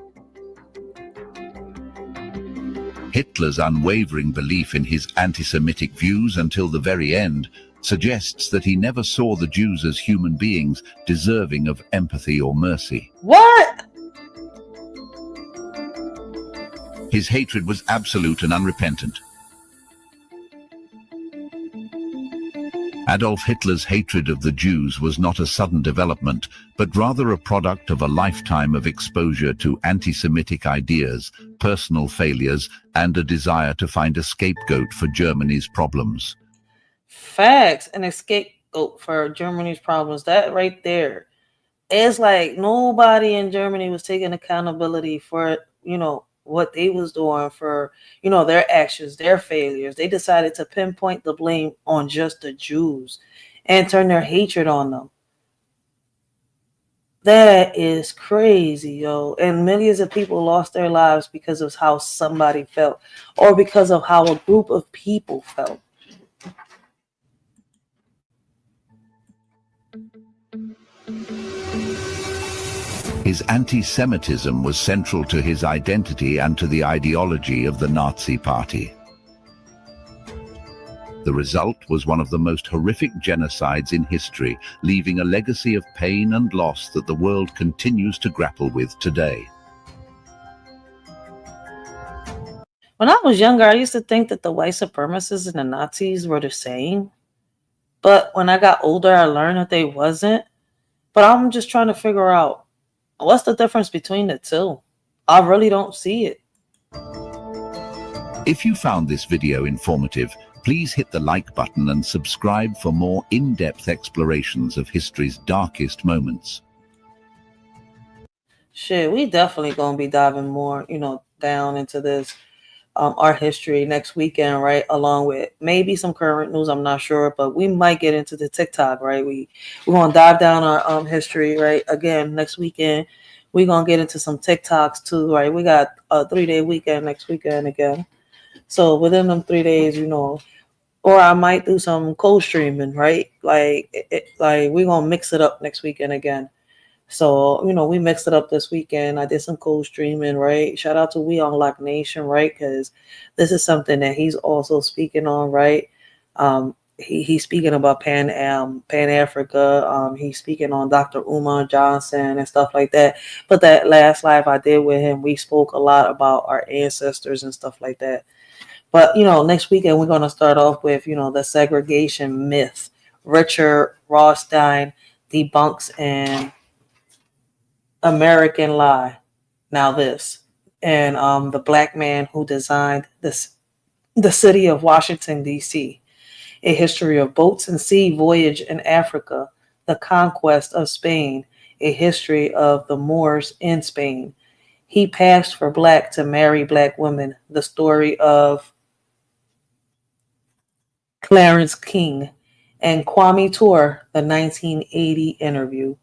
L: Hitler's unwavering belief in his anti-Semitic views until the very end suggests that he never saw the Jews as human beings deserving of empathy or mercy.
B: What?
L: His hatred was absolute and unrepentant. Adolf Hitler's hatred of the Jews was not a sudden development, but rather a product of a lifetime of exposure to anti-Semitic ideas, personal failures, and a desire to find a scapegoat for Germany's problems.
B: Facts. An scapegoat for Germany's problems. That right there. It's like nobody in Germany was taking accountability for, you know, what they was doing, for, you know, their actions, their failures. They decided to pinpoint the blame on just the Jews and turn their hatred on them. That is crazy, yo. And millions of people lost their lives because of how somebody felt, or because of how a group of people felt.
L: His anti-Semitism was central to his identity and to the ideology of the Nazi Party. The result was one of the most horrific genocides in history, leaving a legacy of pain and loss that the world continues to grapple with today.
B: When I was younger, I used to think that the white supremacists and the Nazis were the same. But when I got older, I learned that they wasn't. But I'm just trying to figure out, what's the difference between the two? I really don't see it.
L: If you found this video informative, please hit the like button and subscribe for more in-depth explorations of history's darkest moments.
B: Shit, we definitely gonna be diving more, you know, down into this, our history next weekend, right? Along with maybe some current news, I'm not sure, but we might get into the TikTok, right? We're gonna dive down our history, right? Again, next weekend, we're gonna get into some TikToks too, right? We got a 3-day weekend next weekend again. So within them 3 days, you know, or I might do some co-streaming, right? Like, like we're gonna mix it up next weekend again. So, you know, we mixed it up this weekend. I did some co-streaming, right? Shout out to We Unlock Nation, right? Because this is something that he's also speaking on, right? He's speaking about Pan Africa. He's speaking on Dr. Umar Johnson and stuff like that. But that last live I did with him, we spoke a lot about our ancestors and stuff like that. But, you know, next weekend we're going to start off with, you know, the segregation myth. Richard Rothstein debunks an American lie. Now this. And the black man who designed the city of Washington, D.C., a history of boats and sea voyage in Africa, the conquest of Spain, a history of the Moors in Spain. He passed for black to marry black women, the story of Clarence King, and Kwame Ture, the 1980 interview,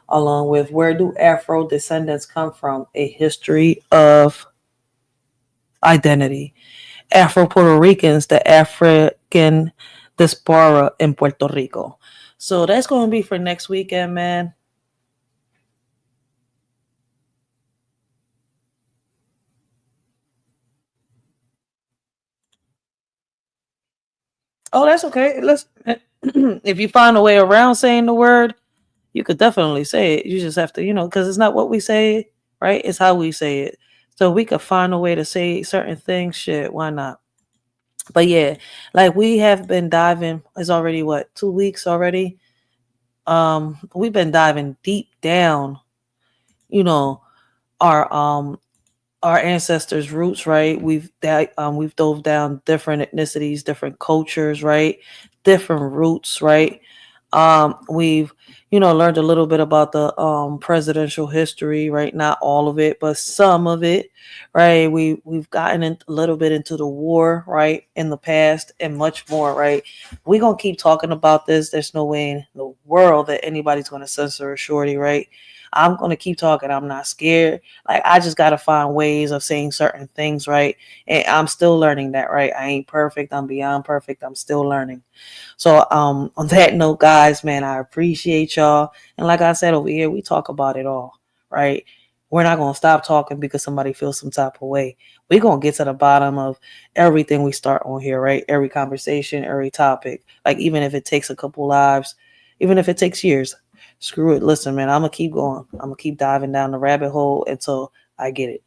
B: along with Where Do Afro Descendants Come From? A history of identity. Afro-Puerto Ricans, the African diaspora in Puerto Rico. So that's going to be for next weekend, man. Oh, that's okay. Let's. If you find a way around saying the word, you could definitely say it. You just have to, you know, because it's not what we say, right? It's how we say it. So we could find a way to say certain things. Shit, why not? But yeah, like we have been diving. It's already what, 2 weeks already. We've been diving deep down, you know, our ancestors' roots, right? We've dove down different ethnicities, different cultures, right? Different roots, right? We've, you know, learned a little bit about the presidential history, right? Not all of it, but some of it, right? We've gotten a little bit into the war, right, in the past, and much more, right? We're gonna keep talking about this. There's no way in the world that anybody's gonna censor a shorty, right? I'm gonna keep talking. I'm not scared. Like, I just gotta find ways of saying certain things, right? And I'm still learning that, right? I ain't perfect. I'm beyond perfect. I'm still learning. So on that note, guys, man, I appreciate y'all. And like I said over here, we talk about it all, right? We're not gonna stop talking because somebody feels some type of way. We're gonna get to the bottom of everything we start on here, right? Every conversation, every topic. Like, even if it takes a couple lives, even if it takes years, screw it. Listen, man, I'm gonna keep going. I'm gonna keep diving down the rabbit hole until I get it.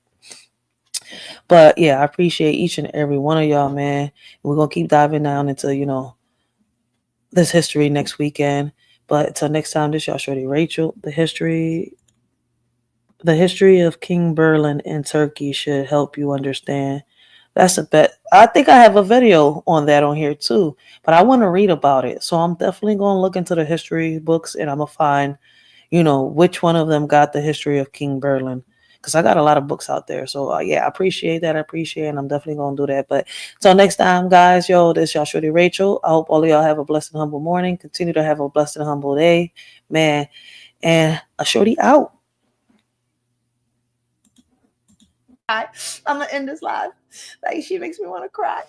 B: But yeah, I appreciate each and every one of y'all, man. We're gonna keep diving down into, you know, this history next weekend. But until next time, this y'all shorty Rachel. The history of King Berlin in Turkey should help you understand. That's a bet. I think I have a video on that on here too, but I want to read about it. So I'm definitely going to look into the history books, and I'm going to find, you know, which one of them got the history of King Berlin, because I got a lot of books out there. So yeah, I appreciate that. I appreciate it, and I'm definitely going to do that. But until next time, guys, yo, this y'all shorty Rachel. I hope all of y'all have a blessed and humble morning. Continue to have a blessed and humble day, man. And a shorty out. I'm gonna end this live. Like, she makes me want to cry.